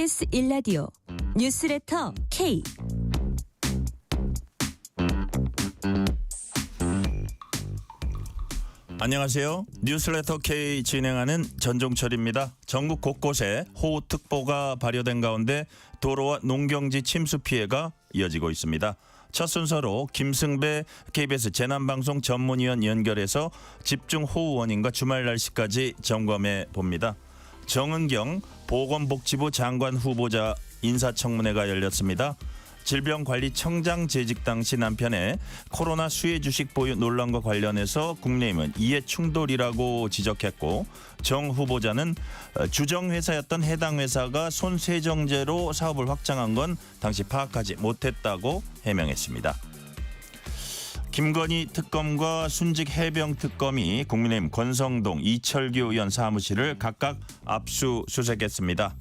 KBS 1라디오 뉴스레터 K. 안녕하세요. 뉴스레터 K 진행하는 전종철입니다. 전국 곳곳에 호우특보가 발효된 가운데 도로와 농경지 침수 피해가 이어지고 있습니다. 첫 순서로 김승배 KBS 재난방송 전문위원 연결해서 집중 호우 원인과 주말 날씨까지 점검해 봅니다. 정은경 보건복지부 장관 후보자 인사청문회가 열렸습니다. 질병관리청장 재직 당시 남편의 코로나 수혜 주식 보유 논란과 관련해서 국민의힘은 이해 충돌이라고 지적했고, 정 후보자는 주정회사였던 해당 회사가 손세정제로 사업을 확장한 건 당시 파악하지 못했다고 해명했습니다. 김건희 특검과 순직 해병 특검이 국민의힘 권성동, 이철규 의원 사무실을 각각 압수수색했습니다.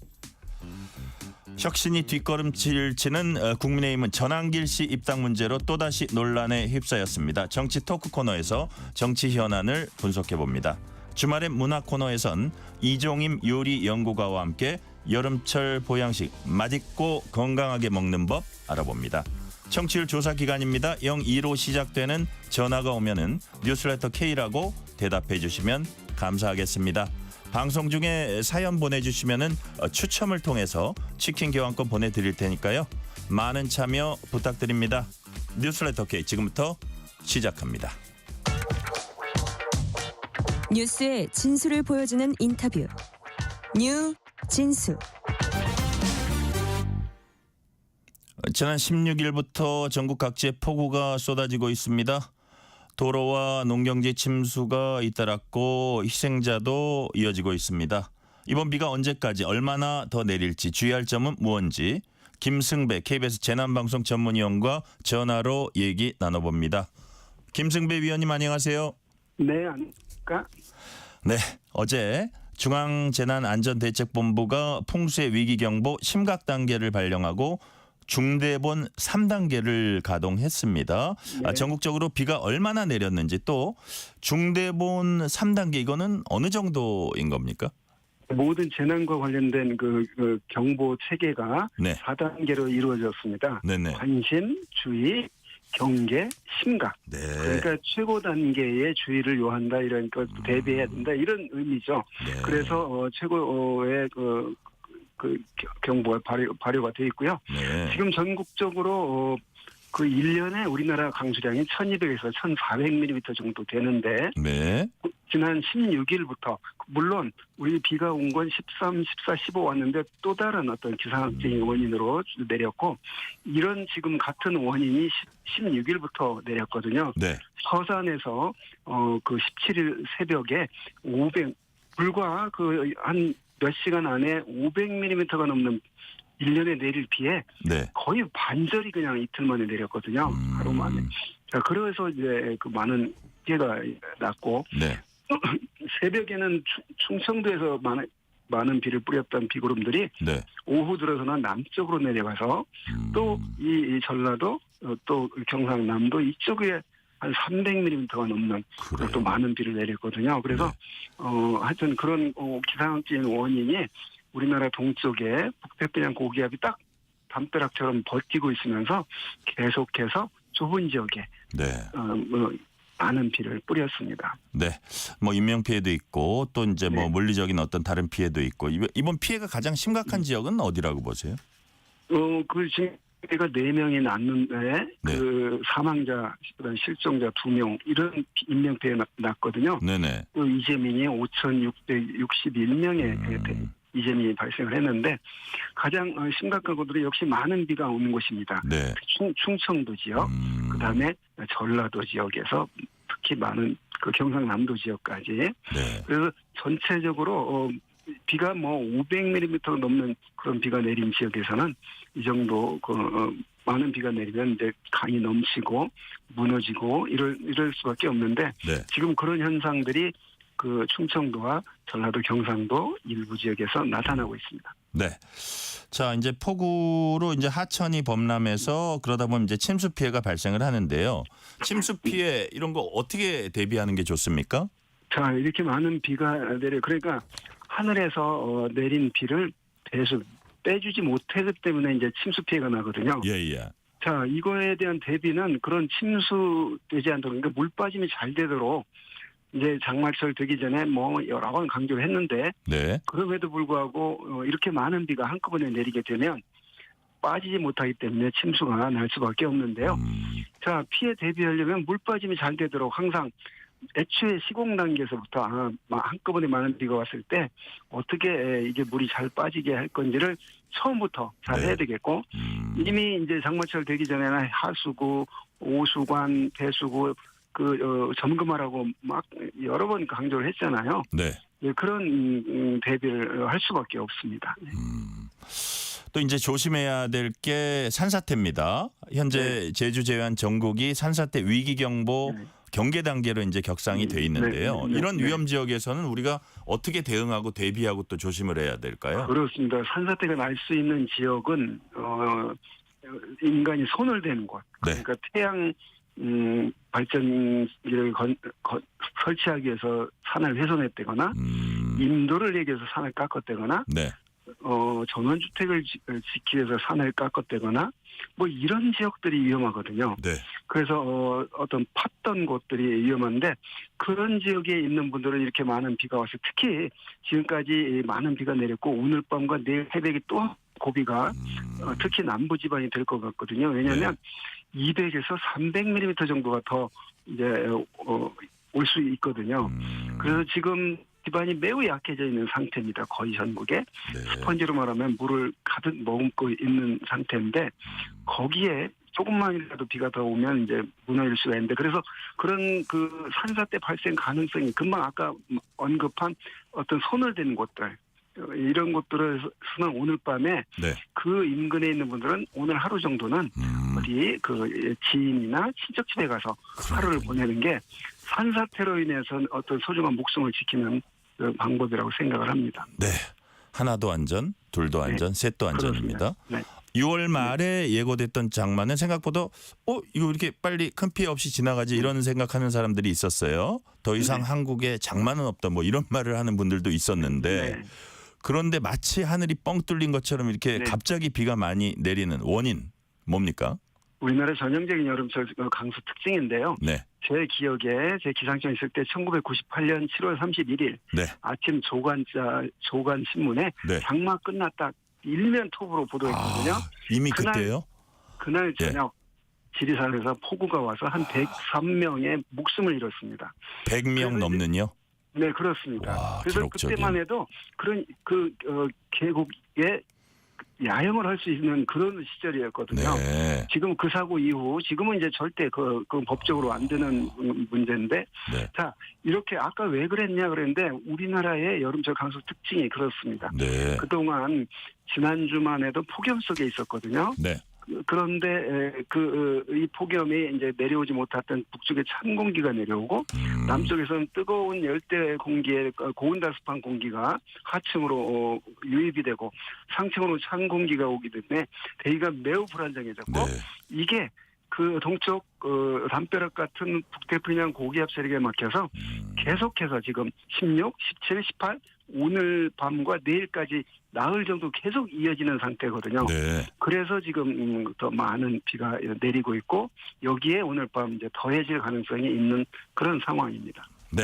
혁신이 뒷걸음질 치는 국민의힘은 전한길 씨 입당 문제로 또다시 논란에 휩싸였습니다. 정치 토크 코너에서 정치 현안을 분석해봅니다. 주말의 문화 코너에선 이종임 요리 연구가와 함께 여름철 보양식 맛있고 건강하게 먹는 법 알아봅니다. 청취율 조사 기간입니다. 02로 시작되는 전화가 오면은 뉴스레터 K라고 대답해 주시면 감사하겠습니다. 방송 중에 사연 보내주시면은 추첨을 통해서 치킨 교환권 보내드릴 테니까요. 많은 참여 부탁드립니다. 뉴스레터 K 지금부터 시작합니다. 뉴스의 진수를 보여주는 인터뷰. 뉴 진수. 지난 16일부터 전국 각지에 폭우가 쏟아지고 있습니다. 도로와 농경지 침수가 잇따랐고 희생자도 이어지고 있습니다. 이번 비가 언제까지 얼마나 더 내릴지 주의할 점은 무엇인지 김승배 KBS 재난방송 전문위원과 전화로 얘기 나눠봅니다. 김승배 위원님 안녕하세요. 네, 안녕하십니까? 네, 어제 중앙재난안전대책본부가 풍수의 위기경보 심각 단계를 발령하고 중대본 3단계를 가동했습니다. 네. 전국적으로 비가 얼마나 내렸는지, 또 중대본 3단계 이거는 어느 정도인 겁니까? 모든 재난과 관련된 그 경보 체계가 네. 4단계로 이루어졌습니다. 네네. 관심, 주의, 경계, 심각. 네. 그러니까 최고 단계의 주의를 요한다, 이런 것 대비해야 된다, 이런 의미죠. 네. 그래서 최고의 그 경보가 발효가 되어 있고요. 네. 지금 전국적으로 그 1년에 우리나라 강수량이 1200에서 1400mm 정도 되는데, 네. 지난 16일부터 물론 우리 비가 온 건 13, 14, 15 왔는데 또 다른 어떤 기상학적인 원인으로 내렸고, 이런 지금 같은 원인이 16일부터 내렸거든요. 네. 서산에서 그 17일 새벽에 불과 그 한 몇 시간 안에 500mm가 넘는 1년에 내릴 비에 네. 거의 반절이 그냥 이틀 만에 내렸거든요. 하루 만에. 자, 그래서 이제 그 많은 피해가 났고, 네. 새벽에는 충청도에서 많은 비를 뿌렸던 비구름들이 네. 오후 들어서는 남쪽으로 내려가서 또 이 전라도, 또 경상남도 이쪽에 한 300mm가 넘는 그래요? 또 많은 비를 내렸거든요. 그래서 하여튼 그런 기상학적인 원인이 우리나라 동쪽에 북태평양 고기압이 딱 담벼락처럼 버티고 있으면서 계속해서 좁은 지역에 네. 많은 비를 뿌렸습니다. 네. 뭐 인명 피해도 있고 또 이제 뭐 네. 물리적인 어떤 다른 피해도 있고, 이번 피해가 가장 심각한 지역은 어디라고 보세요? 그 지금 가 4명이 났는데, 네. 그 사망자, 실종자 2명, 이런 인명 피해 났거든요. 네네. 그 이재민이 5,661명의 이재민이 발생을 했는데, 가장 심각한 곳들이 역시 많은 비가 오는 곳입니다. 네. 충청도 지역, 그다음에 전라도 지역에서 특히 많은 그 경상남도 지역까지. 네. 그래서 전체적으로 비가 뭐 500mm 넘는 그런 비가 내린 지역에서는 이 정도 많은 비가 내리면 이제 강이 넘치고 무너지고 이럴 수밖에 없는데, 네. 지금 그런 현상들이 그 충청도와 전라도, 경상도 일부 지역에서 나타나고 있습니다. 네. 자, 이제 폭우로 이제 하천이 범람해서 그러다 보면 이제 침수 피해가 발생을 하는데요. 침수 피해 이런 거 어떻게 대비하는 게 좋습니까? 자, 이렇게 많은 비가 그러니까 하늘에서 내린 비를 배수 빼주지 못하기 때문에 이제 침수 피해가 나거든요. 예. 자, 이거에 대한 대비는 그런 침수되지 않도록, 그러니까 물 빠짐이 잘 되도록 이제 장마철 되기 전에 뭐 여러 번 강조를 했는데, 네. 그럼에도 불구하고 이렇게 많은 비가 한꺼번에 내리게 되면 빠지지 못하기 때문에 침수가 날 수밖에 없는데요. 자, 피해 대비하려면 물 빠짐이 잘 되도록 항상 애초에 시공 단계에서부터 한꺼번에 많은 비가 왔을 때 어떻게 이게 물이 잘 빠지게 할 건지를 처음부터 잘 네. 해야 되겠고, 이미 이제 장마철 되기 전에는 하수구, 오수관, 배수구 점검하라고 막 여러 번 강조를 했잖아요. 네. 그런 대비를 할 수밖에 없습니다. 또 이제 조심해야 될 게 산사태입니다. 현재 제주 제외한 전국이 산사태 위기경보 네. 경계 단계로 이제 격상이 돼 있는데요. 네. 이런 위험 지역에서는 우리가 어떻게 대응하고 대비하고 또 조심을 해야 될까요? 그렇습니다. 산사태가 날 수 있는 지역은 인간이 손을 대는 곳. 네. 그러니까 태양 발전기를 설치하기 위해서 산을 훼손했다거나 인도를 얘기해서 산을 깎았다거나 네. 전원주택을 짓기 위해서 산을 깎았다거나 뭐 이런 지역들이 위험하거든요. 네. 그래서 어떤 팠던 곳들이 위험한데, 그런 지역에 있는 분들은 이렇게 많은 비가 와서, 특히 지금까지 많은 비가 내렸고 오늘 밤과 내일 새벽에 또 고비가 특히 남부 지방이 될 것 같거든요. 왜냐하면 200에서 300mm 정도가 더 이제 올 수 있거든요. 그래서 지금 기반이 매우 약해져 있는 상태입니다. 거의 전국에. 네. 스펀지로 말하면 물을 가득 머금고 있는 상태인데, 거기에 조금만이라도 비가 더 오면 이제 무너질 수가 있는데, 그래서 그런 그 산사태 발생 가능성이 금방 아까 언급한 어떤 손을 대는 곳들, 이런 곳들에서는 오늘 밤에 네. 그 인근에 있는 분들은 오늘 하루 정도는 어디 그 지인이나 친척 집에 가서 하루를 보내는 게 산사태로 인해서 어떤 소중한 목숨을 지키는 그 방법이라고 생각을 합니다. 네. 하나도 안전, 둘도 안전, 셋도 안전입니다. 네. 6월 말에 예고됐던 장마는 생각보다 이거 이렇게 빨리 큰 피해 없이 지나가지 이런 생각하는 사람들이 있었어요. 더 이상 한국에 장마는 없다 뭐 이런 말을 하는 분들도 있었는데, 네. 그런데 마치 하늘이 뻥 뚫린 것처럼 이렇게 네. 갑자기 비가 많이 내리는 원인 뭡니까? 우리나라 전형적인 여름철 강수 특징인데요. 네. 제 기억에 제 기상청 있을 때 1998년 7월 31일 네. 아침 조간 신문에 네. 장마 끝났다 일면 톱으로 보도했거든요. 이미 그날- 그때요? 그날 예. 저녁 지리산에서 폭우가 와서 한 103명의 목숨을 잃었습니다. 100명 넘는요? 네, 그렇습니다. 와, 그래서 기록적인. 그때만 해도 그런 계곡에 야영을 할 수 있는 그런 시절이었거든요. 네. 지금 그 사고 이후, 지금은 이제 절대 그 법적으로 안 되는 문제인데, 네. 자, 이렇게 아까 왜 그랬냐 그랬는데, 우리나라의 여름철 강수 특징이 그렇습니다. 네. 그동안 지난주만 해도 폭염 속에 있었거든요. 네. 그런데 이 폭염이 이제 내려오지 못했던 북쪽에 찬 공기가 내려오고, 남쪽에서는 뜨거운 열대 공기에 고온다습한 공기가 하층으로 유입이 되고, 상층으로 찬 공기가 오기 때문에 대기가 매우 불안정해졌고, 네. 이게 그 동쪽 담벼락 같은 북태평양 고기압 세력에 막혀서 계속해서 지금 16, 17, 18 오늘 밤과 내일까지 나흘 정도 계속 이어지는 상태거든요. 네. 그래서 지금 더 많은 비가 내리고 있고, 여기에 오늘 밤 이제 더해질 가능성이 있는 그런 상황입니다. 네.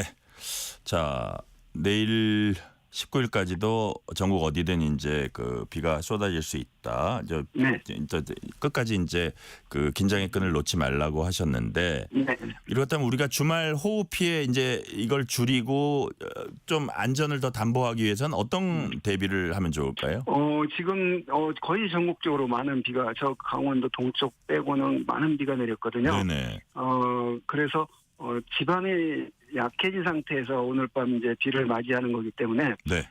자, 내일 19일까지도 전국 어디든 이제 그 비가 쏟아질 수 있다. 네. 끝까지 이제 그 긴장의 끈을 놓지 말라고 하셨는데, 네. 이렇다면 우리가 주말 호우 피해 이제 이걸 줄이고 좀 안전을 더 담보하기 위해서는 어떤 대비를 하면 좋을까요? 지금 거의 전국적으로 많은 비가, 저 강원도 동쪽 빼고는 많은 비가 내렸거든요. 네네. 그래서 지반이 약해진 상태에서 오늘 밤 이제 비를 맞이하는 거기 때문에, 네.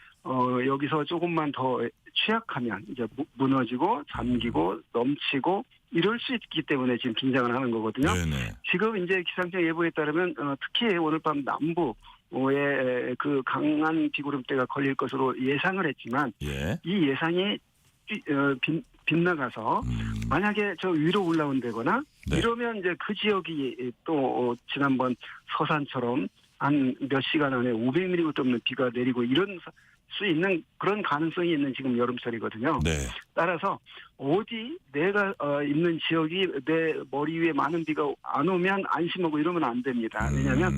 여기서 조금만 더 취약하면 이제 무너지고 잠기고 넘치고 이럴 수 있기 때문에 지금 긴장을 하는 거거든요. 네네. 지금 이제 기상청 예보에 따르면 특히 오늘 밤 남부에 그 강한 비구름대가 걸릴 것으로 예상을 했지만, 예. 이 예상이 빗나가서 만약에 저 위로 올라온다거나 네. 이러면 이제 그 지역이 또 지난번 서산처럼 한 몇 시간 안에 500mm 넘는 비가 내리고 이런 수 있는 그런 가능성이 있는 지금 여름철이거든요. 네. 따라서 어디 내가 있는 지역이 내 머리 위에 많은 비가 안 오면 안심하고 이러면 안 됩니다. 왜냐하면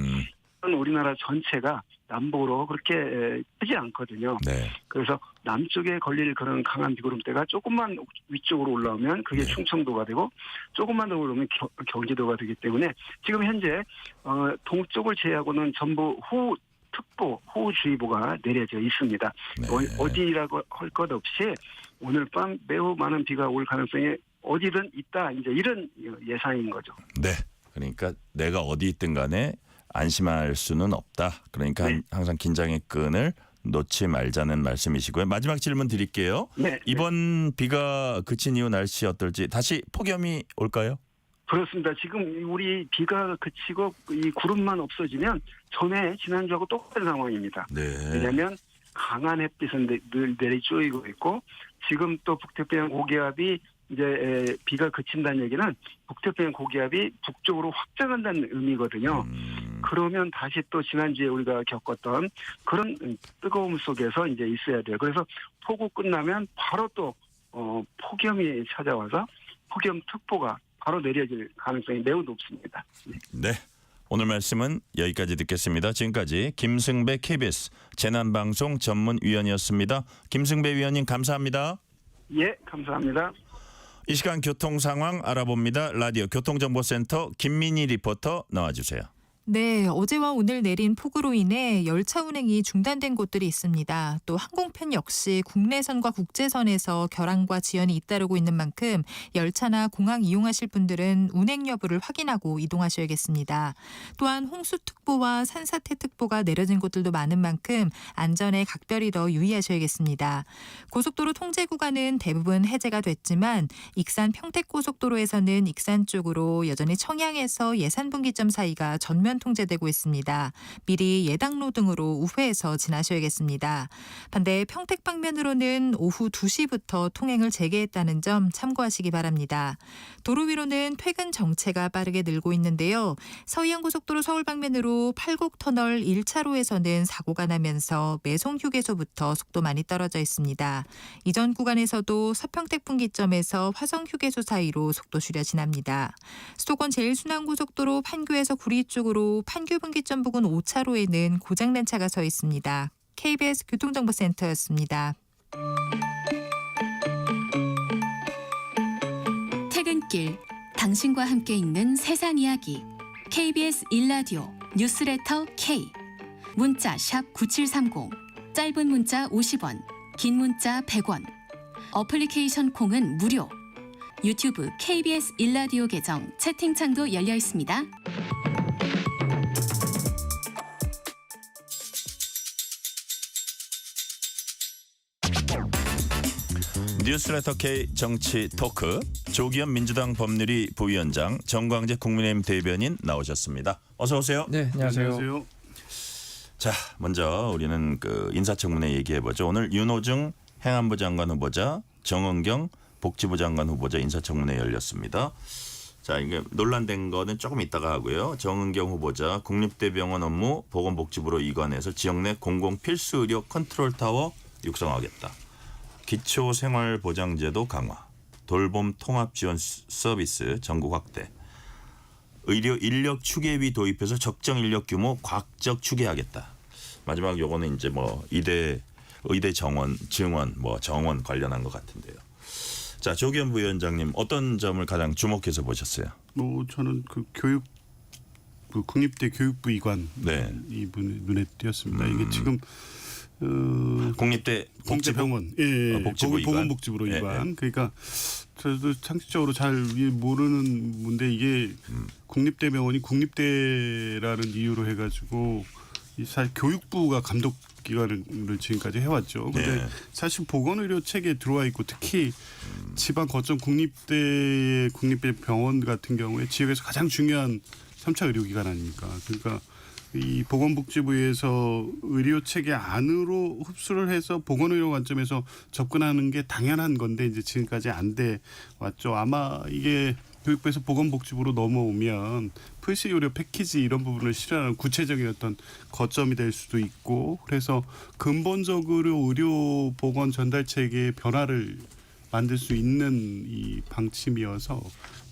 우리나라 전체가 남북으로 그렇게 크지 않거든요. 네. 그래서 남쪽에 걸릴 그런 강한 비구름대가 조금만 위쪽으로 올라오면 그게 네. 충청도가 되고 조금만 더 올라오면 경기도가 되기 때문에 지금 현재 동쪽을 제외하고는 전부 호우특보, 호우주의보가 내려져 있습니다. 네. 어디라고 할 것 없이 오늘 밤 매우 많은 비가 올 가능성이 어디든 있다. 이제 이런 예상인 거죠. 네. 그러니까 내가 어디 있든 간에 안심할 수는 없다. 그러니까 네. 항상 긴장의 끈을 놓지 말자는 말씀이시고요. 마지막 질문 드릴게요. 네. 이번 비가 그친 이후 날씨 어떨지 다시 폭염이 올까요? 그렇습니다. 지금 우리 비가 그치고 이 구름만 없어지면 지난주하고 똑같은 상황입니다. 네. 왜냐하면 강한 햇빛은 늘 내리쪼이고 있고 지금 또 북태평양 고기압이 이제 비가 그친다는 얘기는 북태평양 고기압이 북쪽으로 확장한다는 의미거든요. 그러면 다시 또 지난주에 우리가 겪었던 그런 뜨거움 속에서 이제 있어야 돼요. 그래서 폭우 끝나면 바로 또 폭염이 찾아와서 폭염특보가 바로 내려질 가능성이 매우 높습니다. 네. 오늘 말씀은 여기까지 듣겠습니다. 지금까지 김승배 KBS 재난방송 전문위원이었습니다. 김승배 위원님 감사합니다. 예, 감사합니다. 이 시간 교통 상황 알아봅니다. 라디오 교통정보센터 김민희 리포터 나와주세요. 네, 어제와 오늘 내린 폭우로 인해 열차 운행이 중단된 곳들이 있습니다. 또 항공편 역시 국내선과 국제선에서 결항과 지연이 잇따르고 있는 만큼 열차나 공항 이용하실 분들은 운행 여부를 확인하고 이동하셔야겠습니다. 또한 홍수특보와 산사태특보가 내려진 곳들도 많은 만큼 안전에 각별히 더 유의하셔야겠습니다. 고속도로 통제 구간은 대부분 해제가 됐지만 익산 평택고속도로에서는 익산 쪽으로 여전히 청양에서 예산분기점 사이가 전면 통제되고 있습니다. 미리 예당로 등으로 우회해서 지나셔야겠습니다. 반대 평택 방면으로는 오후 2시부터 통행을 재개했다는 점 참고하시기 바랍니다. 도로 위로는 퇴근 정체가 빠르게 늘고 있는데요. 서해안고속도로 서울 방면으로 팔곡터널 1차로에서는 사고가 나면서 매송휴게소부터 속도 많이 떨어져 있습니다. 이전 구간에서도 서평택 분기점에서 화성휴게소 사이로 속도 줄여 지납니다. 수도권 제일순환고속도로 판교에서 구리 쪽으로 판교 분기점 부근 5차로에는 고장난 차가 서 있습니다. KBS 교통정보센터였습니다. 퇴근길, 당신과 함께 읽는 세상 이야기. KBS 1라디오 뉴스레터 K. 문자 샵 9730, 짧은 문자 50원, 긴 문자 100원. 어플리케이션 콩은 무료. 유튜브 KBS 1라디오 계정 채팅창도 열려 있습니다. 뉴스레터 K 정치 토크 조기현 민주당 법률위 부위원장 정광재 국민의힘 대변인 나오셨습니다. 어서 오세요. 네, 안녕하세요. 자, 먼저 우리는 그 인사청문회 얘기해보죠. 오늘 윤호중 행안부 장관 후보자, 정은경 복지부 장관 후보자 인사청문회 열렸습니다. 자, 이게 논란된 거는 조금 이따가 하고요. 정은경 후보자 국립대병원 업무 보건복지부로 이관해서 지역 내 공공 필수 의료 컨트롤타워 육성하겠다. 기초생활보장제도 강화, 돌봄 통합지원 서비스 전국 확대, 의료 인력 추계위 도입해서 적정 인력 규모 과학적 추계하겠다. 마지막 요거는 이제 뭐 의대 정원, 증원, 뭐 정원 관련한 것 같은데요. 자, 조기현 부위원장님 어떤 점을 가장 주목해서 보셨어요? 뭐 저는 그 국립대 교육부 이관 네. 이분 눈에 띄었습니다. 이게 지금 국립대 복지병원, 예, 복지부 이관. 보건복지부로 예, 이관. 그러니까 저도 상식적으로 잘 모르는 문제 이게 국립대병원이 국립대라는 이유로 해가지고 사실 교육부가 감독 기관을 지금까지 해왔죠. 근데 네. 사실 보건의료 체계에 들어와 있고 특히 지방 거점 국립대 병원 같은 경우에 지역에서 가장 중요한 3차 의료기관 아닙니까? 그러니까 이 보건복지부에서 의료 체계 안으로 흡수를 해서 보건의료 관점에서 접근하는 게 당연한 건데 이제 지금까지 안 돼 왔죠. 아마 이게 교육부에서 보건복지부로 넘어오면 필수 의료 패키지 이런 부분을 실현하는 구체적인 어떤 거점이 될 수도 있고 그래서 근본적으로 의료 보건 전달 체계의 변화를 만들 수 있는 이 방침이어서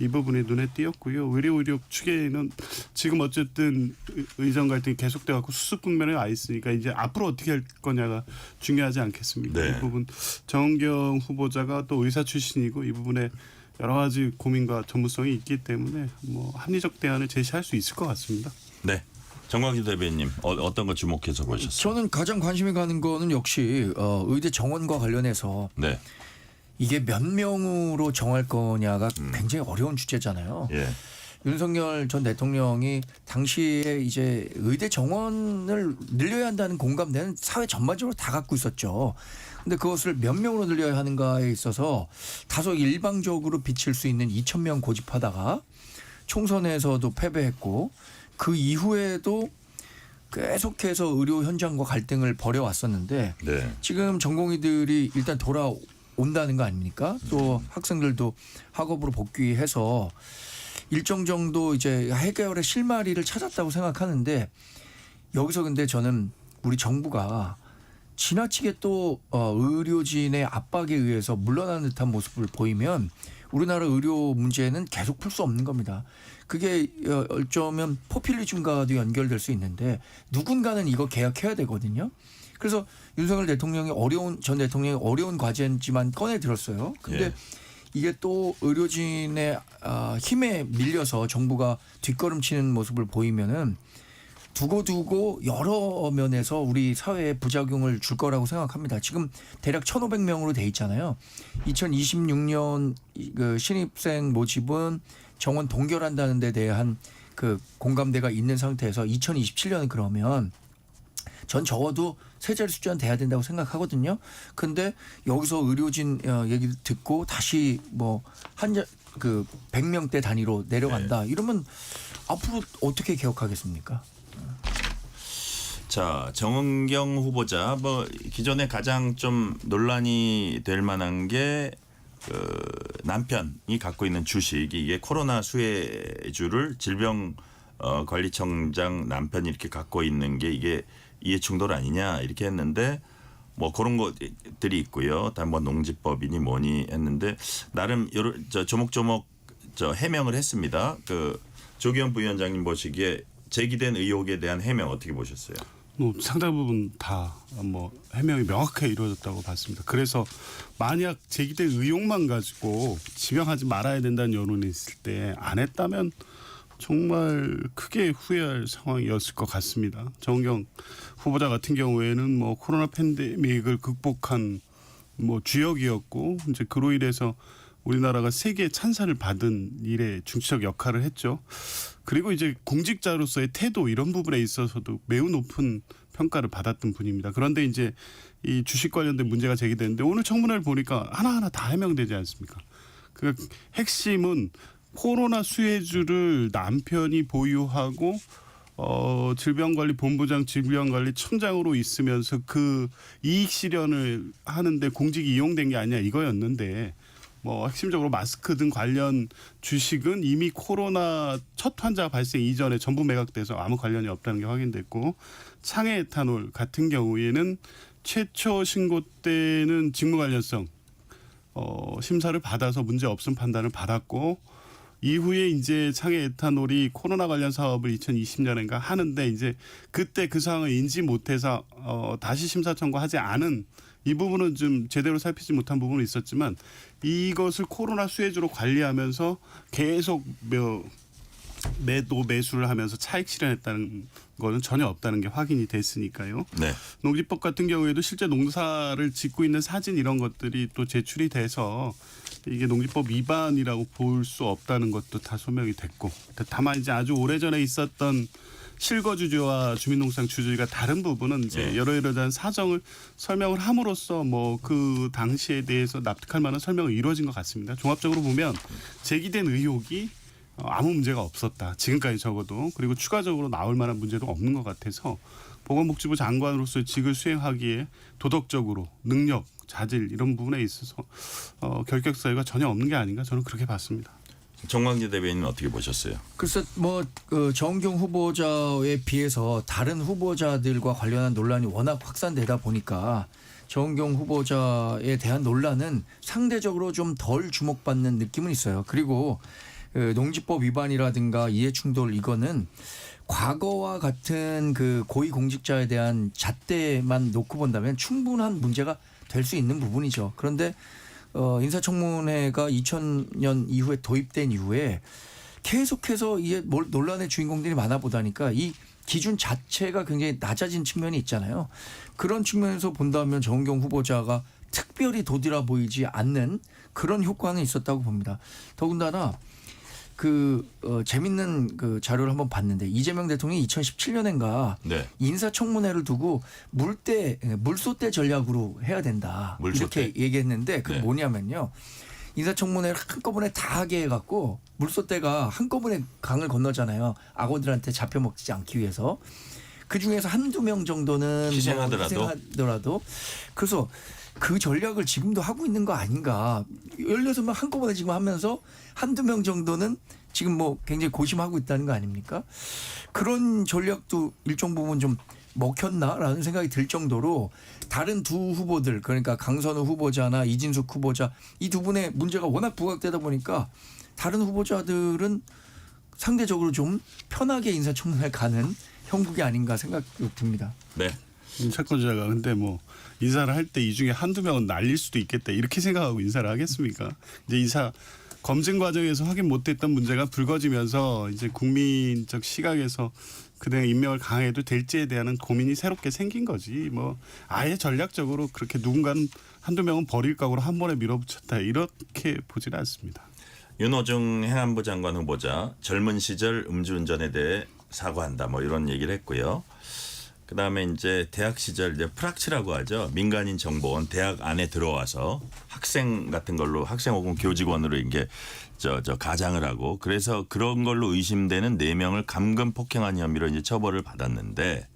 이 부분이 눈에 띄었고요. 의료 측에는 지금 어쨌든 의정 갈등이 계속돼 갖고 수습 국면에 와 있으니까 이제 앞으로 어떻게 할 거냐가 중요하지 않겠습니까? 네. 이 부분 정은경 후보자가 또 의사 출신이고 이 부분에 여러 가지 고민과 전문성이 있기 때문에 뭐 합리적 대안을 제시할 수 있을 것 같습니다. 네. 정광희 대변인님 어떤 거 주목해서 보셨어요? 저는 가장 관심이 가는 거는 역시 의대 정원과 관련해서 네. 이게 몇 명으로 정할 거냐가 굉장히 어려운 주제잖아요. 예. 윤석열 전 대통령이 당시에 이제 의대 정원을 늘려야 한다는 공감대는 사회 전반적으로 다 갖고 있었죠. 근데 그것을 몇 명으로 늘려야 하는가에 있어서 다소 일방적으로 비칠 수 있는 2,000명 고집하다가 총선에서도 패배했고 그 이후에도 계속해서 의료 현장과 갈등을 벌여왔었는데 네. 지금 전공의들이 일단 돌아온다는 거 아닙니까? 또 학생들도 학업으로 복귀해서 일정 정도 이제 해결의 실마리를 찾았다고 생각하는데 여기서 근데 저는 우리 정부가 지나치게 또 의료진의 압박에 의해서 물러나는 듯한 모습을 보이면 우리나라 의료 문제는 계속 풀 수 없는 겁니다. 그게 어쩌면 포퓰리즘과도 연결될 수 있는데 누군가는 이거 계약해야 되거든요. 그래서 윤석열 대통령이 전 대통령이 어려운 과제지만 꺼내 들었어요. 근데 예. 이게 또 의료진의 힘에 밀려서 정부가 뒷걸음치는 모습을 보이면은 두고두고 여러 면에서 우리 사회에 부작용을 줄 거라고 생각합니다. 지금 대략 1,500명으로 돼 있잖아요. 2026년 그 신입생 모집은 정원 동결한다는 데 대한 그 공감대가 있는 상태에서 2027년은 그러면 전 적어도 세 자리 숫자는 돼야 된다고 생각하거든요. 근데 여기서 의료진 얘기 듣고 다시 뭐 100명대 단위로 내려간다. 네. 이러면 앞으로 어떻게 개혁하겠습니까? 자, 정은경 후보자 뭐 기존에 가장 좀 논란이 될 만한 게 남편이 갖고 있는 주식이 이게 코로나 수혜주를 질병관리청장 남편이 이렇게 갖고 있는 게 이게 이해충돌 아니냐 이렇게 했는데 뭐 그런 것들이 있고요. 다음 뭐 농지법이니 뭐니 했는데 나름 여러 조목조목 해명을 했습니다. 그 조기현 부위원장님 보시기에 제기된 의혹에 대한 해명 어떻게 보셨어요? 뭐 상당 부분 다 뭐 해명이 명확하게 이루어졌다고 봤습니다. 그래서 만약 제기된 의혹만 가지고 지명하지 말아야 된다는 여론이 있을 때 안 했다면 정말 크게 후회할 상황이었을 것 같습니다. 정은경 후보자 같은 경우에는 뭐 코로나 팬데믹을 극복한 뭐 주역이었고 이제 그로 인해서 우리나라가 세계 찬사를 받은 일에 중추적 역할을 했죠. 그리고 이제 공직자로서의 태도 이런 부분에 있어서도 매우 높은 평가를 받았던 분입니다. 그런데 이제 이 주식 관련된 문제가 제기되는데 오늘 청문회를 보니까 하나하나 다 해명되지 않습니까? 그 핵심은 코로나 수혜주를 남편이 보유하고 질병관리본부장 질병관리청장으로 있으면서 그 이익 실현을 하는데 공직이 이용된 게 아니냐 이거였는데 뭐 핵심적으로 마스크 등 관련 주식은 이미 코로나 첫 환자 발생 이전에 전부 매각돼서 아무 관련이 없다는 게 확인됐고 창해 에탄올 같은 경우에는 최초 신고 때는 직무 관련성 심사를 받아서 문제 없음 판단을 받았고 이후에 이제 창해 에탄올이 코로나 관련 사업을 2020년인가 하는데 이제 그때 그 상황을 인지 못해서 다시 심사 청구하지 않은 이 부분은 좀 제대로 살피지 못한 부분은 있었지만 이것을 코로나 수혜주로 관리하면서 계속 매수를 하면서 차익 실현했다는 거는 전혀 없다는 게 확인이 됐으니까요. 네. 농지법 같은 경우에도 실제 농사를 짓고 있는 사진 이런 것들이 또 제출이 돼서 이게 농지법 위반이라고 볼 수 없다는 것도 다 소명이 됐고 다만 이제 아주 오래전에 있었던 실거주지와 주민농장 주주가 다른 부분은 이제 여러이러한 사정을 설명을 함으로써 뭐 그 당시에 대해서 납득할 만한 설명이 이루어진 것 같습니다. 종합적으로 보면 제기된 의혹이 아무 문제가 없었다. 지금까지 적어도. 그리고 추가적으로 나올 만한 문제도 없는 것 같아서 보건복지부 장관으로서 직을 수행하기에 도덕적으로 능력, 자질 이런 부분에 있어서 결격 사유가 전혀 없는 게 아닌가 저는 그렇게 봤습니다. 정광재 대변인 어떻게 보셨어요? 글쎄 그 정경 후보자에 비해서 다른 후보자들과 관련한 논란이 워낙 확산되다 보니까 정경 후보자에 대한 논란은 상대적으로 좀 덜 주목받는 느낌은 있어요. 그리고 그 농지법 위반이라든가 이해충돌 이거는 과거와 같은 그 고위공직자에 대한 잣대만 놓고 본다면 충분한 문제가 될 수 있는 부분이죠. 그런데 인사청문회가 2000년 이후에 도입된 이후에 계속해서 이게 논란의 주인공들이 많아 보다니까 이 기준 자체가 굉장히 낮아진 측면이 있잖아요. 그런 측면에서 본다면 정경 후보자가 특별히 도드라 보이지 않는 그런 효과는 있었다고 봅니다. 더군다나 재밌는 그 자료를 한번 봤는데 이재명 대통령이 2017년인가 네. 인사청문회를 두고 물소대 전략으로 해야 된다. 물소대? 이렇게 얘기했는데 그게 네. 뭐냐면요. 인사청문회를 한꺼번에 다 하게 해갖고 물소대가 한꺼번에 강을 건너잖아요. 악어들한테 잡혀먹지 않기 위해서. 그중에서 한두 명 정도는 희생하더라도 그래서 그 전략을 지금도 하고 있는 거 아닌가. 16명 한꺼번에 지금 하면서 한두 명 정도는 지금 굉장히 고심하고 있다는 거 아닙니까? 그런 전략도 일정 부분 좀 먹혔나라는 생각이 들 정도로 다른 두 후보들 그러니까 강선우 후보자나 이진숙 후보자 이 두 분의 문제가 워낙 부각되다 보니까 다른 후보자들은 상대적으로 좀 편하게 인사청문회 가는 형국이 아닌가 생각이 듭니다. 네. 인사권자가 근데 인사를 할 때 이 중에 한두 명은 날릴 수도 있겠다 이렇게 생각하고 인사를 하겠습니까? 이제 인사 검증 과정에서 확인 못했던 문제가 불거지면서 이제 국민적 시각에서 그냥 임명을 강행해도 될지에 대한 고민이 새롭게 생긴 거지. 아예 전략적으로 그렇게 누군가는 한두 명은 버릴 각오로 한 번에 밀어붙였다 이렇게 보지는 않습니다. 윤호중 행안부 장관 후보자 젊은 시절 음주운전에 대해 사과한다 이런 얘기를 했고요. 그다음에 이제 대학 시절 이제 프락치라고 하죠. 민간인 정보원 대학 안에 들어와서 학생 같은 걸로 학생 혹은 교직원으로 이게 가장을 하고 그래서 그런 걸로 의심되는 4명을 감금 폭행한 혐의로 이제 처벌을 받았는데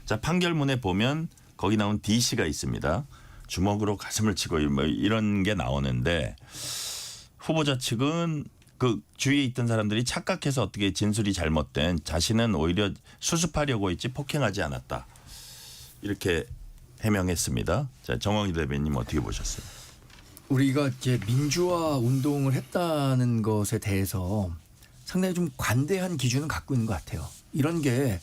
자 판결문에 보면 거기 나온 D 씨가 있습니다. 주먹으로 가슴을 치고 이런 게 나오는데 후보자 측은 그 주위에 있던 사람들이 착각해서 어떻게 진술이 잘못된 자신은 오히려 수습하려고 했지 폭행하지 않았다. 이렇게 해명했습니다. 자, 정광희 대변인 어떻게 보셨어요? 우리가 이제 민주화 운동을 했다는 것에 대해서 상당히 좀 관대한 기준을 갖고 있는 것 같아요. 이런 게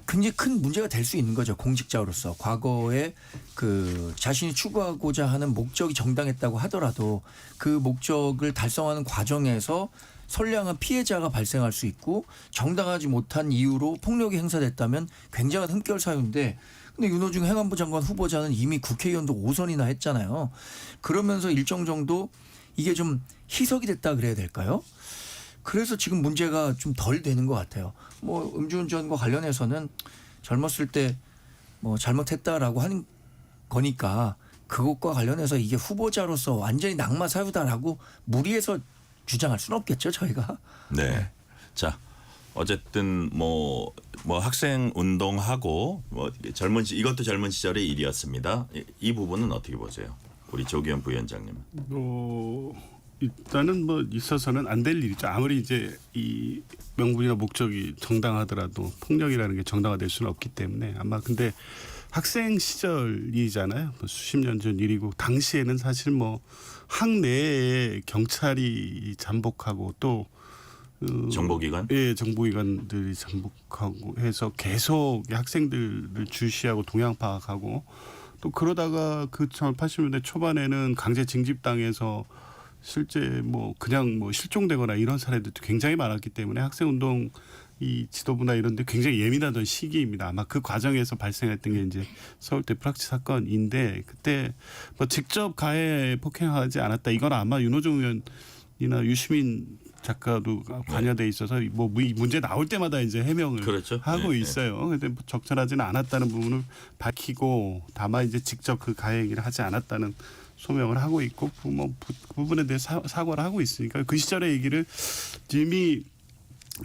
굉장히 큰 문제가 될 수 있는 거죠. 공직자로서 과거에 그 자신이 추구하고자 하는 목적이 정당했다고 하더라도 그 목적을 달성하는 과정에서 선량한 피해자가 발생할 수 있고 정당하지 못한 이유로 폭력이 행사됐다면 굉장한 흠결 사유인데 근데 윤호중 행안부 장관 후보자는 이미 국회의원도 5선이나 했잖아요. 그러면서 일정 정도 이게 좀 희석이 됐다 그래야 될까요? 그래서 지금 문제가 좀 덜 되는 것 같아요. 음주운전과 관련해서는 젊었을 때 잘못했다라고 하는 거니까 그것과 관련해서 이게 후보자로서 완전히 낙마 사유다라고 무리해서 주장할 수는 없겠죠, 저희가. 네. 자, 어쨌든 학생 운동하고 이것도 젊은 시절의 일이었습니다. 이 부분은 어떻게 보세요? 우리 조기현 부위원장님. 일단은 있어서는 안 될 일이죠. 아무리 이제 이 명분이나 목적이 정당하더라도 폭력이라는 게 정당화될 수는 없기 때문에 아마 근데 학생 시절이잖아요. 수십 년 전 일이고 당시에는 사실 학내에 경찰이 잠복하고 또 정보기관? 예, 정보기관들이 잠복하고 해서 계속 학생들을 주시하고 동향 파악하고 또 그러다가 80년대 초반에는 강제 징집당해서 실제 그냥 실종되거나 이런 사례들도 굉장히 많았기 때문에 학생운동 이 지도부나 이런 데 굉장히 예민하던 시기입니다. 아마 그 과정에서 발생했던 게 이제 서울대 프락치 사건인데 그때 직접 가해 폭행하지 않았다. 이건 아마 윤호중 의원이나 유시민 작가도 관여돼 있어서 이 문제 나올 때마다 이제 해명을 그렇죠. 하고 네, 있어요. 근데 적절하지는 않았다는 부분을 밝히고 다만 이제 직접 그 가해 행위를 하지 않았다는 소명을 하고 있고 그 부분에 대해 사과를 하고 있으니까 그 시절의 얘기를 이미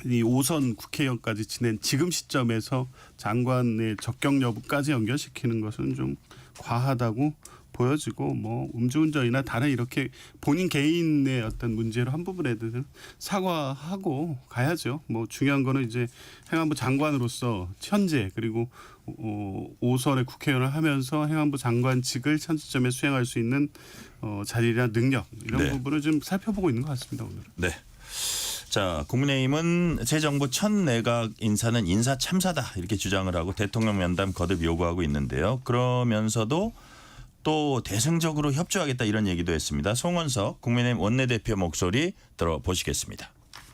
이 5선 국회의원까지 지낸 지금 시점에서 장관의 적격 여부까지 연결시키는 것은 좀 과하다고 보여지고 뭐 음주운전이나 다른 이렇게 본인 개인의 어떤 문제로 한 부분에 대해서 사과하고 가야죠. 뭐 중요한 거는 이제 행안부 장관으로서 현재 그리고 5선의 국회의원을 하면서 행안부 장관직을 천지점에 수행할 수 있는 자질이나 능력 이런 네. 부분을 좀 살펴보고 있는 것 같습니다. 오늘. 네. 자, 국민의힘은 새 정부 첫 내각 인사는 인사 참사다 이렇게 주장을 하고 대통령 면담 거듭 요구하고 있는데요. 그러면서도 또 대승적으로 협조하겠다 이런 얘기도 했습니다. 송원석 국민의힘 원내대표 목소리 들어보시겠습니다.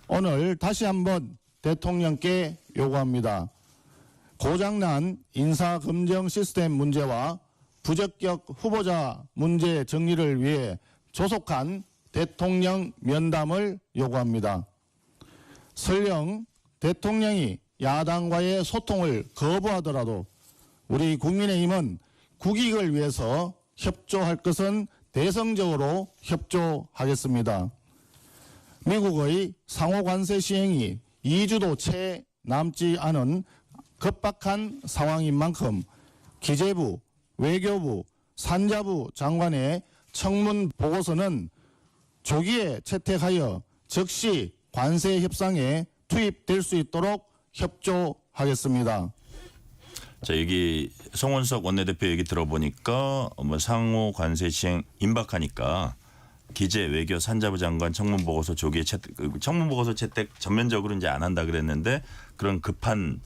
오늘 다시 한번 대통령께 요구합니다. 고장난 인사검증 시스템 문제와 부적격 후보자 문제 정리를 위해 조속한 대통령 면담을 요구합니다. 설령 대통령이 야당과의 소통을 거부하더라도 우리 국민의힘은 국익을 위해서 협조할 것은 대성적으로 협조하겠습니다. 미국의 상호 관세 시행이 2주도 채 남지 않은 급박한 상황인 만큼 기재부, 외교부, 산자부 장관의 청문 보고서는 조기에 채택하여 즉시 관세 협상에 투입될 수 있도록 협조하겠습니다. 자, 여기 송원석 원내대표 얘기 들어보니까 뭐 상호 관세 시행 임박하니까 기재, 외교, 산자부 장관 청문 보고서 조기에 채택, 청문 보고서 채택 전면적으로 이제 안 한다 그랬는데 그런 급한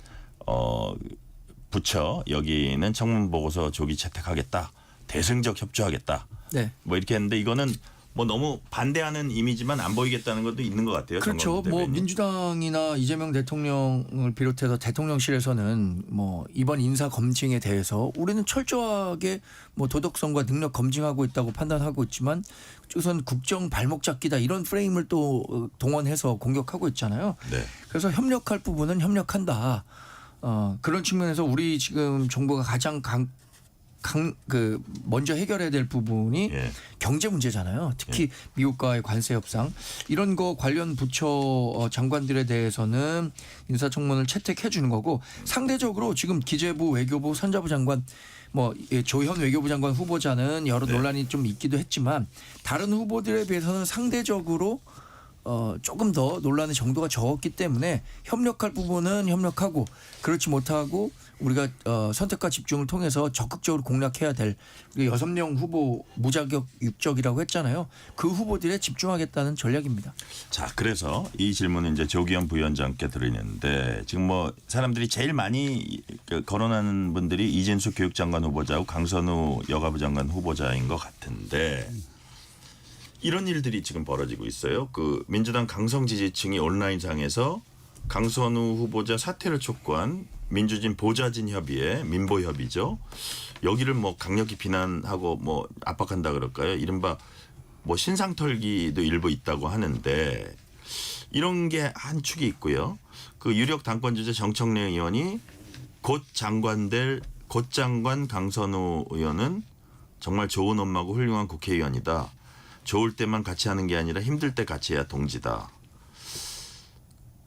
부처 여기는 청문 보고서 조기 채택하겠다, 대승적 협조하겠다. 네. 뭐 이렇게 했는데 이거는 뭐 너무 반대하는 이미지만 안 보이겠다는 것도 있는 것 같아요. 그렇죠. 뭐 민주당이나 이재명 대통령을 비롯해서 대통령실에서는 뭐 이번 인사 검증에 대해서 우리는 철저하게 뭐 도덕성과 능력 검증하고 있다고 판단하고 있지만 우선 국정 발목 잡기다 이런 프레임을 또 동원해서 공격하고 있잖아요. 네. 그래서 협력할 부분은 협력한다. 그런 측면에서 우리 지금 정부가 가장 먼저 해결해야 될 부분이 예. 경제 문제잖아요. 특히 미국과의 관세 협상 이런 거 관련 부처 장관들에 대해서는 인사청문을 채택해 주는 거고 상대적으로 지금 기재부, 외교부, 산자부 장관 뭐 조현 외교부 장관 후보자는 여러 네. 논란이 좀 있기도 했지만 다른 후보들에 비해서는 상대적으로 조금 더 논란의 정도가 적었기 때문에 협력할 부분은 협력하고 그렇지 못하고 우리가 선택과 집중을 통해서 적극적으로 공략해야 될 우리 6명 후보 무자격 육적이라고 했잖아요. 그 후보들에 집중하겠다는 전략입니다. 자, 그래서 이 질문은 이제 조기현 부위원장께 드리는데 지금 뭐 사람들이 제일 많이 거론하는 분들이 이진수 교육장관 후보자하고 강선우 여가부 장관 후보자인 것 같은데 이런 일들이 지금 벌어지고 있어요. 그 민주당 강성 지지층이 온라인상에서 강선우 후보자 사퇴를 촉구한 민주진 보좌진 협의회 민보협의죠. 여기를 뭐 강력히 비난하고 뭐 압박한다 그럴까요? 이른바 뭐 신상털기도 일부 있다고 하는데 이런 게 한 축이 있고요. 그 유력 당권 주자 정청래 의원이 곧 장관 강선우 의원은 정말 좋은 엄마고 훌륭한 국회의원이다. 좋을 때만 같이 하는 게 아니라 힘들 때 같이 해야 동지다.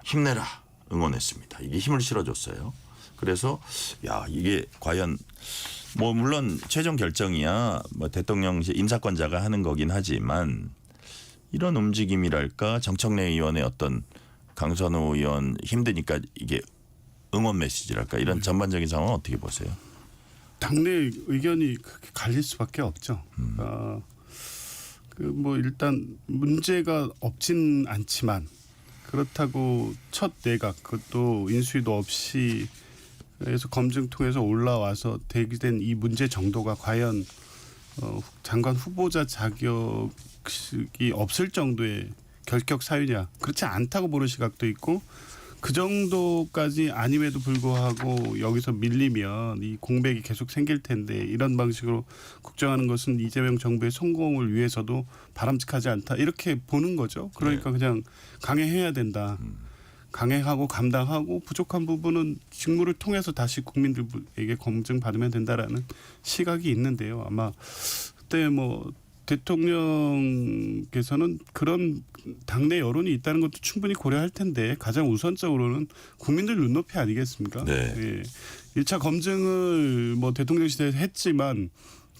힘내라 응원했습니다. 이게 힘을 실어줬어요. 그래서 야 이게 과연 뭐 물론 최종 결정이야 뭐 대통령실 인사권자가 하는 거긴 하지만 이런 움직임이랄까 정청래 의원의 어떤 강선우 의원 힘드니까 이게 응원 메시지랄까 이런 전반적인 상황은 어떻게 보세요? 당내 의견이 그렇게 갈릴 수밖에 없죠. 그 뭐 일단 문제가 없진 않지만 그렇다고 첫 내각 그것도 인수위도 없이 해서 검증 통해서 올라와서 대기된 이 문제 정도가 과연 장관 후보자 자격이 없을 정도의 결격 사유냐 그렇지 않다고 보는 시각도 있고 그 정도까지 아님에도 불구하고 여기서 밀리면 이 공백이 계속 생길 텐데 이런 방식으로 국정하는 것은 이재명 정부의 성공을 위해서도 바람직하지 않다 이렇게 보는 거죠. 그러니까 그냥 강행해야 된다. 강행하고 감당하고 부족한 부분은 직무를 통해서 다시 국민들에게 검증받으면 된다라는 시각이 있는데요. 아마 그때 뭐 대통령께서는 그런 당내 여론이 있다는 것도 충분히 고려할 텐데 가장 우선적으로는 국민들 눈높이 아니겠습니까? 네. 예. 1차 검증을 뭐 대통령 시대에 했지만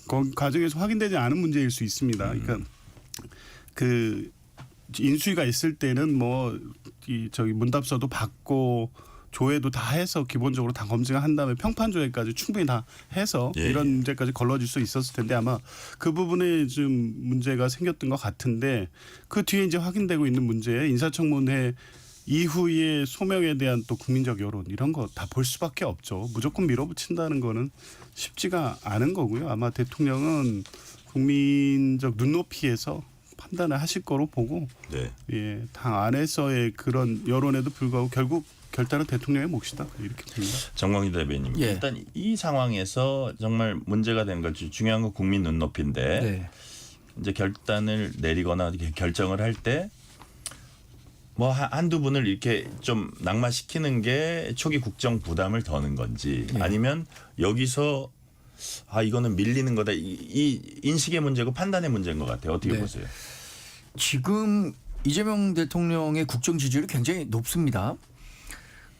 그 과정에서 확인되지 않은 문제일 수 있습니다. 그러니까 그 인수위가 있을 때는 뭐 이 저기 문답서도 받고 조회도 다 해서 기본적으로 다 검증을 한 다음에 평판 조회까지 충분히 다 해서 예, 이런 예. 문제까지 걸러질 수 있었을 텐데 아마 그 부분에 좀 문제가 생겼던 것 같은데 그 뒤에 이제 확인되고 있는 문제 인사청문회 이후에 소명에 대한 또 국민적 여론 이런 거 다 볼 수밖에 없죠. 무조건 밀어붙인다는 거는 쉽지가 않은 거고요. 아마 대통령은 국민적 눈높이에서 판단을 하실 거로 보고 네. 예, 당 안에서의 그런 여론에도 불구하고 결국 결단은 대통령의 몫이다 이렇게 봅니다. 정광희 대변인. 예. 일단 이 상황에서 정말 문제가 되는 건 중요한 건 국민 눈높이인데 네. 이제 결단을 내리거나 결정을 할 때 뭐 한두 분을 이렇게 좀 낙마시키는 게 초기 국정 부담을 더는 건지 예. 아니면 여기서 이거는 밀리는 거다 이 인식의 문제고 판단의 문제인 것 같아요. 어떻게 네. 보세요? 지금 이재명 대통령의 국정 지지율이 굉장히 높습니다.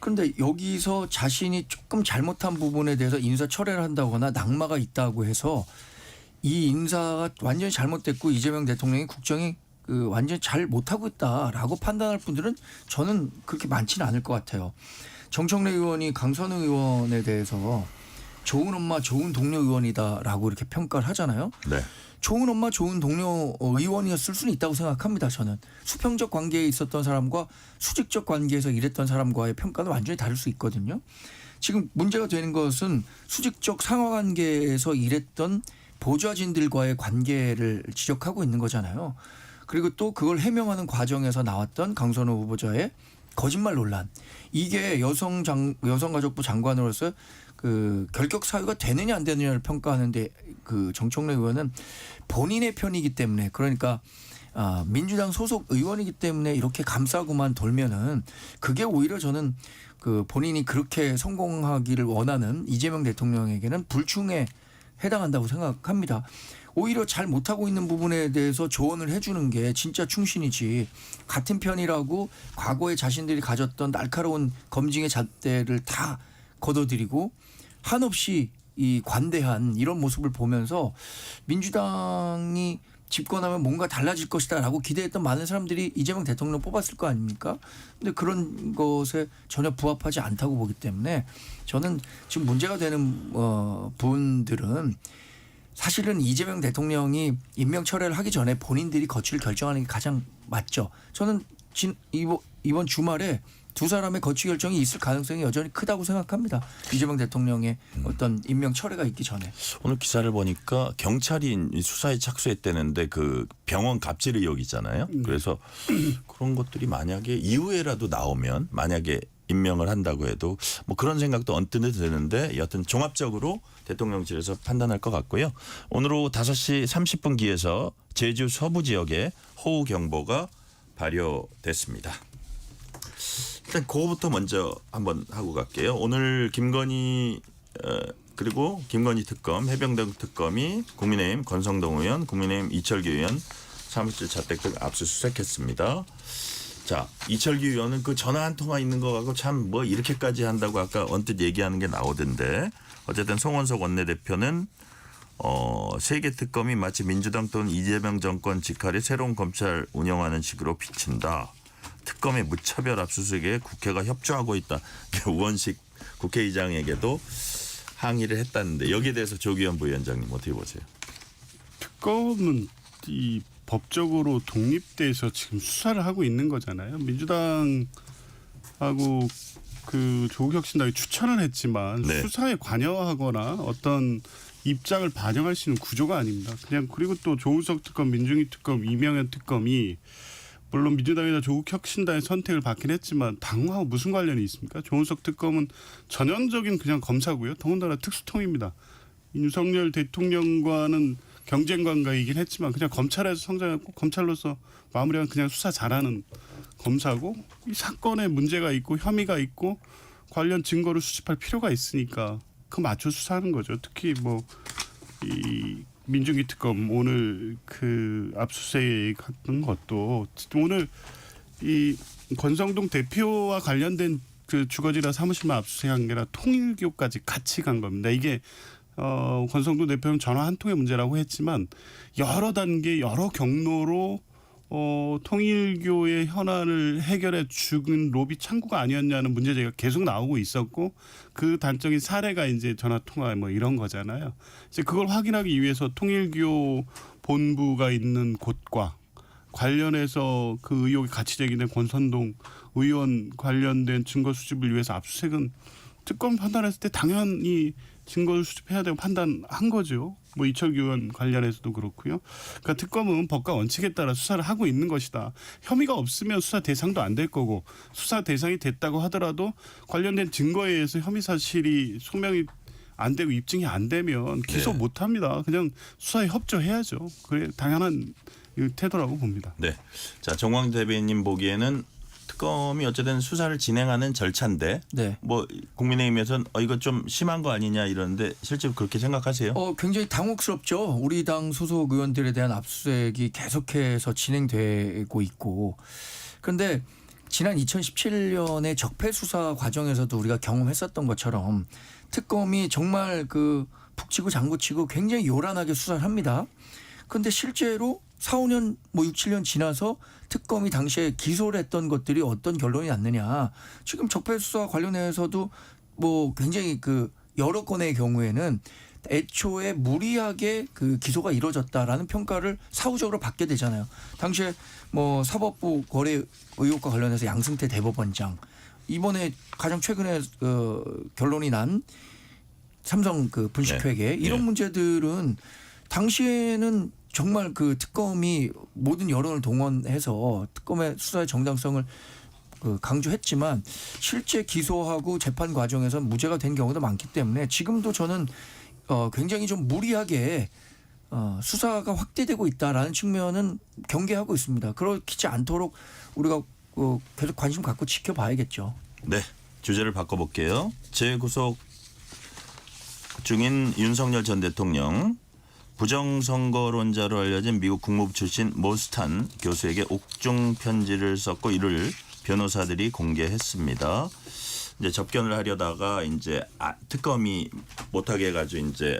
그런데 여기서 자신이 조금 잘못한 부분에 대해서 인사 철회를 한다거나 낙마가 있다고 해서 이 인사가 완전히 잘못됐고 이재명 대통령이 국정이 완전히 잘 못하고 있다라고 판단할 분들은 저는 그렇게 많지는 않을 것 같아요. 정청래 의원이 강선우 의원에 대해서 좋은 엄마 좋은 동료 의원이다라고 이렇게 평가를 하잖아요. 네. 좋은 엄마 좋은 동료 의원이었을 수는 있다고 생각합니다. 저는 수평적 관계에 있었던 사람과 수직적 관계에서 일했던 사람과의 평가는 완전히 다를 수 있거든요. 지금 문제가 되는 것은 수직적 상하관계에서 일했던 보좌진들과의 관계를 지적하고 있는 거잖아요. 그리고 또 그걸 해명하는 과정에서 나왔던 강선호 후보자의 거짓말 논란. 이게 여성가족부 장관으로서 그 결격 사유가 되느냐 안 되느냐를 평가하는데 그 정청래 의원은 본인의 편이기 때문에 그러니까 민주당 소속 의원이기 때문에 이렇게 감싸고만 돌면은 그게 오히려 저는 그 본인이 그렇게 성공하기를 원하는 이재명 대통령에게는 불충에 해당한다고 생각합니다. 오히려 잘 못하고 있는 부분에 대해서 조언을 해주는 게 진짜 충신이지 같은 편이라고 과거에 자신들이 가졌던 날카로운 검증의 잣대를 다 걷어들이고 한없이 이 관대한 이런 모습을 보면서 민주당이 집권하면 뭔가 달라질 것이다라고 기대했던 많은 사람들이 이재명 대통령 뽑았을 거 아닙니까? 근데 그런 것에 전혀 부합하지 않다고 보기 때문에 저는 지금 문제가 되는 분들은 사실은 이재명 대통령이 임명 철회를 하기 전에 본인들이 거취를 결정하는 게 가장 맞죠. 저는 이번 주말에 두 사람의 거취 결정이 있을 가능성이 여전히 크다고 생각합니다. 이재명 대통령의 어떤 임명 철회가 있기 전에. 오늘 기사를 보니까 경찰이 수사에 착수했다는데 그 병원 갑질 의혹 있잖아요. 그래서 그런 것들이 만약에 이후에라도 나오면 만약에 임명을 한다고 해도 뭐 그런 생각도 언뜻 드는데 여하튼 종합적으로 대통령실에서 판단할 것 같고요. 오늘 오후 5시 30분 기에서 제주 서부 지역에 호우경보가 발효됐습니다. 일단 그거부터 먼저 한번 하고 갈게요. 오늘 김건희 그리고 김건희 특검, 해병대 특검이 국민의힘 권성동 의원, 국민의힘 이철규 의원 사무실 자택 등 압수수색했습니다. 자, 이철규 의원은 그 전화 한 통화 있는 거 갖고 참 뭐 이렇게까지 한다고 아까 언뜻 얘기하는 게 나오던데 어쨌든 송원석 원내대표는 세계 특검이 마치 민주당 또는 이재명 정권 직할이 새로운 검찰 운영하는 식으로 비친다. 특검의 무차별 압수수색에 국회가 협조하고 있다. 우원식 국회의장에게도 항의를 했다는데 여기에 대해서 조기현 부위원장님 어떻게 보세요? 특검은 이 법적으로 독립돼서 지금 수사를 하고 있는 거잖아요. 민주당하고 그 조국혁신당이 추천을 했지만 네. 수사에 관여하거나 어떤 입장을 반영할 수 있는 구조가 아닙니다. 그냥 그리고 또 조우석 특검, 민중희 특검, 이명현 특검이 물론 민주당이나 조국혁신당의 선택을 받긴 했지만 당하고 무슨 관련이 있습니까? 조은석 특검은 전형적인 그냥 검사고요. 더군다나 특수통입니다. 윤석열 대통령과는 경쟁 관계이긴 했지만 그냥 검찰에서 성장했고 검찰로서 마무리한 그냥 수사 잘하는 검사고 이 사건에 문제가 있고 혐의가 있고 관련 증거를 수집할 필요가 있으니까 그 맞춰 수사하는 거죠. 특히 뭐 이 민중희 특검 오늘 그 압수수색 같은 것도 오늘 이 권성동 대표와 관련된 그 주거지라 사무실만 압수수색한 게 아니라 통일교까지 같이 간 겁니다. 이게 권성동 대표는 전화 한 통의 문제라고 했지만 여러 단계 여러 경로로 통일교의 현안을 해결해 죽은 로비 창구가 아니었냐는 문제제기가 계속 나오고 있었고 그 단적인 사례가 이제 전화 통화 뭐 이런 거잖아요. 이제 그걸 확인하기 위해서 통일교 본부가 있는 곳과 관련해서 그 의혹이 같이 제기된 권선동 의원 관련된 증거 수집을 위해서 압수수색은 특검 판단했을 때 당연히 증거를 수집해야 되고 판단한 거죠. 뭐 이철규 의원 관련해서도 그렇고요. 그러니까 특검은 법과 원칙에 따라 수사를 하고 있는 것이다. 혐의가 없으면 수사 대상도 안 될 거고 수사 대상이 됐다고 하더라도 관련된 증거에 의해서 혐의 사실이 소명이 안 되고 입증이 안 되면 기소 네. 못 합니다. 그냥 수사에 협조해야죠. 그게 당연한 태도라고 봅니다. 네. 자, 정광 대변인 보기에는 특검이 어쨌든 수사를 진행하는 절차인데 네. 뭐 국민의힘에서는 이거 좀 심한 거 아니냐 이러는데 실제로 그렇게 생각하세요? 굉장히 당혹스럽죠. 우리 당 소속 의원들에 대한 압수수색이 계속해서 진행되고 있고. 그런데 지난 2017년에 적폐 수사 과정에서도 우리가 경험했었던 것처럼 특검이 정말 그 북치고 장구치고 굉장히 요란하게 수사를 합니다. 그런데 실제로 4, 5년 뭐 6, 7년 지나서 특검이 당시에 기소를 했던 것들이 어떤 결론이 났느냐. 지금 적폐 수사 관련해서도 뭐 굉장히 그 여러 건의 경우에는 애초에 무리하게 그 기소가 이루어졌다라는 평가를 사후적으로 받게 되잖아요. 당시에 뭐 사법부 거래 의혹과 관련해서 양승태 대법원장, 이번에 가장 최근에 결론이 난 삼성 그 분식회계 이런 문제들은 당시에는 정말 그 특검이 모든 여론을 동원해서 특검의 수사의 정당성을 강조했지만 실제 기소하고 재판 과정에서 무죄가 된 경우도 많기 때문에 지금도 저는 굉장히 좀 무리하게 수사가 확대되고 있다라는 측면은 경계하고 있습니다. 그렇지 않도록 우리가 계속 관심 갖고 지켜봐야겠죠. 네. 주제를 바꿔볼게요. 재구속 중인 윤석열 전 대통령, 부정선거론자로 알려진 미국 국무부 출신 모스탄 교수에게 옥중 편지를 썼고 이를 변호사들이 공개했습니다. 이제 접견을 하려다가 이제 특검이 못하게 해가지고 이제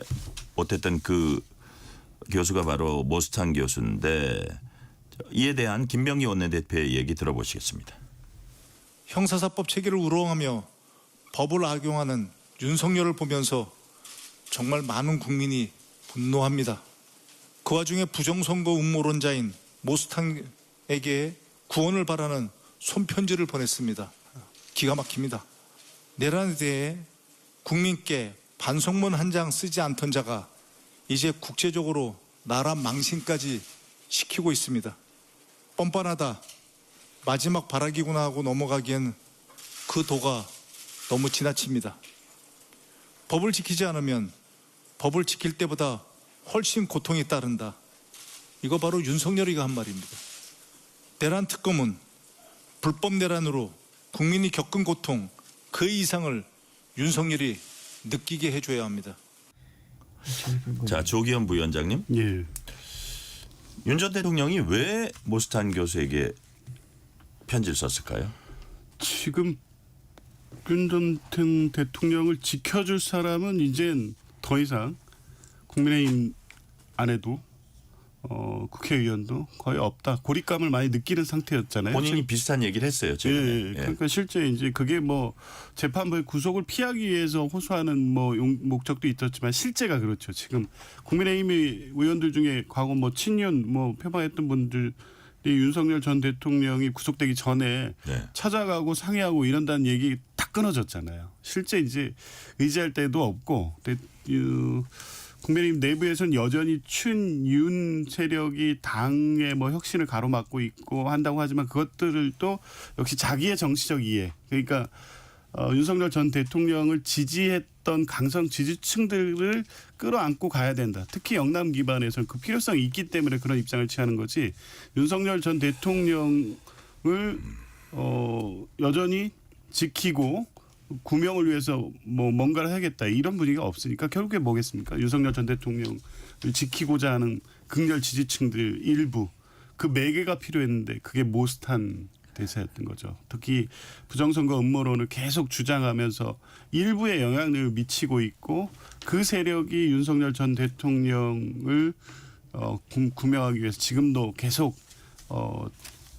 못했던 그 교수가 바로 모스탄 교수인데 이에 대한 김병기 원내대표의 얘기 들어보시겠습니다. 형사사법 체계를 우롱하며 법을 악용하는 윤석열을 보면서 정말 많은 국민이 분노합니다. 그 와중에 부정선거 음모론자인 모스탄에게 구원을 바라는 손편지를 보냈습니다. 기가 막힙니다. 내란에 대해 국민께 반성문 한 장 쓰지 않던 자가 이제 국제적으로 나라 망신까지 시키고 있습니다. 뻔뻔하다, 마지막 발악이구나 하고 넘어가기엔 그 도가 너무 지나칩니다. 법을 지키지 않으면 법을 지킬 때보다 훨씬 고통이 따른다. 이거 바로 윤석열이가 한 말입니다. 내란 특검은 불법 내란으로 국민이 겪은 고통 그 이상을 윤석열이 느끼게 해줘야 합니다. 자, 조기현 부위원장님. 예. 윤 전 대통령이 왜 모스탄 교수에게 편지를 썼을까요? 지금 윤 전 대통령을 지켜줄 사람은 이젠 더 이상 국민의힘 안에도 국회의원도 거의 없다. 고립감을 많이 느끼는 상태였잖아요. 본인이 비슷한 얘기를 했어요. 예. 그러니까 실제 이제 그게 뭐 재판부의 구속을 피하기 위해서 호소하는 뭐 목적도 있었지만 실제가 그렇죠. 지금 국민의힘 의원들 중에 과거 뭐 친윤 뭐 표방했던 분들이 윤석열 전 대통령이 구속되기 전에 찾아가고 상의하고 이런다는 얘기 다 끊어졌잖아요. 실제 이제 의지할 때도 없고 국민의힘 내부에서는 여전히 친윤 세력이 당의 뭐 혁신을 가로막고 있고 한다고 하지만 그것들을 또 역시 자기의 정치적 이해, 그러니까 윤석열 전 대통령을 지지했던 강성 지지층들을 끌어안고 가야 된다. 특히 영남 기반에서는 그 필요성이 있기 때문에 그런 입장을 취하는 거지. 윤석열 전 대통령을 여전히 지키고 구명을 위해서 뭐 뭔가를 해야겠다 이런 분위기가 없으니까 결국에 뭐겠습니까? 윤석열 전 대통령을 지키고자 하는 극렬 지지층들 일부 그 매개가 필요했는데 그게 모스탄 대세였던 거죠. 특히 부정선거 음모론을 계속 주장하면서 일부에 영향력을 미치고 있고 그 세력이 윤석열 전 대통령을 구명하기 위해서 지금도 계속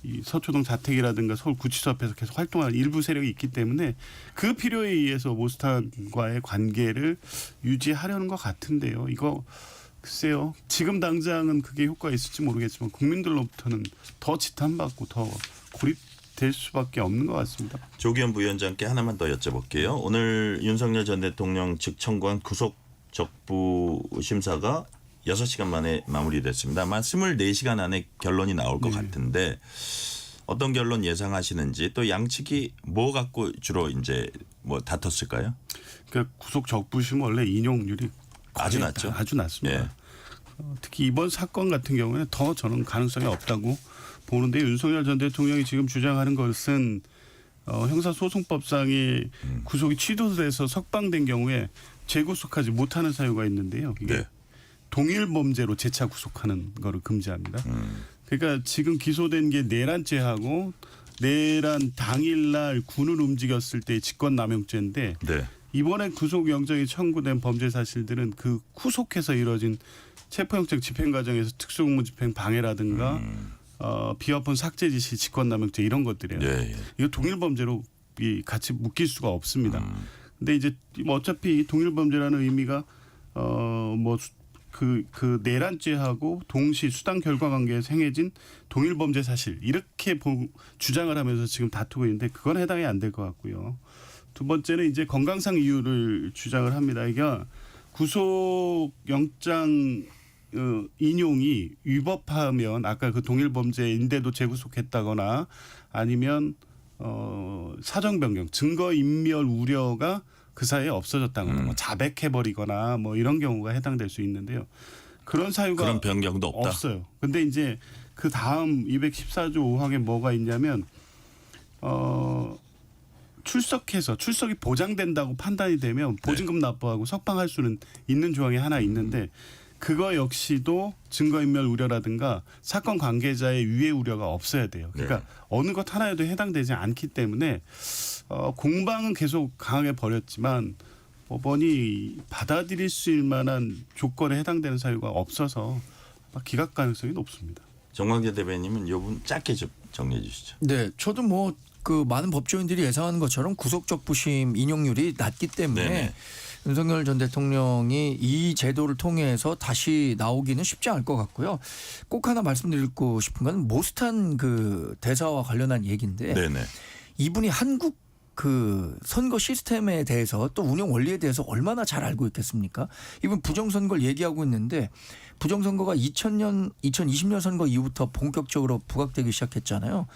이 서초동 자택이라든가 서울구치소 앞에서 계속 활동하는 일부 세력이 있기 때문에 그 필요에 의해서 모스탄과의 관계를 유지하려는 것 같은데요. 이거 글쎄요. 지금 당장은 그게 효과가 있을지 모르겠지만 국민들로부터는 더 지탄받고 더 고립될 수밖에 없는 것 같습니다. 조기현 부위원장께 하나만 더 여쭤볼게요. 오늘 윤석열 전 대통령 측 청구한 구속 적부 심사가 6시간 만에 마무리됐습니다. 아마 24시간 안에 결론이 나올 것 같은데 어떤 결론 예상하시는지 또 양측이 뭐 갖고 주로 이제 뭐 다퉜을까요? 그러니까 구속 적부심 원래 인용률이 아주 낮죠. 아주 낮습니다. 예. 특히 이번 사건 같은 경우에는 더 저는 가능성이 없다고 보는데 윤석열 전 대통령이 지금 주장하는 것은 형사소송법상의 구속이 취소돼서 석방된 경우에 재구속하지 못하는 사유가 있는데요. 이게 네. 동일 범죄로 재차 구속하는 거를 금지합니다. 그러니까 지금 기소된 게 내란죄하고 내란 당일날 군을 움직였을 때의 직권남용죄인데 네. 이번에 구속영장이 청구된 범죄 사실들은 그 후속해서 이루어진 체포영장 집행 과정에서 특수공무집행 방해라든가 비화폰 삭제 지시 직권남용죄 이런 것들이에요. 예, 예. 이거 동일 범죄로 같이 묶일 수가 없습니다. 근데 이제 어차피 동일 범죄라는 의미가 그 내란죄하고 동시 수당 결과 관계에서 행해진 동일 범죄 사실 이렇게 주장을 하면서 지금 다투고 있는데 그건 해당이 안 될 것 같고요. 두 번째는 이제 건강상 이유를 주장을 합니다. 이게 구속영장 인용이 위법하면 아까 그 동일 범죄인데도 재구속했다거나 아니면 사정 변경, 증거 인멸 우려가 그 사이에 없어졌다거나 뭐 자백해버리거나 뭐 이런 경우가 해당될 수 있는데요. 그런 사유가 그런 변경도 없다. 없어요. 근데 이제 그 다음 214조 5항에 뭐가 있냐면 출석이 보장된다고 판단이 되면 보증금 납부하고 석방할 수는 있는 조항이 하나 있는데 그거 역시도 증거인멸 우려라든가 사건 관계자의 위해 우려가 없어야 돼요. 그러니까 어느 것 하나에도 해당되지 않기 때문에 공방은 계속 강하게 벌였지만 법원이 받아들일 수 있을 만한 조건에 해당되는 사유가 없어서 기각 가능성이 높습니다. 정광재 대변인은 이 부분 짧게 좀 정리해 주시죠. 네, 저도 뭐 그 많은 법조인들이 예상하는 것처럼 구속적부심 인용률이 낮기 때문에 네네. 윤석열 전 대통령이 이 제도를 통해서 다시 나오기는 쉽지 않을 것 같고요. 꼭 하나 말씀드리고 싶은 건 모스탄 그 대사와 관련한 얘기인데 네네. 이분이 한국 그 선거 시스템에 대해서 또 운영 원리에 대해서 얼마나 잘 알고 있겠습니까? 이분 부정선거를 얘기하고 있는데 부정선거가 2020년 선거 이후부터 본격적으로 부각되기 시작했잖아요.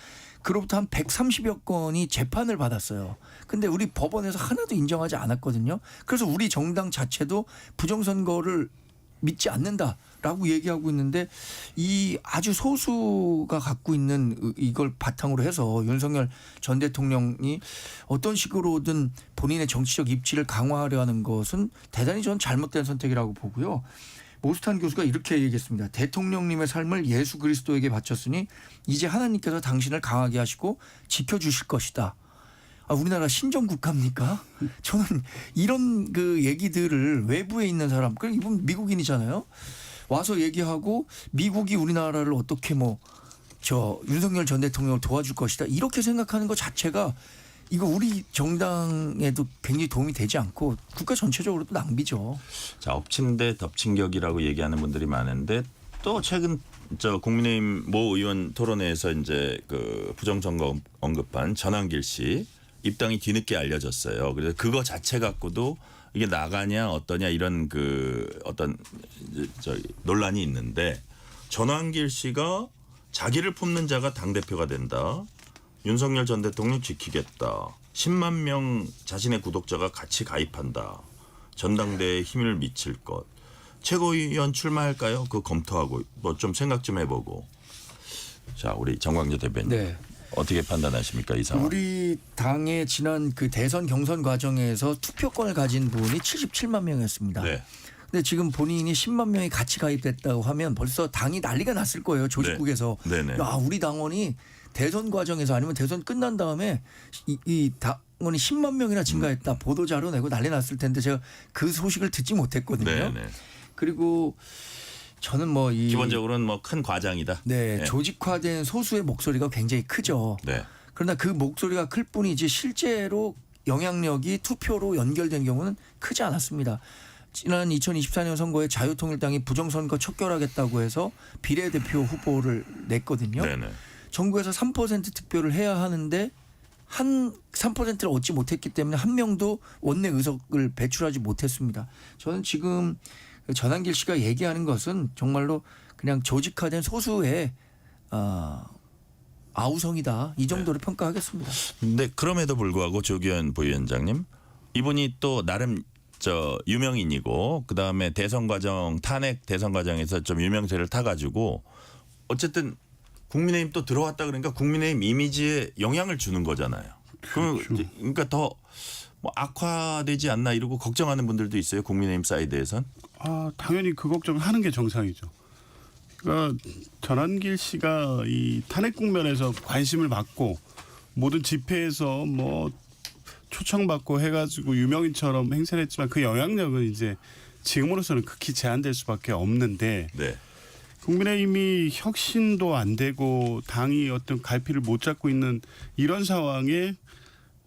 그로부터 한 130여 건이 재판을 받았어요. 근데 우리 법원에서 하나도 인정하지 않았거든요. 그래서 우리 정당 자체도 부정선거를 믿지 않는다라고 얘기하고 있는데 이 아주 소수가 갖고 있는 이걸 바탕으로 해서 윤석열 전 대통령이 어떤 식으로든 본인의 정치적 입지를 강화하려 하는 것은 대단히 전 잘못된 선택이라고 보고요. 모스탄 교수가 이렇게 얘기했습니다. 대통령님의 삶을 예수 그리스도에게 바쳤으니 이제 하나님께서 당신을 강하게 하시고 지켜주실 것이다. 우리나라 신정국가입니까? 저는 이런 그 얘기들을 외부에 있는 사람, 그럼 이분 미국인이잖아요. 와서 얘기하고 미국이 우리나라를 어떻게 윤석열 전 대통령을 도와줄 것이다. 이렇게 생각하는 것 자체가 이거 우리 정당에도 굉장히 도움이 되지 않고 국가 전체적으로도 낭비죠. 자, 엎친 데 덮친 격이라고 얘기하는 분들이 많은데 또 최근 국민의힘 모 의원 토론회에서 이제 그 부정선거 언급한 전한길 씨 입당이 뒤늦게 알려졌어요. 그래서 그거 자체 갖고도 이게 나가냐 어떠냐 이런 그 어떤 논란이 있는데 전한길 씨가 자기를 품는 자가 당대표가 된다. 윤석열 전 대통령 지키겠다. 10만 명 자신의 구독자가 같이 가입한다. 전당대회에 힘을 미칠 것. 최고위원 출마할까요? 그거 검토하고 뭐 좀 생각 좀 해보고. 자, 우리 정광재 대변인. 네. 어떻게 판단하십니까 이 상황? 우리 당의 지난 그 대선 경선 과정에서 투표권을 가진 분이 77만 명이었습니다. 네. 근데 지금 본인이 10만 명이 같이 가입됐다고 하면 벌써 당이 난리가 났을 거예요. 조직국에서. 네네. 야, 우리 당원이 대선 과정에서 아니면 대선 끝난 다음에 이 당원이 10만 명이나 증가했다 보도 자료 내고 난리 났을 텐데 제가 그 소식을 듣지 못했거든요. 네네. 그리고 저는 뭐 이 기본적으로는 뭐 큰 과장이다. 네, 네. 조직화된 소수의 목소리가 굉장히 크죠. 네. 그러나 그 목소리가 클 뿐이지 실제로 영향력이 투표로 연결된 경우는 크지 않았습니다. 지난 2024년 선거에 자유통일당이 부정선거 척결하겠다고 해서 비례대표 후보를 냈거든요. 네네. 정부에서 3% 득표를 해야 하는데 한 3%를 얻지 못했기 때문에 한 명도 원내 의석을 배출하지 못했습니다. 저는 지금 전한길 씨가 얘기하는 것은 정말로 그냥 조직화된 소수의 아우성이다. 이 정도로 평가하겠습니다. 근데 그럼에도 불구하고 조기현 부위원장님, 이분이 또 나름 유명인이고 그다음에 대선 과정 탄핵 대선 과정에서 좀 유명세를 타가지고 어쨌든 국민의힘 또 들어왔다 그러니까 국민의힘 이미지에 영향을 주는 거잖아요. 그러니까 더 뭐 악화되지 않나 이러고 걱정하는 분들도 있어요. 국민의힘 사이드에선. 당연히 그 걱정을 하는 게 정상이죠. 그러니까 전한길 씨가 이 탄핵 국면에서 관심을 받고 모든 집회에서 뭐 초청받고 해가지고 유명인처럼 행세를 했지만 그 영향력은 이제 지금으로서는 극히 제한될 수밖에 없는데 네. 국민의힘이 혁신도 안 되고 당이 어떤 갈피를 못 잡고 있는 이런 상황에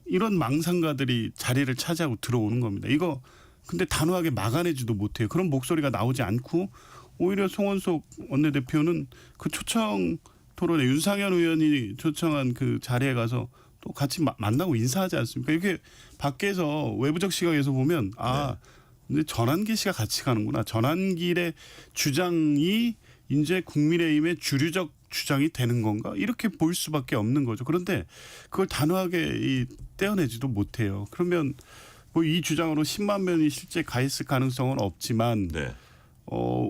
이런 망상가들이 자리를 차지하고 들어오는 겁니다. 이거 근데 단호하게 막아내지도 못해요. 그런 목소리가 나오지 않고 오히려 송원석 원내대표는 그 초청 토론에 윤상현 의원이 초청한 그 자리에 가서 또 같이 만나고 인사하지 않습니까? 이렇게 밖에서 외부적 시각에서 보면 근데 전한길 씨가 같이 가는구나. 전한길의 주장이 이제 국민의힘의 주류적 주장이 되는 건가? 이렇게 보일 수밖에 없는 거죠. 그런데 그걸 단호하게 떼어내지도 못해요. 그러면 뭐 이 주장으로 10만 명이 실제 가 있을 가능성은 없지만 네.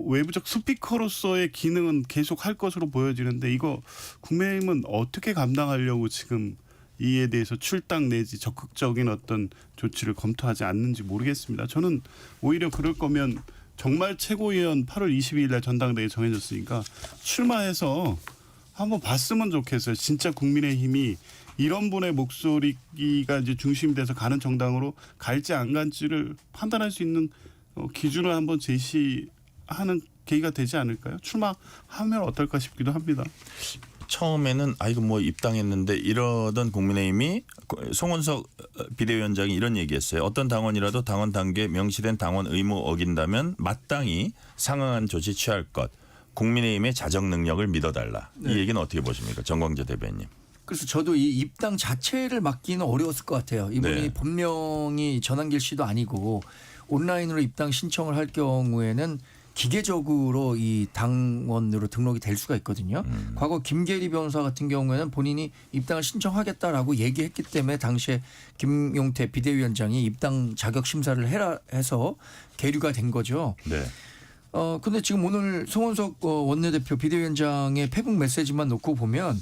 외부적 스피커로서의 기능은 계속 할 것으로 보여지는데 이거 국민의힘은 어떻게 감당하려고 지금 이에 대해서 출당 내지 적극적인 어떤 조치를 검토하지 않는지 모르겠습니다. 저는 오히려 그럴 거면 정말 최고위원 8월 22일 날 전당대회 정해졌으니까 출마해서 한번 봤으면 좋겠어요. 진짜 국민의힘이 이런 분의 목소리가 이제 중심이 돼서 가는 정당으로 갈지 안 갈지를 판단할 수 있는 기준을 한번 제시하는 계기가 되지 않을까요? 출마하면 어떨까 싶기도 합니다. 처음에는 이거 뭐 입당했는데 이러던 국민의힘이 송원석 비대위원장이 이런 얘기했어요. 어떤 당원이라도 당원 단계에 명시된 당원 의무 어긴다면 마땅히 상응한 조치 취할 것. 국민의힘의 자정 능력을 믿어달라. 이 얘기는 어떻게 보십니까? 정광재 대변인. 그래서 저도 이 입당 자체를 막기는 어려웠을 것 같아요. 이분이 네. 본명이 전한길 씨도 아니고 온라인으로 입당 신청을 할 경우에는 기계적으로 이 당원으로 등록이 될 수가 있거든요. 과거 김계리 변호사 같은 경우에는 본인이 입당을 신청하겠다라고 얘기했기 때문에 당시에 김용태 비대위원장이 입당 자격 심사를 해라 해서 계류가 된 거죠. 네. 근데 지금 오늘 송원석 원내대표 비대위원장의 페북 메시지만 놓고 보면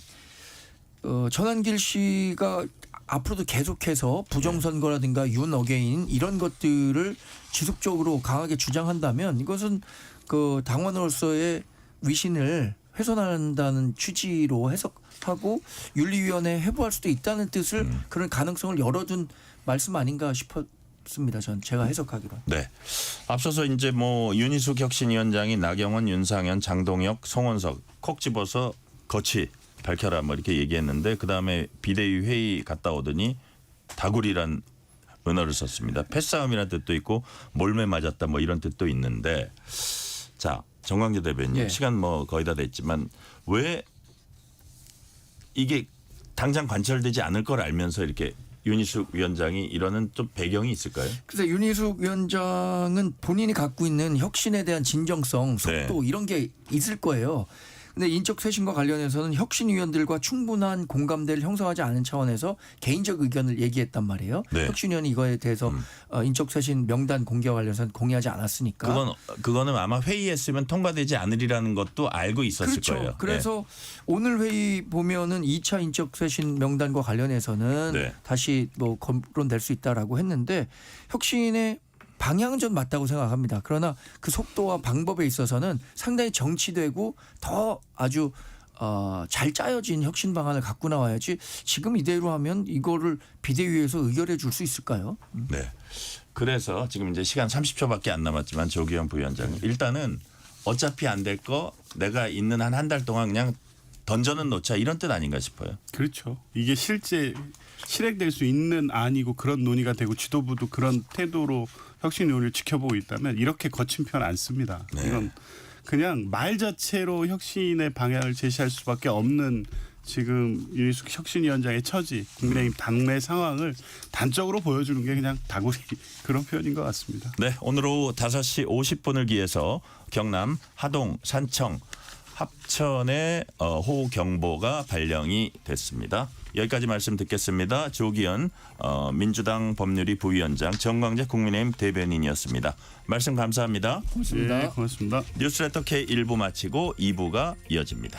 전한길 씨가 앞으로도 계속해서 부정선거라든가 윤어게인 이런 것들을 지속적으로 강하게 주장한다면 이것은 그 당원으로서의 위신을 훼손한다는 취지로 해석하고 윤리위원회에 회부할 수도 있다는 뜻을 그런 가능성을 열어둔 말씀 아닌가 싶었습니다. 제가 해석하기로. 네. 앞서서 이제 뭐 윤희숙 혁신위원장이 나경원, 윤상현, 장동혁, 송원석 콕 집어서 거치 밝혀라 뭐 이렇게 얘기했는데 그다음에 비대위 회의 갔다 오더니 다구리란 은어를 썼습니다. 패싸움이라는 뜻도 있고 몰매 맞았다 뭐 이런 뜻도 있는데 자 정광재 대변인 예. 시간 뭐 거의 다 됐지만 왜 이게 당장 관철되지 않을 걸 알면서 이렇게 윤희숙 위원장이 이러는 좀 배경이 있을까요? 그래서 윤희숙 위원장은 본인이 갖고 있는 혁신에 대한 진정성, 속도 네. 이런 게 있을 거예요. 근데 인적 쇄신과 관련해서는 혁신위원들과 충분한 공감대를 형성하지 않은 차원에서 개인적 의견을 얘기했단 말이에요. 네. 혁신위원이 이거에 대해서 인적 쇄신 명단 공개와 관련해서는 공개하지 않았으니까. 그거는 아마 회의했으면 통과되지 않으리라는 것도 알고 있었을 그렇죠. 거예요. 그래서 오늘 회의 보면은 2차 인적 쇄신 명단과 관련해서는 네. 다시 뭐 거론될 수 있다라고 했는데 혁신의 방향은 전 맞다고 생각합니다. 그러나 그 속도와 방법에 있어서는 상당히 정치되고 더 아주 잘 짜여진 혁신 방안을 갖고 나와야지 지금 이대로 하면 이거를 비대위에서 의결해 줄 수 있을까요? 네. 그래서 지금 이제 시간 30초밖에 안 남았지만 조기현 부위원장 일단은 어차피 안 될 거 내가 있는 한 달 동안 그냥 던져는 놓자 이런 뜻 아닌가 싶어요. 그렇죠. 이게 실제 실행될 수 있는 안이고 그런 논의가 되고 지도부도 그런 태도로 혁신 논의를 지켜보고 있다면 이렇게 거친 편 안 씁니다. 네. 이건 그냥 말 자체로 혁신의 방향을 제시할 수밖에 없는 지금 윤희숙 혁신위원장의 처지, 국민의힘 당내 상황을 단적으로 보여주는 게 그냥 다구리 그런 표현인 것 같습니다. 네, 오늘 오후 5시 50분을 기해서 경남 하동, 산청, 합천에 호우 경보가 발령이 됐습니다. 여기까지 말씀 듣겠습니다. 조기현 민주당 법률위 부위원장, 정광재 국민의힘 대변인이었습니다. 말씀 감사합니다. 고맙습니다. 네, 고맙습니다. 뉴스레터 K 1부 마치고 2부가 이어집니다.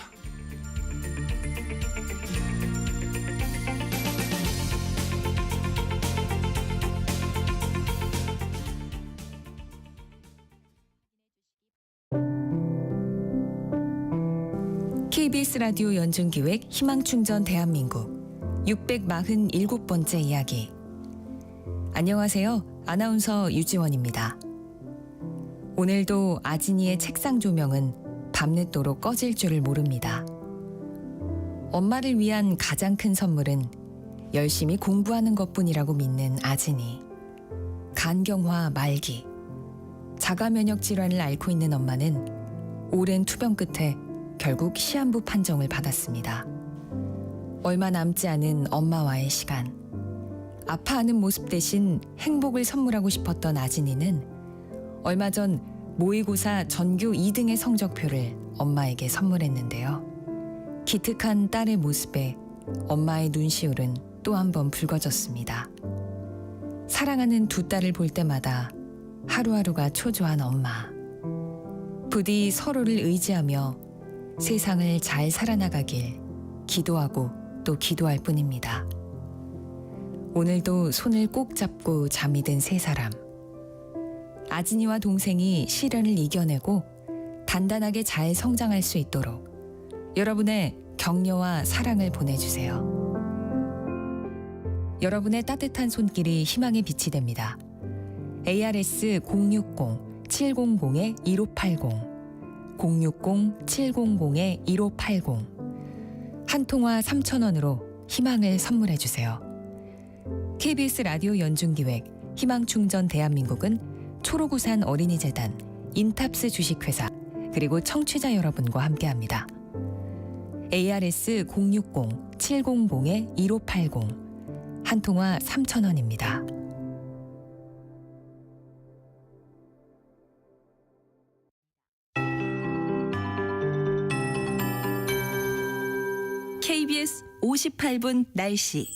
KBS 라디오 연중기획 희망충전 대한민국 647번째 이야기. 안녕하세요. 아나운서 유지원입니다. 오늘도 아진이의 책상 조명은 밤늦도록 꺼질 줄을 모릅니다. 엄마를 위한 가장 큰 선물은 열심히 공부하는 것뿐이라고 믿는 아진이. 간경화 말기, 자가 면역 질환을 앓고 있는 엄마는 오랜 투병 끝에 결국 시한부 판정을 받았습니다. 얼마 남지 않은 엄마와의 시간. 아파하는 모습 대신 행복을 선물하고 싶었던 아진이는 얼마 전 모의고사 전교 2등의 성적표를 엄마에게 선물했는데요. 기특한 딸의 모습에 엄마의 눈시울은 또 한 번 붉어졌습니다. 사랑하는 두 딸을 볼 때마다 하루하루가 초조한 엄마. 부디 서로를 의지하며 세상을 잘 살아나가길 기도하고 또 기도할 뿐입니다. 오늘도 손을 꼭 잡고 잠이 든 세 사람. 아진이와 동생이 시련을 이겨내고 단단하게 잘 성장할 수 있도록 여러분의 격려와 사랑을 보내주세요. 여러분의 따뜻한 손길이 희망의 빛이 됩니다. ARS 060-700-1580 060-700-1580 한 통화 3,000원으로 희망을 선물해 주세요. KBS 라디오 연중기획 희망충전 대한민국은 초록우산 어린이재단, 인탑스 주식회사 그리고 청취자 여러분과 함께합니다. ARS 060-700-1580 한 통화 3,000원입니다. KBS 58분 날씨.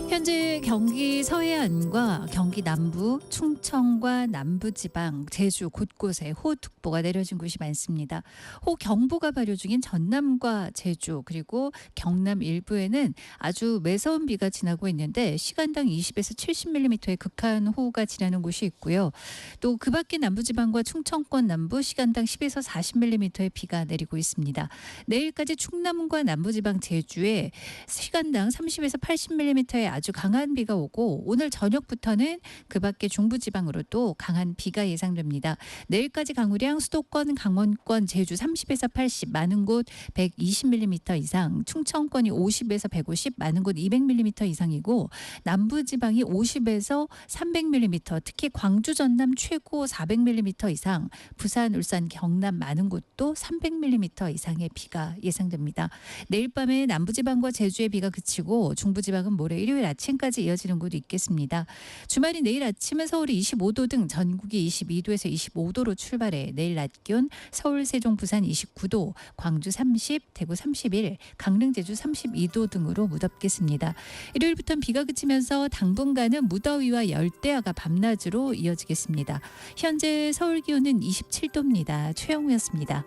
현재 경기 서해안과 경기 남부, 충청과 남부지방, 제주 곳곳에 호우특보가 내려진 곳이 많습니다. 호우경보가 발효 중인 전남과 제주 그리고 경남 일부에는 아주 매서운 비가 지나고 있는데 시간당 20에서 70mm의 극한 호우가 지나는 곳이 있고요. 또 그 밖에 남부지방과 충청권 남부 시간당 10에서 40mm의 비가 내리고 있습니다. 내일까지 충남과 남부지방 제주에 시간당 30에서 80mm의 아주 강한 비가 오고 오늘 저녁부터는 그 밖에 중부지방으로도 강한 비가 예상됩니다. 내일까지 강우량 수도권, 강원권, 제주 30에서 80, 많은 곳 120mm 이상, 충청권이 50에서 150, 많은 곳 200mm 이상이고 남부지방이 50에서 300mm, 특히 광주, 전남 최고 400mm 이상, 부산, 울산, 경남 많은 곳도 300mm 이상의 비가 예상됩니다. 내일 밤에 남부지방과 제주의 비가 그치고 중부지방은 모레 일요일 아침까지 이어지는 곳도 있겠습니다. 주말인 내일 아침은 서울이 25도 등 전국이 22도에서 25도로 출발해 내일 낮 기온 서울, 세종, 부산 29도, 광주 30, 대구 31, 강릉, 제주 32도 등으로 무덥겠습니다. 일요일부터는 비가 그치면서 당분간은 무더위와 열대야가 밤낮으로 이어지겠습니다. 현재 서울 기온은 27도입니다. 최영우였습니다.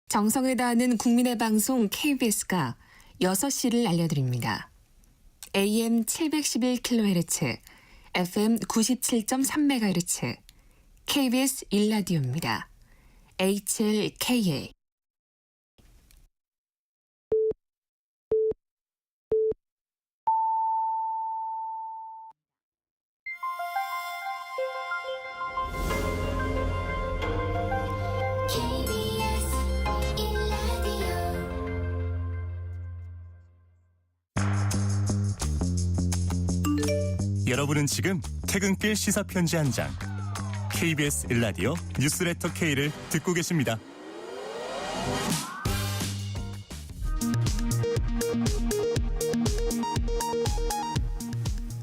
정성을 다하는 국민의 방송 KBS가 6시를 알려드립니다. AM 711kHz, FM 97.3MHz KBS 일라디오입니다. HLKA 여러분은 지금 퇴근길 시사편지 한 장 KBS 일라디오 뉴스레터 K를 듣고 계십니다.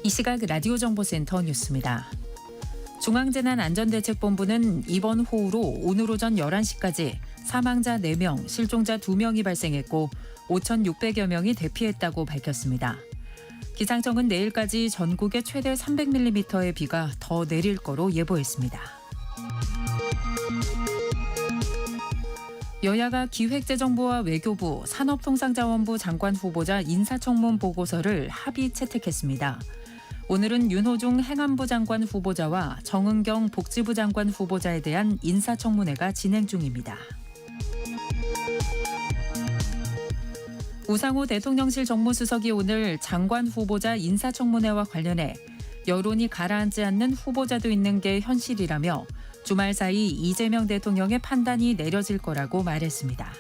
이 시각 라디오 정보센터 뉴스입니다. 중앙재난안전대책본부는 이번 호우로 오늘 오전 11시까지 사망자 4명, 실종자 2명이 발생했고 5,600여 명이 대피했다고 밝혔습니다. 기상청은 내일까지 전국에 최대 300mm의 비가 더 내릴 거로 예보했습니다. 여야가 기획재정부와 외교부, 산업통상자원부 장관 후보자 인사청문 보고서를 합의 채택했습니다. 오늘은 윤호중 행안부 장관 후보자와 정은경 복지부 장관 후보자에 대한 인사청문회가 진행 중입니다. 우상호 대통령실 정무수석이 오늘 장관 후보자 인사청문회와 관련해 여론이 가라앉지 않는 후보자도 있는 게 현실이라며 주말 사이 이재명 대통령의 판단이 내려질 거라고 말했습니다.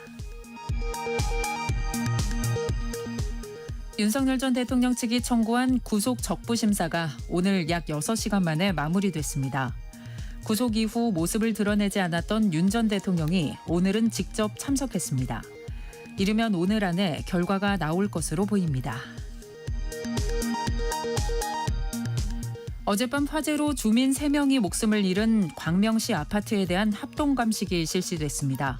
윤석열 전 대통령 측이 청구한 구속 적부 심사가 오늘 약 6시간 만에 마무리됐습니다. 구속 이후 모습을 드러내지 않았던 윤 전 대통령이 오늘은 직접 참석했습니다. 이르면 오늘 안에 결과가 나올 것으로 보입니다. 어젯밤 화재로 주민 3명이 목숨을 잃은 광명시 아파트에 대한 합동감식이 실시됐습니다.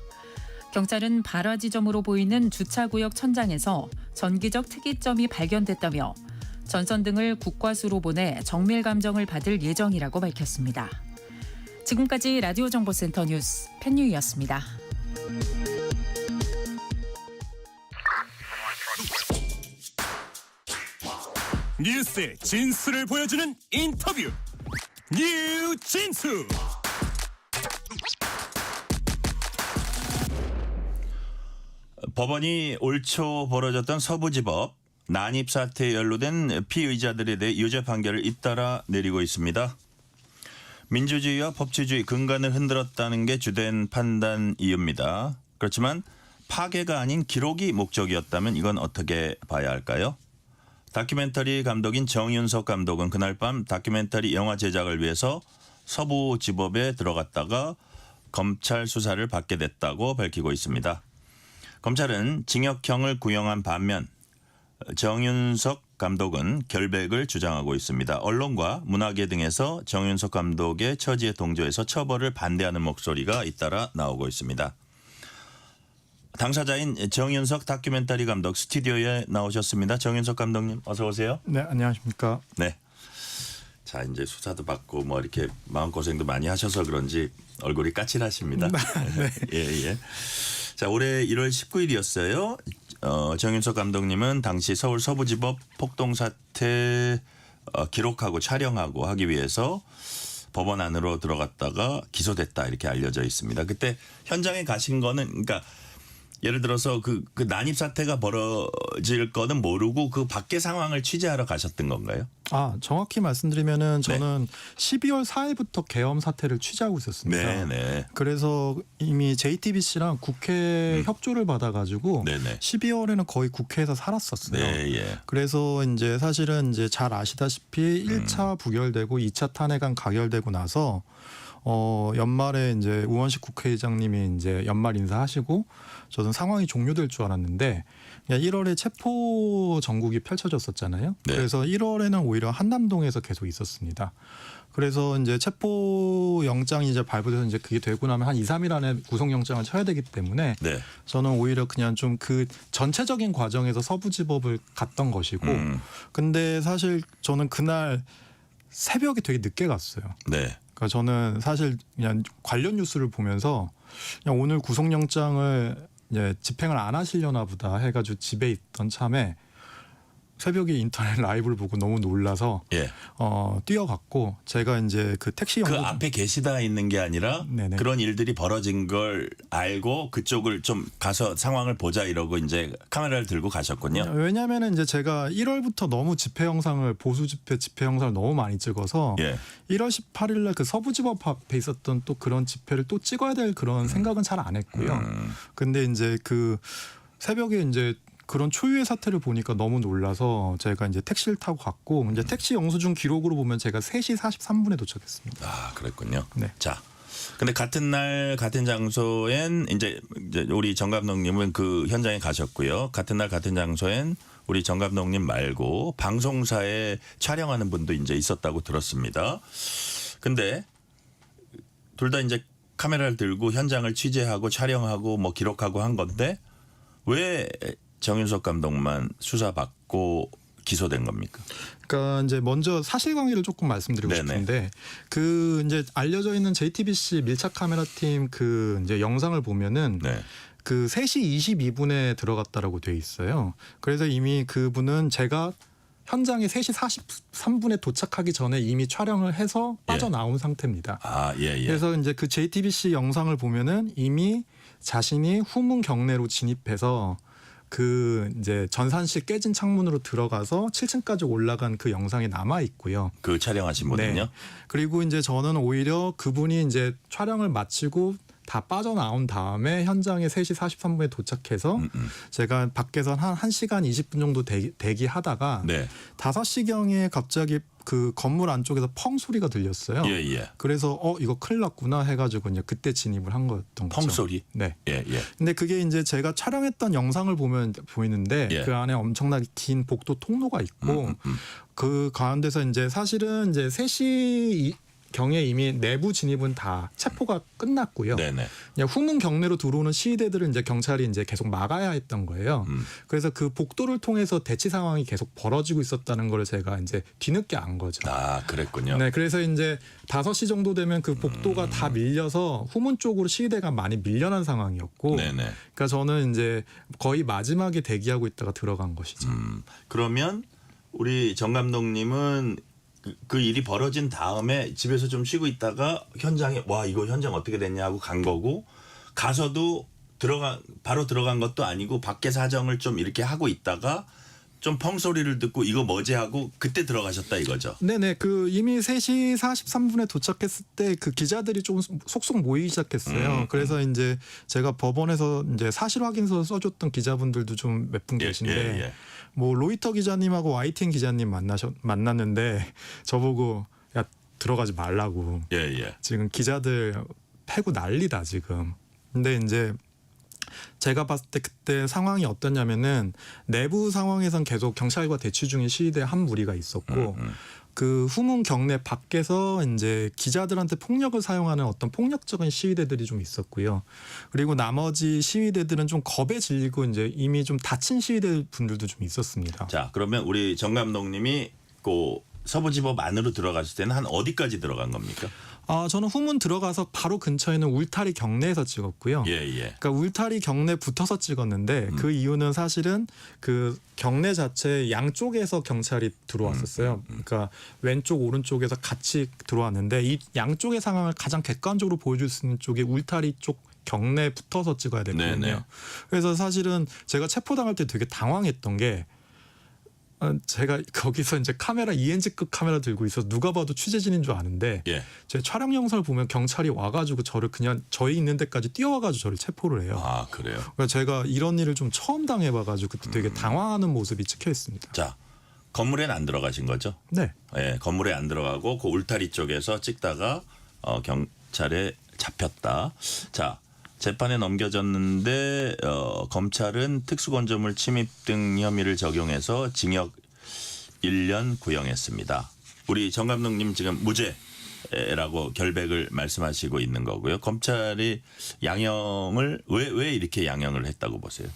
경찰은 발화 지점으로 보이는 주차구역 천장에서 전기적 특이점이 발견됐다며 전선 등을 국과수로 보내 정밀 감정을 받을 예정이라고 밝혔습니다. 지금까지 라디오 정보센터 뉴스 펜유이였습니다. 뉴스의 진수를 보여주는 인터뷰 뉴진수. 법원이 올 초 벌어졌던 서부지법 난입 사태에 연루된 피의자들에 대해 유죄 판결을 잇따라 내리고 있습니다. 민주주의와 법치주의 근간을 흔들었다는 게 주된 판단 이유입니다. 그렇지만 파괴가 아닌 기록이 목적이었다면 이건 어떻게 봐야 할까요? 다큐멘터리 감독인 정윤석 감독은 그날 밤 다큐멘터리 영화 제작을 위해서 서부지법에 들어갔다가 검찰 수사를 받게 됐다고 밝히고 있습니다. 검찰은 징역형을 구형한 반면 정윤석 감독은 결백을 주장하고 있습니다. 언론과 문화계 등에서 정윤석 감독의 처지에 동조해서 처벌을 반대하는 목소리가 잇따라 나오고 있습니다. 당사자인 정윤석 다큐멘터리 감독 스튜디오에 나오셨습니다. 정윤석 감독님 어서 오세요. 네, 안녕하십니까. 네. 자, 이제 수사도 받고 뭐 이렇게 마음고생도 많이 하셔서 그런지 얼굴이 까칠하십니다. 네. 예. 자, 올해 1월 19일이었어요. 정윤석 감독님은 당시 서울 서부지법 폭동 사태 기록하고 촬영하고 하기 위해서 법원 안으로 들어갔다가 기소됐다 이렇게 알려져 있습니다. 그때 현장에 가신 거는 그러니까 예를 들어서 그 난입 사태가 벌어질 거는 모르고 그 밖의 상황을 취재하러 가셨던 건가요? 정확히 말씀드리면은 저는 12월 4일부터 계엄 사태를 취재하고 있었습니다. 네. 그래서 이미 JTBC랑 국회 협조를 받아가지고 12월에는 거의 국회에서 살았었어요. 네. 그래서 이제 사실은 이제 잘 아시다시피 1차 부결되고 2차 탄핵안 가결되고 나서 연말에 이제 우원식 국회의장님이 이제 연말 인사하시고 저는 상황이 종료될 줄 알았는데 1월에 체포 전국이 펼쳐졌었잖아요. 네. 그래서 1월에는 오히려 한남동에서 계속 있었습니다. 그래서 이제 체포 영장이 이제 발부돼서 이제 그게 되고 나면 한 2, 3일 안에 구속영장을 쳐야 되기 때문에 저는 오히려 그냥 좀 그 전체적인 과정에서 서부지법을 갔던 것이고 근데 사실 저는 그날 새벽에 되게 늦게 갔어요. 네. 그러니까 저는 사실 그냥 관련 뉴스를 보면서 그냥 오늘 구속영장을 이제 집행을 안 하시려나 보다 해가지고 집에 있던 참에 새벽에 인터넷 라이브를 보고 너무 놀라서 예. 뛰어갔고 제가 이제 그 택시 그 연구 앞에 계시다 있는 게 아니라 네네. 그런 일들이 벌어진 걸 알고 그쪽을 좀 가서 상황을 보자 이러고 이제 카메라를 들고 가셨군요. 왜냐하면 이제 제가 1월부터 너무 집회 영상을 보수 집회 영상을 너무 많이 찍어서 예. 1월 18일날 그 서부지법 앞에 있었던 또 그런 집회를 또 찍어야 될 그런 생각은 잘 안 했고요. 근데 이제 그 새벽에 이제 그런 초유의 사태를 보니까 너무 놀라서 제가 이제 택시를 타고 갔고 이제 택시 영수증 기록으로 보면 제가 3시 43분에 도착했습니다. 아, 그랬군요. 네. 자. 근데 같은 날 같은 장소엔 이제 우리 정 감독님은 그 현장에 가셨고요. 같은 날 같은 장소엔 우리 정 감독님 말고 방송사에 촬영하는 분도 이제 있었다고 들었습니다. 근데 둘 다 이제 카메라를 들고 현장을 취재하고 촬영하고 뭐 기록하고 한 건데 왜 정윤석 감독만 수사받고 기소된 겁니까? 그러니까 이제 먼저 사실관계를 조금 말씀드리고 네네. 싶은데 그 이제 알려져 있는 JTBC 밀착 카메라 팀 그 이제 영상을 보면은 네. 그 3시 22분에 들어갔다라고 돼 있어요. 그래서 이미 그분은 제가 현장에 3시 43분에 도착하기 전에 이미 촬영을 해서 빠져나온 상태입니다. 아, 예, 예. 그래서 이제 그 JTBC 영상을 보면은 이미 자신이 후문 경내로 진입해서 그 이제 전산실 깨진 창문으로 들어가서 7층까지 올라간 그 영상이 남아 있고요. 그 촬영하신 분은요? 네. 그리고 이제 저는 오히려 그분이 이제 촬영을 마치고 다 빠져나온 다음에 현장에 3시 43분에 도착해서 제가 밖에서 한 1시간 20분 정도 대기하다가 네. 5시경에 갑자기 그 건물 안쪽에서 펑 소리가 들렸어요. 예, 예. 그래서 이거 큰일 났구나 해가지고 이제 그때 진입을 한 거였던 거죠. 펑 소리? 네. 예, 예. 근데 그게 이제 제가 촬영했던 영상을 보면 보이는데 예. 그 안에 엄청나게 긴 복도 통로가 있고 그 가운데서 이제 사실은 이제 3시 경에 이미 내부 진입은 다 체포가 끝났고요. 네네. 그냥 후문 경내로 들어오는 시위대들은 이제 경찰이 이제 계속 막아야 했던 거예요. 그래서 그 복도를 통해서 대치 상황이 계속 벌어지고 있었다는 걸 제가 이제 뒤늦게 안 거죠. 아, 그랬군요. 네, 그래서 이제 5시 정도 되면 그 복도가 다 밀려서 후문 쪽으로 시위대가 많이 밀려난 상황이었고, 네네. 그러니까 저는 이제 거의 마지막에 대기하고 있다가 들어간 것이죠. 그러면 우리 정 감독님은 그 일이 벌어진 다음에 집에서 좀 쉬고 있다가 현장에 와 이거 현장 어떻게 됐냐 하고 간 거고 가서도 바로 들어간 것도 아니고 밖에 사정을 좀 이렇게 하고 있다가 좀 펑 소리를 듣고 이거 뭐지 하고 그때 들어가셨다 이거죠. 네네. 그 이미 3시 43분에 도착했을 때 그 기자들이 좀 속속 모이기 시작했어요. 그래서 이제 제가 법원에서 이제 사실 확인서 써줬던 기자분들도 좀 몇 분 계신데 예. 뭐 로이터 기자님하고 YTN 기자님 만났는데 저보고 야 들어가지 말라고. 예. 지금 기자들 패고 난리다 지금. 근데 이제 제가 봤을 때 그때 상황이 어떠냐면은 내부 상황에선 계속 경찰과 대치 중인 시위대 한 무리가 있었고 그 후문 경내 밖에서 이제 기자들한테 폭력을 사용하는 어떤 폭력적인 시위대들이 좀 있었고요. 그리고 나머지 시위대들은 좀 겁에 질리고 이제 이미 좀 다친 시위대 분들도 좀 있었습니다. 자, 그러면 우리 정 감독님이 그 서부지법 안으로 들어갔을 때는 한 어디까지 들어간 겁니까? 저는 후문 들어가서 바로 근처에 있는 울타리 경내에서 찍었고요. 예. 그러니까 울타리 경내 붙어서 찍었는데 그 이유는 사실은 그 경내 자체 양쪽에서 경찰이 들어왔었어요. 그러니까 왼쪽 오른쪽에서 같이 들어왔는데 이 양쪽의 상황을 가장 객관적으로 보여줄 수 있는 쪽이 울타리 쪽 경내에 붙어서 찍어야 되거든요. 네네. 그래서 사실은 제가 체포당할 때 되게 당황했던 게 제가 거기서 이제 카메라 ENG급 카메라 들고 있어서 누가 봐도 취재진인 줄 아는데 제 촬영 영상을 보면 경찰이 와가지고 저를 그냥 저희 있는 데까지 뛰어와가지고 저를 체포를 해요. 아, 그래요? 그러니까 제가 이런 일을 좀 처음 당해봐가지고 그때 되게 당황하는 모습이 찍혀 있습니다. 자, 건물에는 안 들어가신 거죠? 네. 예, 건물에 안 들어가고 그 울타리 쪽에서 찍다가 경찰에 잡혔다. 자, 재판에 넘겨졌는데 검찰은 특수건조물 침입 등 혐의를 적용해서 징역 1년 구형했습니다. 우리 정 감독님 지금 무죄라고 결백을 말씀하시고 있는 거고요. 검찰이 양형을 왜 이렇게 양형을 했다고 보세요?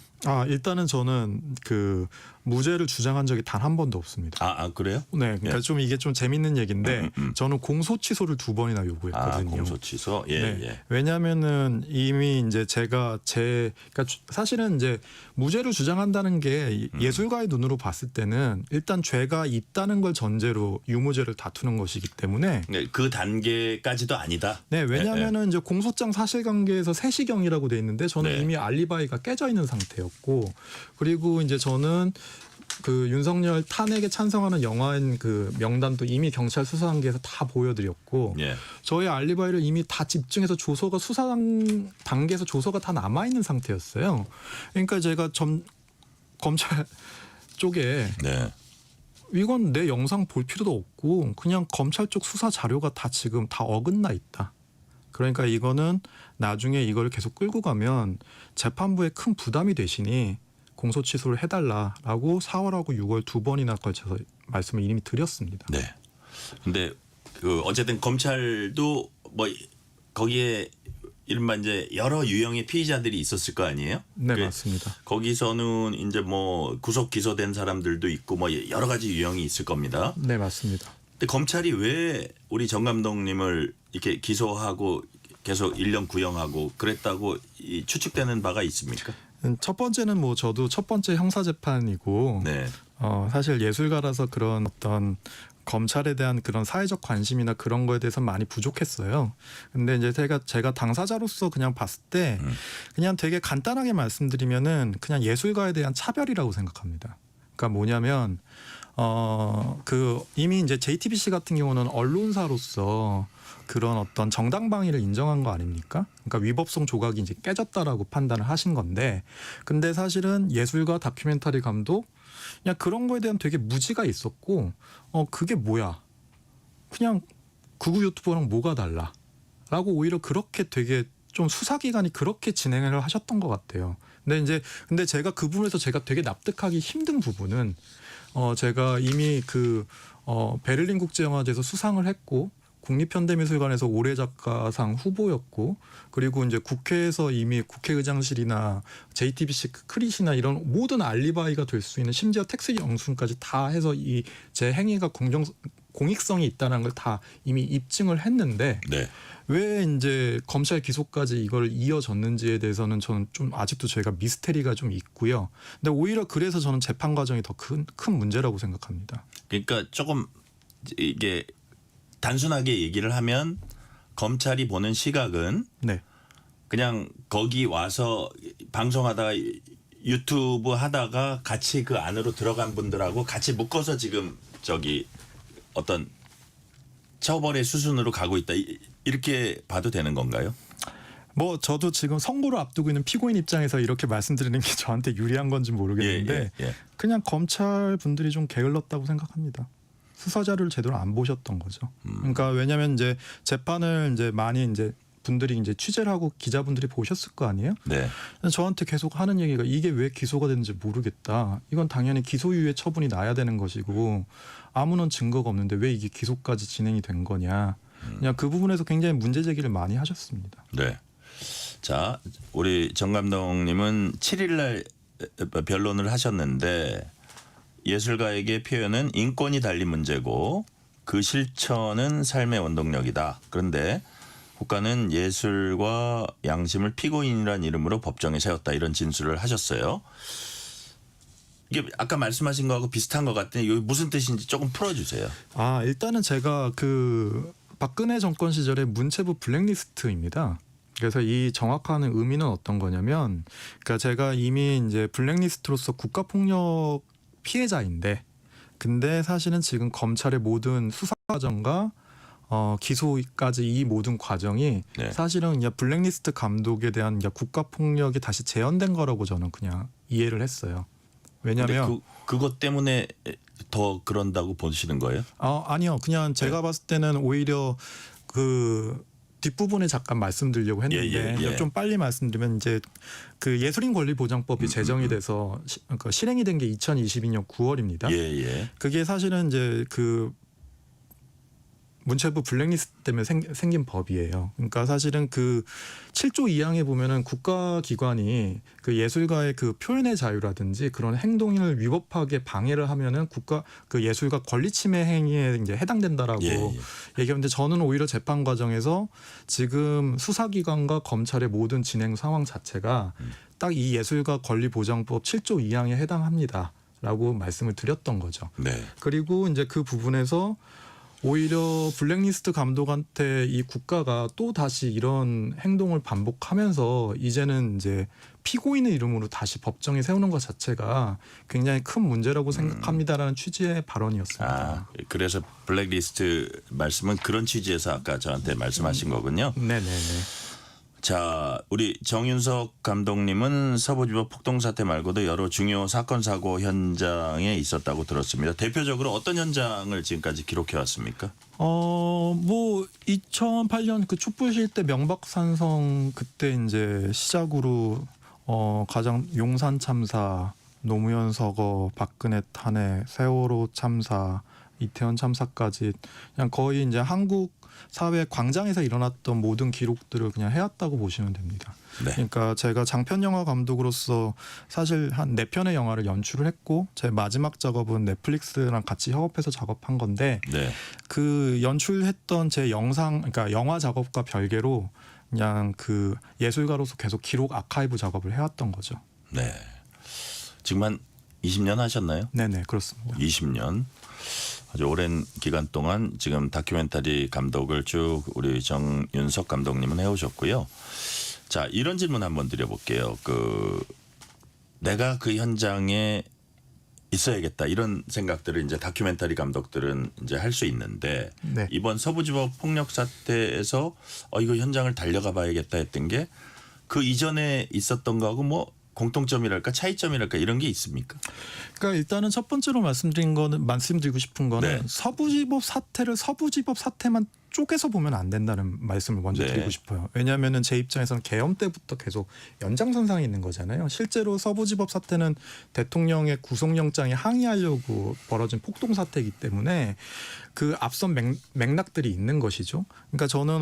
일단은 저는 그 무죄를 주장한 적이 단 한 번도 없습니다. 아 그래요? 네, 그러니까 예. 좀 이게 좀 재밌는 얘기인데 저는 공소 취소를 2번이나 요구했거든요. 공소 취소. 예, 네. 예. 왜냐하면은 이미 이제 그러니까 사실은 이제 무죄를 주장한다는 게 예술가의 눈으로 봤을 때는 일단 죄가 있다는 걸 전제로 유무죄를 다투는 것이기 때문에 그 단계까지도 아니다. 네, 왜냐하면은 이제 공소장 사실관계에서 세시경이라고 돼 있는데 저는 네. 이미 알리바이가 깨져 있는 상태였고, 그리고 이제 저는 그 윤석열 탄핵에 찬성하는 영화인 그 명단도 이미 경찰 수사 단계에서 다 보여드렸고, 예. 저의 알리바이를 이미 다 집중해서 조서가 수사 단계에서 조서가 다 남아 있는 상태였어요. 그러니까 제가 검찰 쪽에 네. 이건 내 영상 볼 필요도 없고 그냥 검찰 쪽 수사 자료가 다 지금 다 어긋나 있다. 그러니까 이거는 나중에 이걸 계속 끌고 가면 재판부에 큰 부담이 되시니 공소 취소를 해달라라고 4월하고 6월 2번이나 걸쳐서 말씀을 이미 드렸습니다. 네. 근데 그 어쨌든 검찰도 뭐 거기에 이른바 이제 여러 유형의 피의자들이 있었을 거 아니에요? 네, 맞습니다. 거기서는 이제 뭐 구속 기소된 사람들도 있고 뭐 여러 가지 유형이 있을 겁니다. 네, 맞습니다. 근데 검찰이 왜 우리 정 감독님을 이렇게 기소하고 계속 1년 구형하고 그랬다고 추측되는 바가 있습니까? 첫 번째는 뭐 저도 첫 번째 형사 재판이고 네. 사실 예술가라서 그런 어떤 검찰에 대한 그런 사회적 관심이나 그런 거에 대해서 많이 부족했어요. 근데 이제 제가 당사자로서 그냥 봤을 때 그냥 되게 간단하게 말씀드리면은 그냥 예술가에 대한 차별이라고 생각합니다. 그러니까 뭐냐면 그 이미 이제 JTBC 같은 경우는 언론사로서 그런 어떤 정당방위를 인정한 거 아닙니까? 그러니까 위법성 조각이 이제 깨졌다라고 판단을 하신 건데, 근데 사실은 예술가, 다큐멘터리 감독 그냥 그런 거에 대한 되게 무지가 있었고, 그게 뭐야? 그냥 극우 유튜버랑 뭐가 달라? 라고 오히려 그렇게 되게 좀 수사기관이 그렇게 진행을 하셨던 것 같아요. 근데 제가 그 부분에서 제가 되게 납득하기 힘든 부분은 제가 이미 베를린 국제영화제에서 수상을 했고, 국립현대미술관에서 올해 작가상 후보였고, 그리고 이제 국회에서 이미 국회의장실이나 JTBC 크릿이나 이런 모든 알리바이가 될 수 있는, 심지어 택시 영수증까지 다 해서 이 제 행위가 공익성이 있다는 걸 다 이미 입증을 했는데 네. 왜 이제 검찰 기소까지 이걸 이어졌는지에 대해서는 저는 좀 아직도 저희가 미스테리가 좀 있고요. 근데 오히려 그래서 저는 재판 과정이 더 큰 문제라고 생각합니다. 그러니까 조금 이게 단순하게 얘기를 하면 검찰이 보는 시각은 네. 그냥 거기 와서 방송하다가 유튜브 하다가 같이 그 안으로 들어간 분들하고 같이 묶어서 지금 어떤 처벌의 수순으로 가고 있다, 이렇게 봐도 되는 건가요? 뭐 저도 지금 선고를 앞두고 있는 피고인 입장에서 이렇게 말씀드리는 게 저한테 유리한 건지 모르겠는데 그냥 검찰 분들이 좀 게을렀다고 생각합니다. 수사 자료를 제대로 안 보셨던 거죠. 그러니까 왜냐하면 이제 재판을 이제 많이 이제 분들이 이제 취재를 하고 기자분들이 보셨을 거 아니에요? 네. 저한테 계속 하는 얘기가 이게 왜 기소가 됐는지 모르겠다. 이건 당연히 기소유예 처분이 나야 되는 것이고 아무런 증거가 없는데 왜 이게 기소까지 진행이 된 거냐. 그냥 그 부분에서 굉장히 문제 제기를 많이 하셨습니다. 네. 자, 우리 정 감독님은 7일 날 변론을 하셨는데 예술가에게 표현은 인권이 달린 문제고 그 실천은 삶의 원동력이다. 그런데 국가는 예술과 양심을 피고인이라는 이름으로 법정에 세웠다, 이런 진술을 하셨어요. 이게 아까 말씀하신 거하고 비슷한 것 같은데 여기 무슨 뜻인지 조금 풀어주세요. 일단은 제가 그 박근혜 정권 시절에 문체부 블랙리스트입니다. 그래서 이 정확한 의미는 어떤 거냐면, 그러니까 제가 이미 이제 블랙리스트로서 국가폭력 피해자인데, 근데 사실은 지금 검찰의 모든 수사 과정과 기소까지 이 모든 과정이 사실은 그냥 블랙리스트 감독에 대한 국가폭력이 다시 재현된 거라고 저는 그냥 이해를 했어요. 왜냐하면 그것 때문에 더 그런다고 보시는 거예요? 아니요. 그냥 제가 봤을 때는 오히려 그 뒷부분에 잠깐 말씀드리려고 했는데 좀 빨리 말씀드리면 이제 그 예술인 권리보장법이 제정이 돼서 실행이 된 게 2022년 9월입니다. 그게 사실은 이제 그 문체부 블랙리스트 때문에 생긴 법이에요. 그러니까 사실은 그 7조 2항에 보면은 국가기관이 그 예술가의 그 표현의 자유라든지 그런 행동을 위법하게 방해를 하면은 그 예술가 권리 침해 행위에 이제 해당된다라고 얘기하는데 저는 오히려 재판 과정에서 지금 수사기관과 검찰의 모든 진행 상황 자체가 딱 이 예술가 권리보장법 7조 2항에 해당합니다라고 말씀을 드렸던 거죠. 네. 그리고 이제 그 부분에서 오히려 블랙리스트 감독한테 이 국가가 또 다시 이런 행동을 반복하면서 이제는 이제 피고인의 이름으로 다시 법정에 세우는 것 자체가 굉장히 큰 문제라고 생각합니다라는 취지의 발언이었습니다. 그래서 블랙리스트 말씀은 그런 취지에서 아까 저한테 말씀하신 거군요. 네네네. 자, 우리 정윤석 감독님은 서부지법 폭동 사태 말고도 여러 중요 사건 사고 현장에 있었다고 들었습니다. 대표적으로 어떤 현장을 지금까지 기록해 왔습니까? 뭐 2008년 그 촛불 시위 명박산성 그때 이제 시작으로 가장 용산 참사, 노무현 서거, 박근혜 탄핵, 세월호 참사, 이태원 참사까지 그냥 거의 이제 한국 사회 광장에서 일어났던 모든 기록들을 그냥 해왔다고 보시면 됩니다. 네. 그러니까 제가 장편 영화 감독으로서 사실 한 4편의 영화를 연출을 했고 제 마지막 작업은 넷플릭스랑 같이 협업해서 작업한 건데 네. 그 연출했던 제 그러니까 영화 작업과 별개로 그냥 그 예술가로서 계속 기록 아카이브 작업을 해왔던 거죠. 네. 지금 한 20년 하셨나요? 네네 그렇습니다. 20년. 아주 오랜 기간 동안 지금 다큐멘터리 감독을 쭉 우리 정윤석 감독님은 해오셨고요. 자, 이런 질문 한번 드려볼게요. 내가 그 현장에 있어야겠다 이런 생각들을 이제 다큐멘터리 감독들은 이제 할 수 있는데 네. 이번 서부지법 폭력 사태에서 이거 현장을 달려가 봐야겠다 했던 게 그 이전에 있었던 거하고 뭐 공통점이랄까 차이점이랄까 이런 게 있습니까? 그러니까 일단은 첫 번째로 말씀드리고 싶은 거는 서부지법 사태를 서부지법 사태만 쪼개서 보면 안 된다는 말씀을 먼저 드리고 싶어요. 왜냐하면은 제 입장에서는 계엄 때부터 계속 연장선상에 있는 거잖아요. 실제로 서부지법 사태는 대통령의 구속영장에 항의하려고 벌어진 폭동 사태이기 때문에 그 앞선 맥락들이 있는 것이죠. 그러니까 저는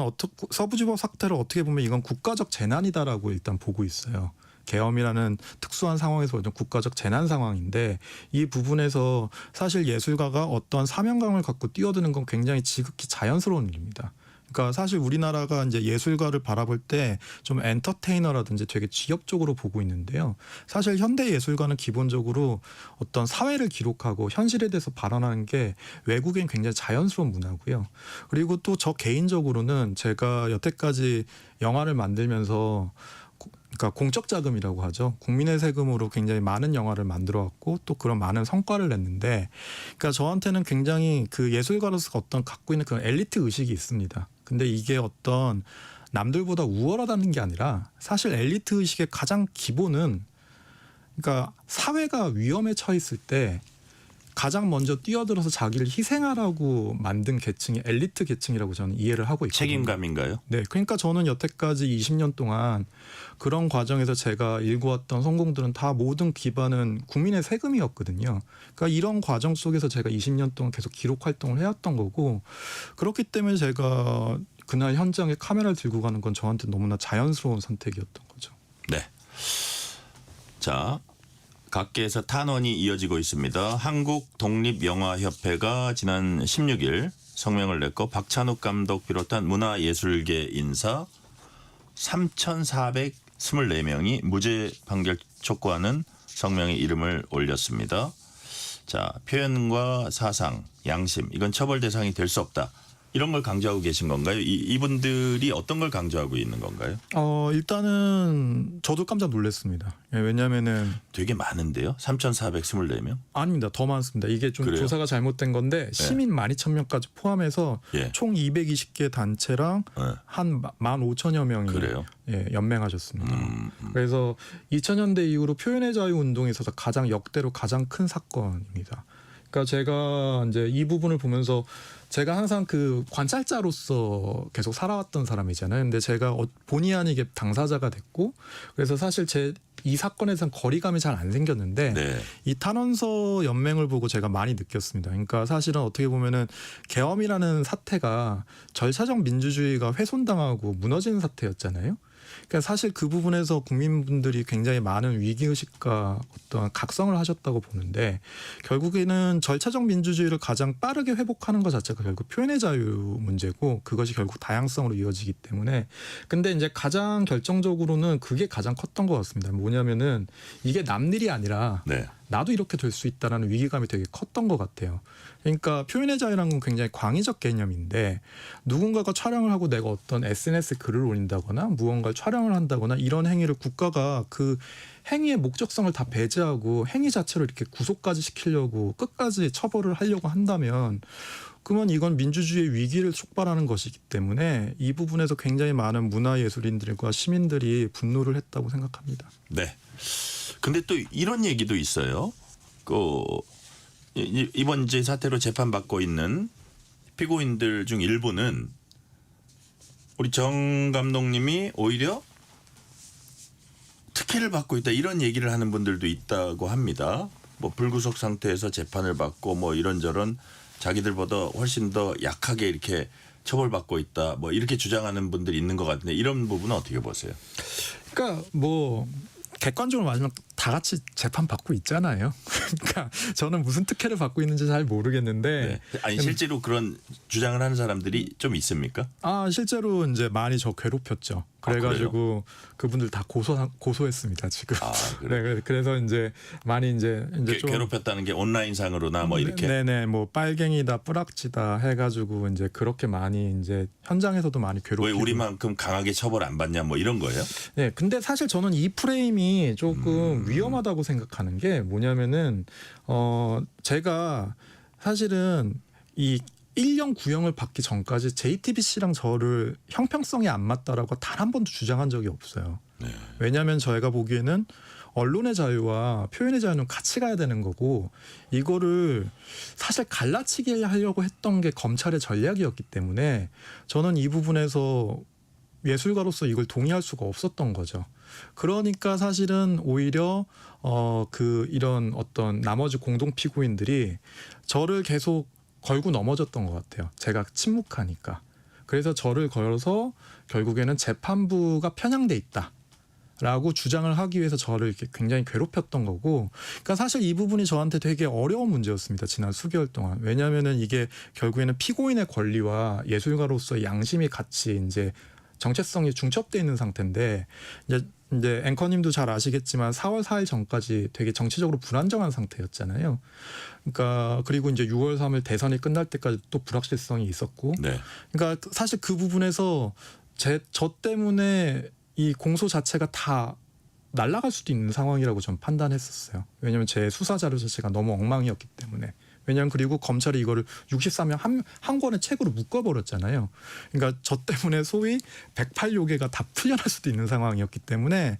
서부지법 사태를 어떻게 보면 이건 국가적 재난이다라고 일단 보고 있어요. 계엄이라는 특수한 상황에서 어떤 국가적 재난 상황인데 이 부분에서 사실 예술가가 어떤 사명감을 갖고 뛰어드는 건 굉장히 지극히 자연스러운 일입니다. 그러니까 사실 우리나라가 이제 예술가를 바라볼 때 좀 엔터테이너라든지 되게 지역적으로 보고 있는데요. 사실 현대 예술가는 기본적으로 어떤 사회를 기록하고 현실에 대해서 발언하는 게 외국엔 굉장히 자연스러운 문화고요. 그리고 또 저 개인적으로는 제가 여태까지 영화를 만들면서 그러니까 공적 자금이라고 하죠. 국민의 세금으로 굉장히 많은 영화를 만들어 왔고 또 그런 많은 성과를 냈는데 그러니까 저한테는 굉장히 그 예술가로서 어떤 갖고 있는 그런 엘리트 의식이 있습니다. 근데 이게 어떤 남들보다 우월하다는 게 아니라 사실 엘리트 의식의 가장 기본은 그러니까 사회가 위험에 처했을 때 가장 먼저 뛰어들어서 자기를 희생하라고 만든 계층이 엘리트 계층이라고 저는 이해를 하고 있거든요. 책임감인가요? 네. 그러니까 저는 여태까지 20년 동안 그런 과정에서 제가 일구었던 성공들은 다 모든 기반은 국민의 세금이었거든요. 그러니까 이런 과정 속에서 제가 20년 동안 계속 기록 활동을 해왔던 거고 그렇기 때문에 제가 그날 현장에 카메라를 들고 가는 건 저한테 너무나 자연스러운 선택이었던 거죠. 네. 자. 각계에서 탄원이 이어지고 있습니다. 한국독립영화협회가 지난 16일 성명을 냈고 박찬욱 감독 비롯한 문화예술계 인사 3,424명이 무죄 판결 촉구하는 성명에 이름을 올렸습니다. 자, 표현과 사상, 양심 이건 처벌 대상이 될 수 없다. 이런 걸 강조하고 계신 건가요? 이분들이 어떤 걸 강조하고 있는 건가요? 일단은 저도 깜짝 놀랐습니다. 왜냐하면은 되게 많은데요. 3,424명? 아닙니다. 더 많습니다. 이게 좀 그래요? 조사가 잘못된 건데 시민 12,000명까지 포함해서 총 220개 단체랑 한 15,000여 명이 연맹하셨습니다. 그래서 2000년대 이후로 표현의 자유 운동에 있어서 가장 역대로 가장 큰 사건입니다. 그러니까 제가 이제 이 부분을 보면서 제가 항상 그 관찰자로서 계속 살아왔던 사람이잖아요. 근데 제가 본의 아니게 당사자가 됐고, 그래서 사실 이 사건에선 거리감이 잘 안 생겼는데 네. 이 탄원서 연맹을 보고 제가 많이 느꼈습니다. 그러니까 사실은 어떻게 보면은 계엄이라는 사태가 절차적 민주주의가 훼손당하고 무너지는 사태였잖아요. 그러니까 사실 그 부분에서 국민분들이 굉장히 많은 위기의식과 어떤 각성을 하셨다고 보는데, 결국에는 절차적 민주주의를 가장 빠르게 회복하는 것 자체가 결국 표현의 자유 문제고, 그것이 결국 다양성으로 이어지기 때문에. 근데 이제 가장 결정적으로는 그게 가장 컸던 것 같습니다. 뭐냐면은 이게 남 일이 아니라 네. 나도 이렇게 될 수 있다라는 위기감이 되게 컸던 것 같아요. 그러니까 표현의 자유라는 건 굉장히 광의적 개념인데, 누군가가 촬영을 하고 내가 어떤 SNS에 글을 올린다거나 무언가를 촬영을 한다거나 이런 행위를 국가가 그 행위의 목적성을 다 배제하고 행위 자체로 이렇게 구속까지 시키려고 끝까지 처벌을 하려고 한다면, 그러면 이건 민주주의의 위기를 촉발하는 것이기 때문에 이 부분에서 굉장히 많은 문화예술인들과 시민들이 분노를 했다고 생각합니다. 네. 근데 또 이런 얘기도 있어요. 이번 이제 사태로 재판받고 있는 피고인들 중 일부는 우리 정 감독님이 오히려 특혜를 받고 있다, 이런 얘기를 하는 분들도 있다고 합니다. 뭐 불구속 상태에서 재판을 받고 뭐 이런저런 자기들보다 훨씬 더 약하게 이렇게 처벌받고 있다, 뭐 이렇게 주장하는 분들이 있는 것 같은데, 이런 부분은 어떻게 보세요? 그러니까 뭐 객관적으로 말하면 다 같이 재판 받고 있잖아요. 그러니까 저는 무슨 특혜를 받고 있는지 잘 모르겠는데. 네. 아니 실제로 그런 주장을 하는 사람들이 좀 있습니까? 실제로 이제 많이 저 괴롭혔죠. 그래가지고 그분들 다 고소했습니다 지금. 네, 그래서 이제 많이 이제 좀 괴롭혔다는 게 온라인상으로나 뭐 이렇게. 네네, 뭐 빨갱이다, 뿌락지다 해가지고 이제 그렇게 많이 이제 현장에서도 많이 괴롭히고. 왜 우리만큼 강하게 처벌 안 받냐, 뭐 이런 거예요? 네, 근데 사실 저는 이 프레임이 조금 위험하다고 생각하는 게 뭐냐면은 제가 사실은 이 1년 구형을 받기 전까지 JTBC랑 저를 형평성이 안 맞다라고 단 한 번도 주장한 적이 없어요. 네. 왜냐하면 저희가 보기에는 언론의 자유와 표현의 자유는 같이 가야 되는 거고, 이거를 사실 갈라치기 하려고 했던 게 검찰의 전략이었기 때문에 저는 이 부분에서 예술가로서 이걸 동의할 수가 없었던 거죠. 그러니까 사실은 오히려 이런 어떤 나머지 공동 피고인들이 저를 계속 걸고 넘어졌던 것 같아요. 제가 침묵하니까. 그래서 저를 걸어서 결국에는 재판부가 편향돼 있다라고 주장을 하기 위해서 저를 이렇게 굉장히 괴롭혔던 거고, 그러니까 사실 이 부분이 저한테 되게 어려운 문제였습니다. 지난 수개월 동안. 왜냐하면은 이게 결국에는 피고인의 권리와 예술가로서의 양심이 같이 이제 정체성이 중첩돼 있는 상태인데, 이제 앵커님도 잘 아시겠지만 4월 4일 전까지 되게 정치적으로 불안정한 상태였잖아요. 그러니까 그리고 이제 6월 3일 대선이 끝날 때까지 또 불확실성이 있었고, 네. 그러니까 사실 그 부분에서 저 때문에 이 공소 자체가 다 날아갈 수도 있는 상황이라고 전 판단했었어요. 왜냐하면 제 수사 자료 자체가 너무 엉망이었기 때문에. 왜냐하면 그리고 검찰이 이거를 63명 한 권의 책으로 묶어버렸잖아요. 그러니까 저 때문에 소위 108요괴가 다 풀려날 수도 있는 상황이었기 때문에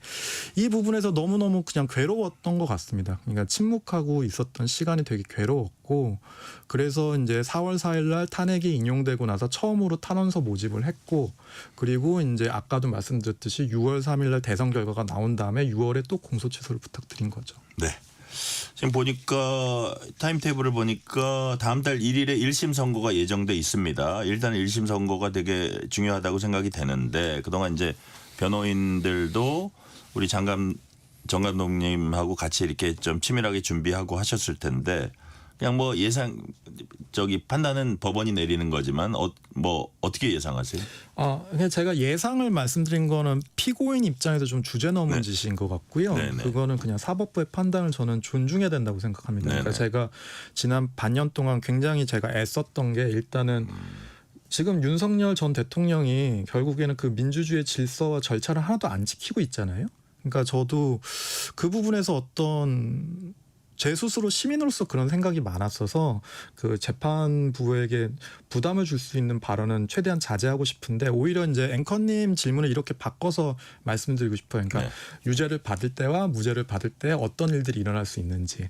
이 부분에서 너무너무 그냥 괴로웠던 것 같습니다. 그러니까 침묵하고 있었던 시간이 되게 괴로웠고, 그래서 이제 4월 4일 날 탄핵이 인용되고 나서 처음으로 탄원서 모집을 했고, 그리고 이제 아까도 말씀드렸듯이 6월 3일 날 대선 결과가 나온 다음에 6월에 또 공소 취소를 부탁드린 거죠. 네. 지금 보니까 타임테이블을 보니까 다음 달 1일에 1심 선고가 예정돼 있습니다. 일단 1심 선고가 되게 중요하다고 생각이 되는데, 그동안 이제 변호인들도 우리 정 감독님하고 같이 이렇게 좀 치밀하게 준비하고 하셨을 텐데, 그냥 뭐 판단은 법원이 내리는 거지만 뭐 어떻게 예상하세요? 그냥 제가 예상을 말씀드린 거는 피고인 입장에서 좀 주제 넘은 짓인 것 같고요. 네네. 그거는 그냥 사법부의 판단을 저는 존중해야 된다고 생각합니다. 그러니까 제가 지난 반년 동안 굉장히 제가 애썼던 게, 일단은 지금 윤석열 전 대통령이 결국에는 그 민주주의의 질서와 절차를 하나도 안 지키고 있잖아요. 그러니까 저도 그 부분에서 어떤 제 스스로 시민으로서 그런 생각이 많았어서 그 재판부에게 부담을 줄 수 있는 발언은 최대한 자제하고 싶은데, 오히려 이제 앵커님 질문을 이렇게 바꿔서 말씀드리고 싶어요. 그러니까 유죄를 받을 때와 무죄를 받을 때 어떤 일들이 일어날 수 있는지.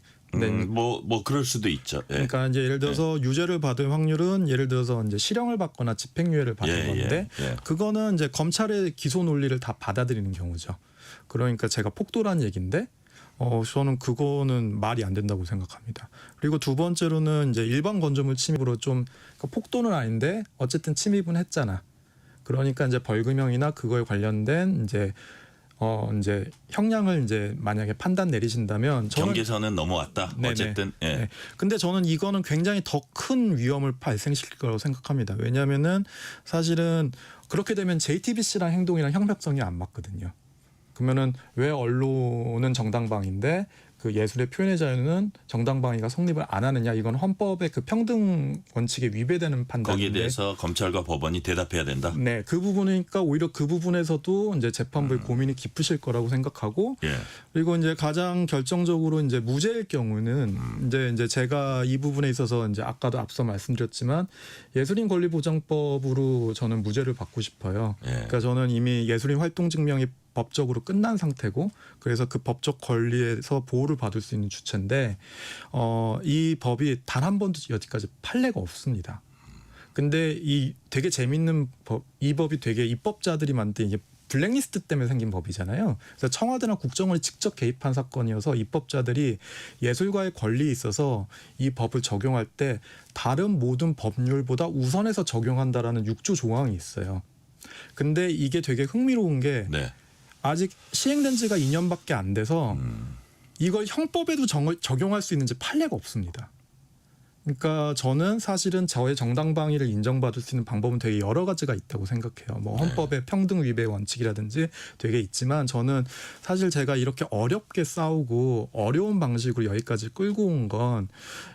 뭐 그럴 수도 있죠. 예. 그러니까 이제 예를 들어서 유죄를 받을 확률은 예를 들어서 이제 실형을 받거나 집행유예를 받는 건데 그거는 이제 검찰의 기소 논리를 다 받아들이는 경우죠. 그러니까 제가 폭도란 얘기인데 저는 그거는 말이 안 된다고 생각합니다. 그리고 두 번째로는 이제 일반 건조물 침입으로 좀 그러니까 폭도는 아닌데 어쨌든 침입은 했잖아. 그러니까 이제 벌금형이나 그거에 관련된 이제 형량을 이제 만약에 판단 내리신다면 저는 경계선은 넘어왔다. 네네. 어쨌든. 예. 네. 근데 저는 이거는 굉장히 더 큰 위험을 발생시킬 거라고 생각합니다. 왜냐하면은 사실은 그렇게 되면 JTBC랑 행동이랑 형평성이 안 맞거든요. 그러면은 왜 언론은 정당방위인데 그 예술의 표현의 자유는 정당방위가 성립을 안 하느냐? 이건 헌법의 그 평등 원칙에 위배되는 판단인데 거기에 대해서 검찰과 법원이 대답해야 된다. 네, 그 부분이니까 오히려 그 부분에서도 이제 재판부의 고민이 깊으실 거라고 생각하고 그리고 이제 가장 결정적으로 이제 무죄일 경우는 이제 제가 이 부분에 있어서 이제 아까도 앞서 말씀드렸지만 예술인 권리 보장법으로 저는 무죄를 받고 싶어요. 그러니까 저는 이미 예술인 활동 증명이 법적으로 끝난 상태고 그래서 그 법적 권리에서 보호를 받을 수 있는 주체인데 이 법이 단 한 번도 여기까지 판례가 없습니다. 근데 이 되게 재밌는 이 법이 되게 입법자들이 만든 이게 블랙리스트 때문에 생긴 법이잖아요. 그래서 청와대나 국정원이 직접 개입한 사건이어서 입법자들이 예술가의 권리에 있어서 이 법을 적용할 때 다른 모든 법률보다 우선해서 적용한다라는 6조 조항이 있어요. 근데 이게 되게 흥미로운 게 아직 시행된 지가 2년밖에 안 돼서 이걸 형법에도 적용할 수 있는지 판례가 없습니다. 그러니까 저는 사실은 저의 정당방위를 인정받을 수 있는 방법은 되게 여러 가지가 있다고 생각해요. 뭐 헌법의 평등 위배 원칙이라든지 되게 있지만 저는 사실 제가 이렇게 어렵게 싸우고 어려운 방식으로 여기까지 끌고 온 건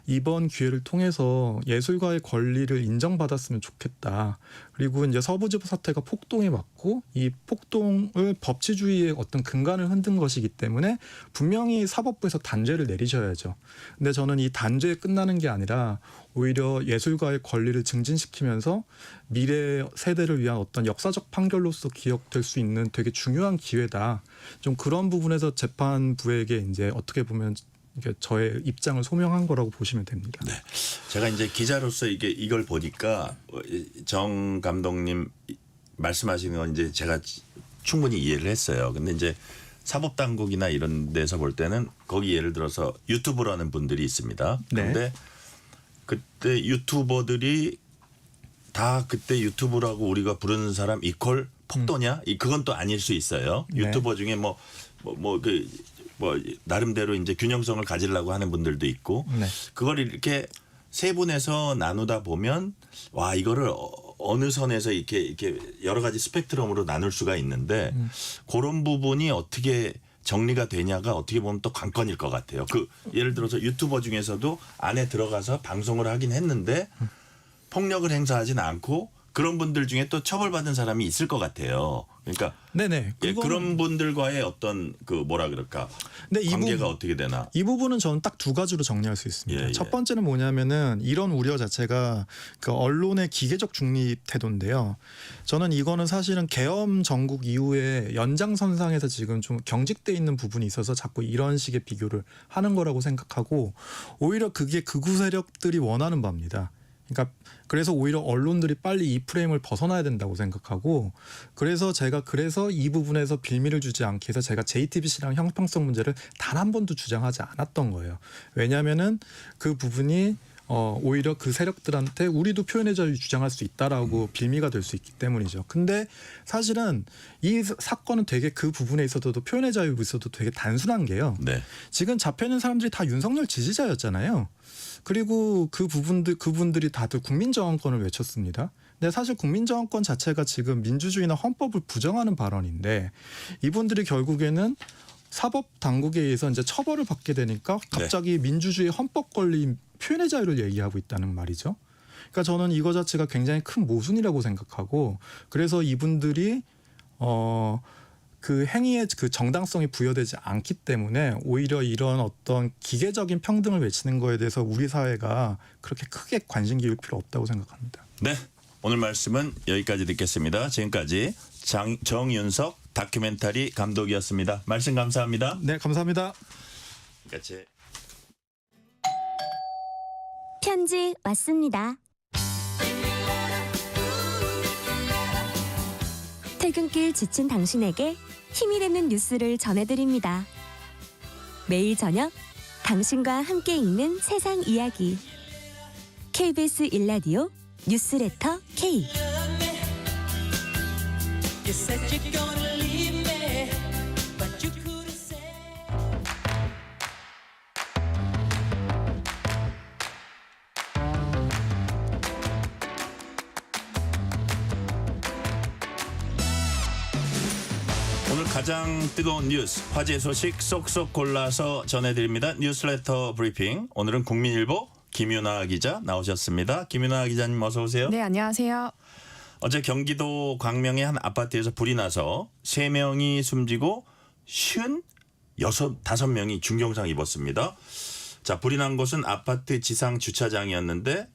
이번 기회를 통해서 예술가의 권리를 인정받았으면 좋겠다. 그리고 이제 서부지부 사태가 폭동에 맞고 이 폭동을 법치주의의 어떤 근간을 흔든 것이기 때문에 분명히 사법부에서 단죄를 내리셔야죠. 근데 저는 이 단죄에 끝나는 게 아니라 오히려 예술가의 권리를 증진시키면서 미래 세대를 위한 어떤 역사적 판결로서 기억될 수 있는 되게 중요한 기회다. 좀 그런 부분에서 재판부에게 이제 어떻게 보면 저의 입장을 소명한 거라고 보시면 됩니다. 네. 제가 이제 기자로서 이걸 보니까 정 감독님 말씀하시는 건 이제 제가 충분히 이해를 했어요. 근데 이제 사법당국이나 이런 데서 볼 때는 거기 예를 들어서 유튜버라는 분들이 있습니다. 그런데 그때 유튜버들이 다 그때 유튜브라고 우리가 부르는 사람 이퀄 폭도냐? 그건 또 아닐 수 있어요. 유튜버 중에 뭐 나름대로 이제 균형성을 가지려고 하는 분들도 있고 그걸 이렇게 세분해서 나누다 보면 와 이거를 어느 선에서 이렇게 여러 가지 스펙트럼으로 나눌 수가 있는데 그런 부분이 어떻게 정리가 되냐가 어떻게 보면 또 관건일 것 같아요. 그 예를 들어서 유튜버 중에서도 안에 들어가서 방송을 하긴 했는데 폭력을 행사하지는 않고 그런 분들 중에 또 처벌받은 사람이 있을 것 같아요. 그러니까 그런 분들과의 어떤 그 뭐라 그럴까 관계가 어떻게 되나. 이 부분은 저는 딱 두 가지로 정리할 수 있습니다. 첫 번째는 뭐냐면은 이런 우려 자체가 그 언론의 기계적 중립 태도인데요. 저는 이거는 사실은 계엄 정국 이후에 연장선상에서 지금 좀 경직돼 있는 부분이 있어서 자꾸 이런 식의 비교를 하는 거라고 생각하고 오히려 그게 극우 세력들이 원하는 바입니다. 그러니까 그래서 오히려 언론들이 빨리 이 프레임을 벗어나야 된다고 생각하고 그래서 제가 이 부분에서 빌미를 주지 않기 위해서 제가 JTBC랑 형평성 문제를 단 한 번도 주장하지 않았던 거예요. 왜냐하면은 그 부분이 오히려 그 세력들한테 우리도 표현의 자유 주장할 수 있다라고 빌미가 될 수 있기 때문이죠. 근데 사실은 이 사건은 되게 그 부분에 있어서도 표현의 자유에 있어도 되게 단순한 게요. 지금 잡혀 있는 사람들이 다 윤석열 지지자였잖아요. 그리고 그분들이 다들 국민정언권을 외쳤습니다. 근데 사실 국민정언권 자체가 지금 민주주의나 헌법을 부정하는 발언인데 이분들이 결국에는 사법 당국에 의해서 이제 처벌을 받게 되니까 갑자기 민주주의 헌법 권리 표현의 자유를 얘기하고 있다는 말이죠. 그러니까 저는 이거 자체가 굉장히 큰 모순이라고 생각하고 그래서 이분들이 그 행위의 그 정당성이 부여되지 않기 때문에 오히려 이런 어떤 기계적인 평등을 외치는 거에 대해서 우리 사회가 그렇게 크게 관심 기울 필요 없다고 생각합니다. 네, 오늘 말씀은 여기까지 듣겠습니다. 지금까지 정윤석 다큐멘터리 감독이었습니다. 말씀 감사합니다. 네, 감사합니다. 편지 왔습니다. 퇴근길 지친 당신에게 힘이 되는 뉴스를 전해드립니다. 매일 저녁 당신과 함께 읽는 세상 이야기. KBS 1라디오 뉴스레터 K. 오늘 가장 뜨거운 뉴스, 화제 소식 쏙쏙 골라서 전해드립니다. 뉴스레터 브리핑. 오늘은 국민일보 김윤아 기자 나오셨습니다. 김윤아 기자님 어서 오세요. 네, 안녕하세요. 어제 경기도 광명의 한 아파트에서 불이 나서 3명이 숨지고 5명이 중경상 입었습니다. 자, 불이 난 곳은 아파트 지상 주차장이었는데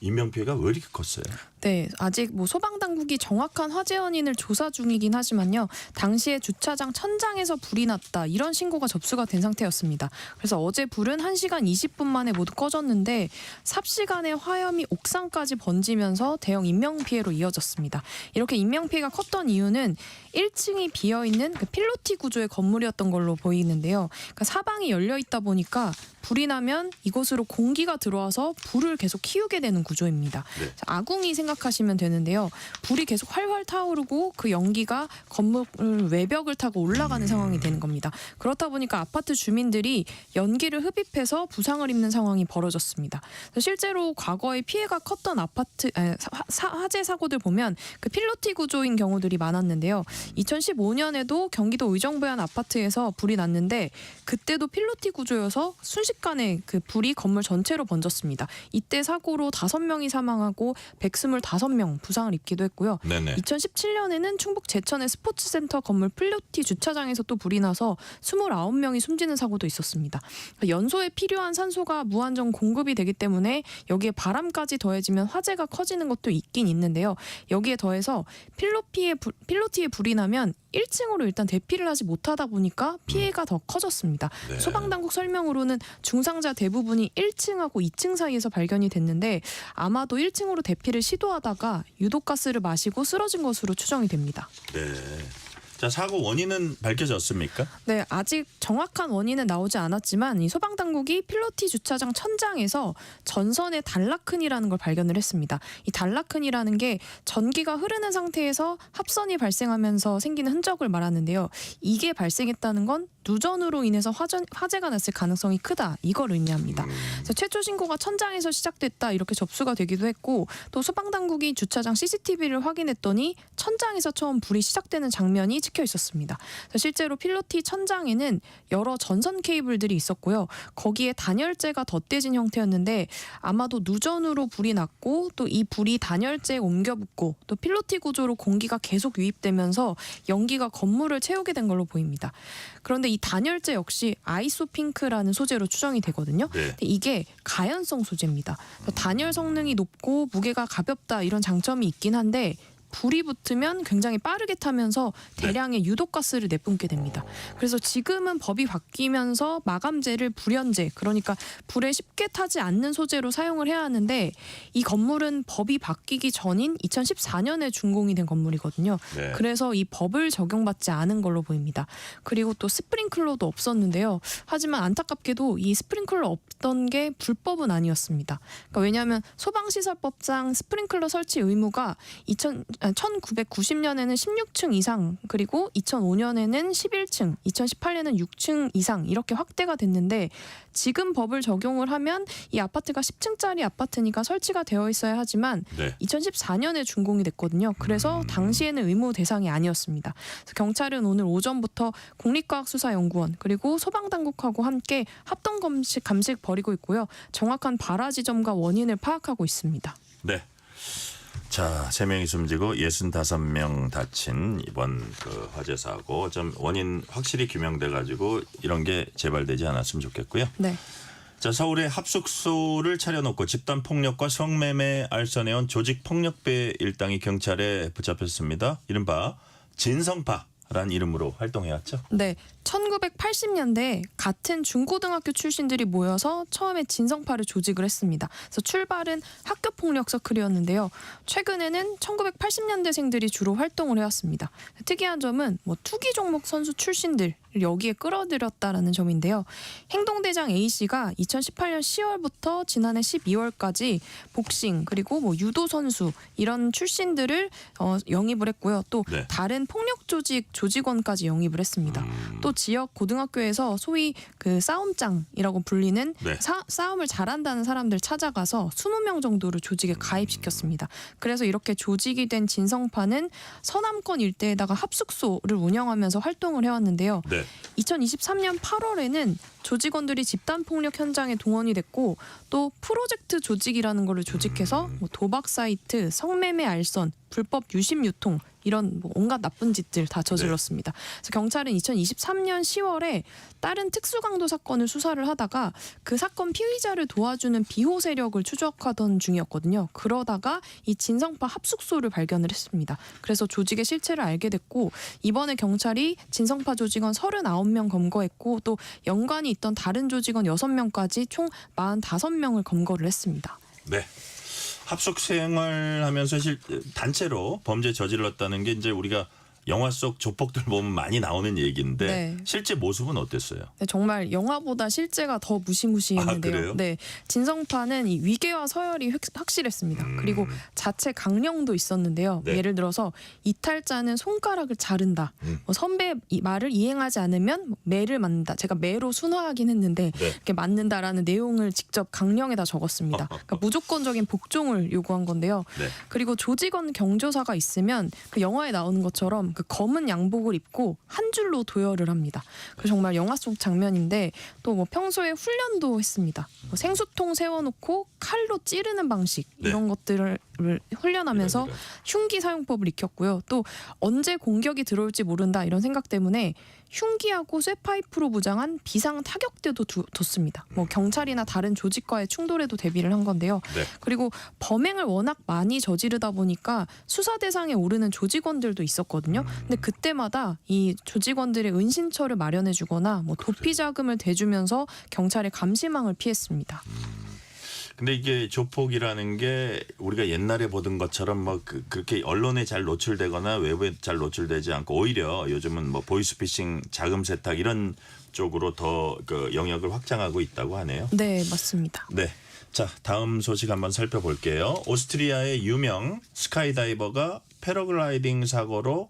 인명피해가 왜 이렇게 컸어요? 네, 아직 소방 당국이 정확한 화재 원인을 조사 중이긴 하지만요. 당시에 주차장 천장에서 불이 났다 이런 신고가 접수가 된 상태였습니다. 그래서 어제 불은 1시간 20분 만에 모두 꺼졌는데 삽시간에 화염이 옥상까지 번지면서 대형 인명피해로 이어졌습니다. 이렇게 인명피해가 컸던 이유는 1층이 비어있는 필로티 구조의 건물이었던 걸로 보이는데요. 그러니까 사방이 열려 있다 보니까 불이 나면 이곳으로 공기가 들어와서 불을 계속 키우게 되는 구조입니다. 네. 아궁이 생각하시면 되는데요. 불이 계속 활활 타오르고 그 연기가 건물 외벽을 타고 올라가는 상황이 되는 겁니다. 그렇다 보니까 아파트 주민들이 연기를 흡입해서 부상을 입는 상황이 벌어졌습니다. 실제로 과거에 피해가 컸던 화재 사고들 보면 그 필로티 구조인 경우들이 많았는데요. 2015년에도 경기도 의정부의 한 아파트에서 불이 났는데 그때도 필로티 구조여서 순식간에 그 불이 건물 전체로 번졌습니다. 이때 사고로 5명이 사망하고 125명 부상을 입기도 했고요. 네네. 2017년에는 충북 제천의 스포츠센터 건물 필로티 주차장에서 또 불이 나서 29명이 숨지는 사고도 있었습니다. 연소에 필요한 산소가 무한정 공급이 되기 때문에 여기에 바람까지 더해지면 화재가 커지는 것도 있긴 있는데요. 여기에 더해서 필로티에 불이 나면 1층으로 일단 대피를 하지 못하다 보니까 피해가 더 커졌습니다. 네. 소방당국 설명으로는 중상자 대부분이 1층하고 2층 사이에서 발견이 됐는데 아마도 1층으로 대피를 시도하다가 유독가스를 마시고 쓰러진 것으로 추정이 됩니다. 네. 자, 사고 원인은 밝혀졌습니까? 네, 아직 정확한 원인은 나오지 않았지만 이 소방당국이 필로티 주차장 천장에서 전선의 단라큰이라는 걸 발견을 했습니다. 이 단라큰이라는 게 전기가 흐르는 상태에서 합선이 발생하면서 생기는 흔적을 말하는데요. 이게 발생했다는 건 누전으로 인해서 화재가 났을 가능성이 크다. 이걸 의미합니다. 그래서 최초 신고가 천장에서 시작됐다 이렇게 접수가 되기도 했고 또 소방당국이 주차장 CCTV를 확인했더니 천장에서 처음 불이 시작되는 장면이 찍혀 있었습니다. 실제로 필로티 천장에는 여러 전선 케이블들이 있었고요. 거기에 단열재가 덧대진 형태였는데 아마도 누전으로 불이 났고 또 이 불이 단열재에 옮겨 붙고 또 필로티 구조로 공기가 계속 유입되면서 연기가 건물을 채우게 된 걸로 보입니다. 그런데 이 단열재 역시 아이소핑크라는 소재로 추정이 되거든요. 네. 이게 가연성 소재입니다. 단열 성능이 높고 무게가 가볍다 이런 장점이 있긴 한데 불이 붙으면 굉장히 빠르게 타면서 대량의 유독가스를 내뿜게 됩니다. 그래서 지금은 법이 바뀌면서 마감재를 불연재, 그러니까 불에 쉽게 타지 않는 소재로 사용을 해야 하는데 이 건물은 법이 바뀌기 전인 2014년에 준공이 된 건물이거든요. 네. 그래서 이 법을 적용받지 않은 걸로 보입니다. 그리고 또 스프링클러도 없었는데요. 하지만 안타깝게도 이 스프링클러 없던 게 불법은 아니었습니다. 그러니까 왜냐하면 소방시설법상 스프링클러 설치 의무가 1990년에는 16층 이상 그리고 2005년에는 11층, 2018년에는 6층 이상 이렇게 확대가 됐는데 지금 법을 적용을 하면 이 아파트가 10층짜리 아파트니까 설치가 되어 있어야 하지만 2014년에 준공이 됐거든요. 그래서 당시에는 의무 대상이 아니었습니다. 그래서 경찰은 오늘 오전부터 국립과학수사연구원 그리고 소방당국하고 함께 합동 감식 벌이고 있고요. 정확한 발화 지점과 원인을 파악하고 있습니다. 네. 자, 3명이 숨지고 65명 다친 이번 그 화재 사고 좀 원인 확실히 규명돼 가지고 이런 게 재발되지 않았으면 좋겠고요. 네. 자, 서울에 합숙소를 차려놓고 집단 폭력과 성매매 알선해온 조직 폭력배 일당이 경찰에 붙잡혔습니다. 이른바 진성파 란 이름으로 활동해왔죠. 네, 1980년대 같은 중고등학교 출신들이 모여서 처음에 진성파를 조직을 했습니다. 그래서 출발은 학교폭력 서클이었는데요. 최근에는 1980년대생들이 주로 활동을 해왔습니다. 특이한 점은 투기 종목 선수 출신들 여기에 끌어들였다라는 점인데요. 행동대장 A씨가 2018년 10월부터 지난해 12월까지 복싱 그리고 유도 선수 이런 출신들을 영입을 했고요. 또 네. 다른 폭력 조직원까지 영입을 했습니다. 또 지역 고등학교에서 소위 그 싸움장이라고 불리는 네. 싸움을 잘한다는 사람들 찾아가서 20명 정도를 조직에 가입시켰습니다. 그래서 이렇게 조직이 된 진성파는 서남권 일대에다가 합숙소를 운영하면서 활동을 해왔는데요. 네. 2023년 8월에는 조직원들이 집단폭력 현장에 동원이 됐고 또 프로젝트 조직이라는 거를 조직해서 도박 사이트, 성매매 알선, 불법 유심 유통 이런 온갖 나쁜 짓들 다 저질렀습니다. 그래서 경찰은 2023년 10월에 다른 특수강도 사건을 수사를 하다가 그 사건 피의자를 도와주는 비호 세력을 추적하던 중이었거든요. 그러다가 이 진성파 합숙소를 발견을 했습니다. 그래서 조직의 실체를 알게 됐고 이번에 경찰이 진성파 조직원 39명 검거했고 또 연관이 있던 다른 조직원 6명까지 총 45명을 검거를 했습니다. 네. 합숙 생활하면서 단체로 범죄 저질렀다는 게 이제 우리가 영화 속 조폭들 보면 많이 나오는 얘기인데 네. 실제 모습은 어땠어요? 네, 정말 영화보다 실제가 더 무시무시했는데요. 그래요? 네, 진성파는 이 위계와 서열이 확실했습니다. 그리고 자체 강령도 있었는데요. 네. 예를 들어서 이탈자는 손가락을 자른다. 선배 말을 이행하지 않으면 매를 맞는다. 제가 매로 순화하긴 했는데 네. 이렇게 맞는다라는 내용을 직접 강령에다 적었습니다. 그러니까 무조건적인 복종을 요구한 건데요. 네. 그리고 조직원 경조사가 있으면 그 영화에 나오는 것처럼 그 검은 양복을 입고 한 줄로 도열을 합니다. 그 정말 영화 속 장면인데 또 평소에 훈련도 했습니다. 생수통 세워놓고 칼로 찌르는 방식 이런 것들을 훈련하면서 흉기 사용법을 익혔고요. 또 언제 공격이 들어올지 모른다 이런 생각 때문에 흉기하고 쇠파이프로 무장한 비상 타격대도 뒀습니다. 경찰이나 다른 조직과의 충돌에도 대비를 한 건데요. 네. 그리고 범행을 워낙 많이 저지르다 보니까 수사 대상에 오르는 조직원들도 있었거든요. 근데 그때마다 이 조직원들의 은신처를 마련해주거나 도피 자금을 대주면서 경찰의 감시망을 피했습니다. 근데 이게 조폭이라는 게 우리가 옛날에 보던 것처럼 그렇게 언론에 잘 노출되거나 외부에 잘 노출되지 않고 오히려 요즘은 보이스피싱, 자금 세탁 이런 쪽으로 더 그 영역을 확장하고 있다고 하네요. 네, 맞습니다. 네. 자, 다음 소식 한번 살펴볼게요. 오스트리아의 유명 스카이다이버가 패러글라이딩 사고로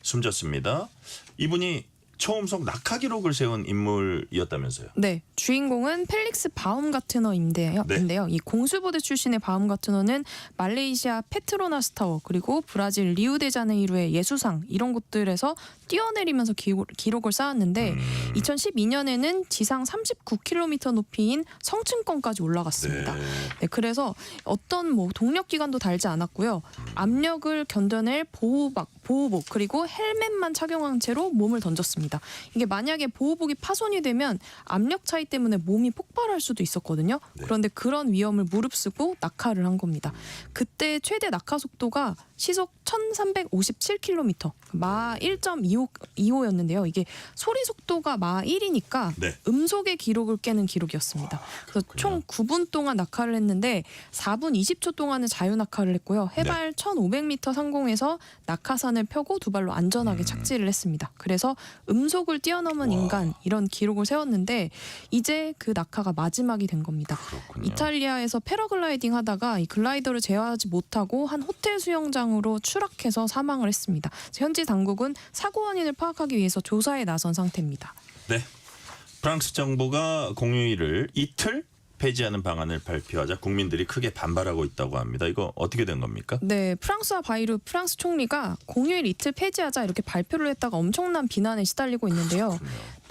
숨졌습니다. 이분이 초음속 낙하 기록을 세운 인물이었다면서요? 네, 주인공은 펠릭스 바움가트너인데요. 네. 이 공수부대 출신의 바움가트너는 말레이시아 페트로나스 타워 그리고 브라질 리우데자네이루의 예수상 이런 곳들에서 뛰어내리면서 기록을 쌓았는데 2012년에는 지상 39km 높이인 성층권까지 올라갔습니다. 네, 그래서 어떤 동력기관도 달지 않았고요. 압력을 견뎌낼 보호복 그리고 헬멧만 착용한 채로 몸을 던졌습니다. 이게 만약에 보호복이 파손이 되면 압력 차이 때문에 몸이 폭발할 수도 있었거든요. 그런데 그런 위험을 무릅쓰고 낙하를 한 겁니다. 그때 최대 낙하 속도가 시속 1357km, 마 1.25였는데요. 이게 소리 속도가 마 1이니까 음속의 기록을 깨는 기록이었습니다. 그래서 총 9분 동안 낙하를 했는데 4분 20초 동안은 자유낙하를 했고요. 해발 1500m 상공에서 낙하산을 펴고 두 발로 안전하게 착지를 했습니다. 그래서 음속을 뛰어넘은 인간 이런 기록을 세웠는데 이제 그 낙하가 마지막이 된 겁니다. 이탈리아에서 패러글라이딩 하다가 이 글라이더를 제어하지 못하고 한 호텔 수영장으로 추락해서 사망을 했습니다. 현지 당국은 사고 원인을 파악하기 위해서 조사에 나선 상태입니다. 네. 프랑스 정부가 공휴일을 이틀 폐지하는 방안을 발표하자 국민들이 크게 반발하고 있다고 합니다. 이거 어떻게 된 겁니까? 네, 프랑스와 바이루 프랑스 총리가 공휴일 이틀 폐지하자 이렇게 발표를 했다가 엄청난 비난에 시달리고 있는데요.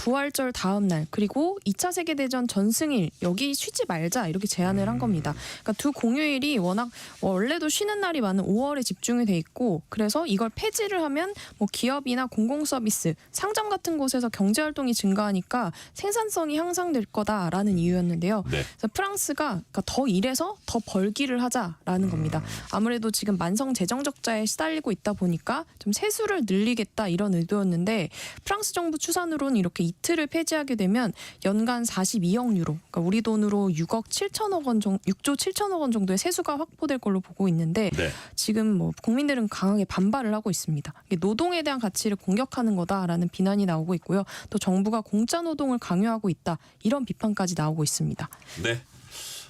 부활절 다음 날 그리고 2차 세계대전 전승일 여기 쉬지 말자 이렇게 제안을 한 겁니다. 그러니까 두 공휴일이 워낙 원래도 쉬는 날이 많은 5월에 집중이 돼 있고 그래서 이걸 폐지를 하면 뭐 기업이나 공공서비스, 상점 같은 곳에서 경제활동이 증가하니까 생산성이 향상될 거다라는 이유였는데요. 네. 그래서 프랑스가 그러니까 더 일해서 더 벌기를 하자라는 겁니다. 아무래도 지금 만성 재정 적자에 시달리고 있다 보니까 좀 세수를 늘리겠다 이런 의도였는데 프랑스 정부 추산으로는 이렇게 이틀을 폐지하게 되면 연간 42억 유로, 그러니까 우리 돈으로 6조 7천억 원 정도의 세수가 확보될 걸로 보고 있는데 네. 지금 뭐 국민들은 강하게 반발을 하고 있습니다. 이게 노동에 대한 가치를 공격하는 거다라는 비난이 나오고 있고요. 또 정부가 공짜 노동을 강요하고 있다 이런 비판까지 나오고 있습니다. 네.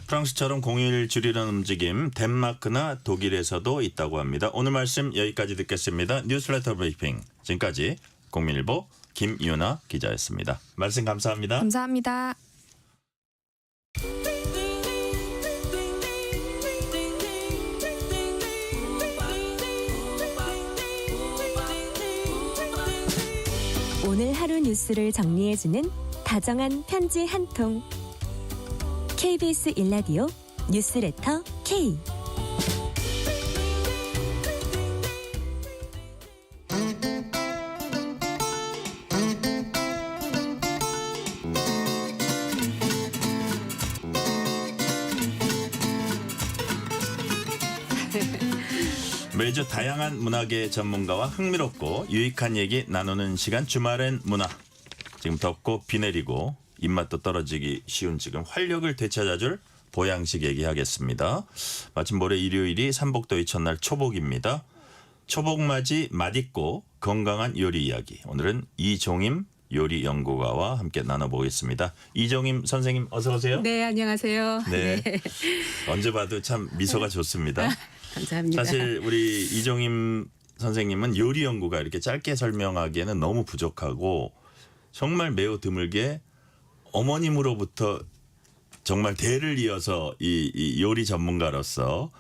프랑스처럼 공휴일 줄이는 움직임 덴마크나 독일에서도 있다고 합니다. 오늘 말씀 여기까지 듣겠습니다. 뉴스레터 브리핑 지금까지 국민일보 김유나 기자였습니다. 말씀 감사합니다. 감사합니다. 오늘 하루 뉴스를 정리해주는 다정한 편지 한 통. KBS 1라디오 뉴스레터 K. 매주 다양한 문화계 전문가와 흥미롭고 유익한 얘기 나누는 시간 주말엔 문화. 지금 덥고 비 내리고 입맛도 떨어지기 쉬운 지금 활력을 되찾아줄 보양식 얘기하겠습니다. 마침 모레 일요일이 삼복더위 첫날 초복입니다. 초복맞이 맛있고 건강한 요리 이야기. 오늘은 이종임 요리 연구가와 함께 나눠보겠습니다. 이종임 선생님 어서 오세요. 네, 안녕하세요. 네. 언제 봐도 참 미소가 좋습니다. 감사합니다. 사실 우리 이종임 선생님은 요리 연구가 이렇게 짧게 설명하기에는 너무 부족하고 정말 매우 드물게 어머님으로부터 정말 대를 이어서 이 요리 전문가로서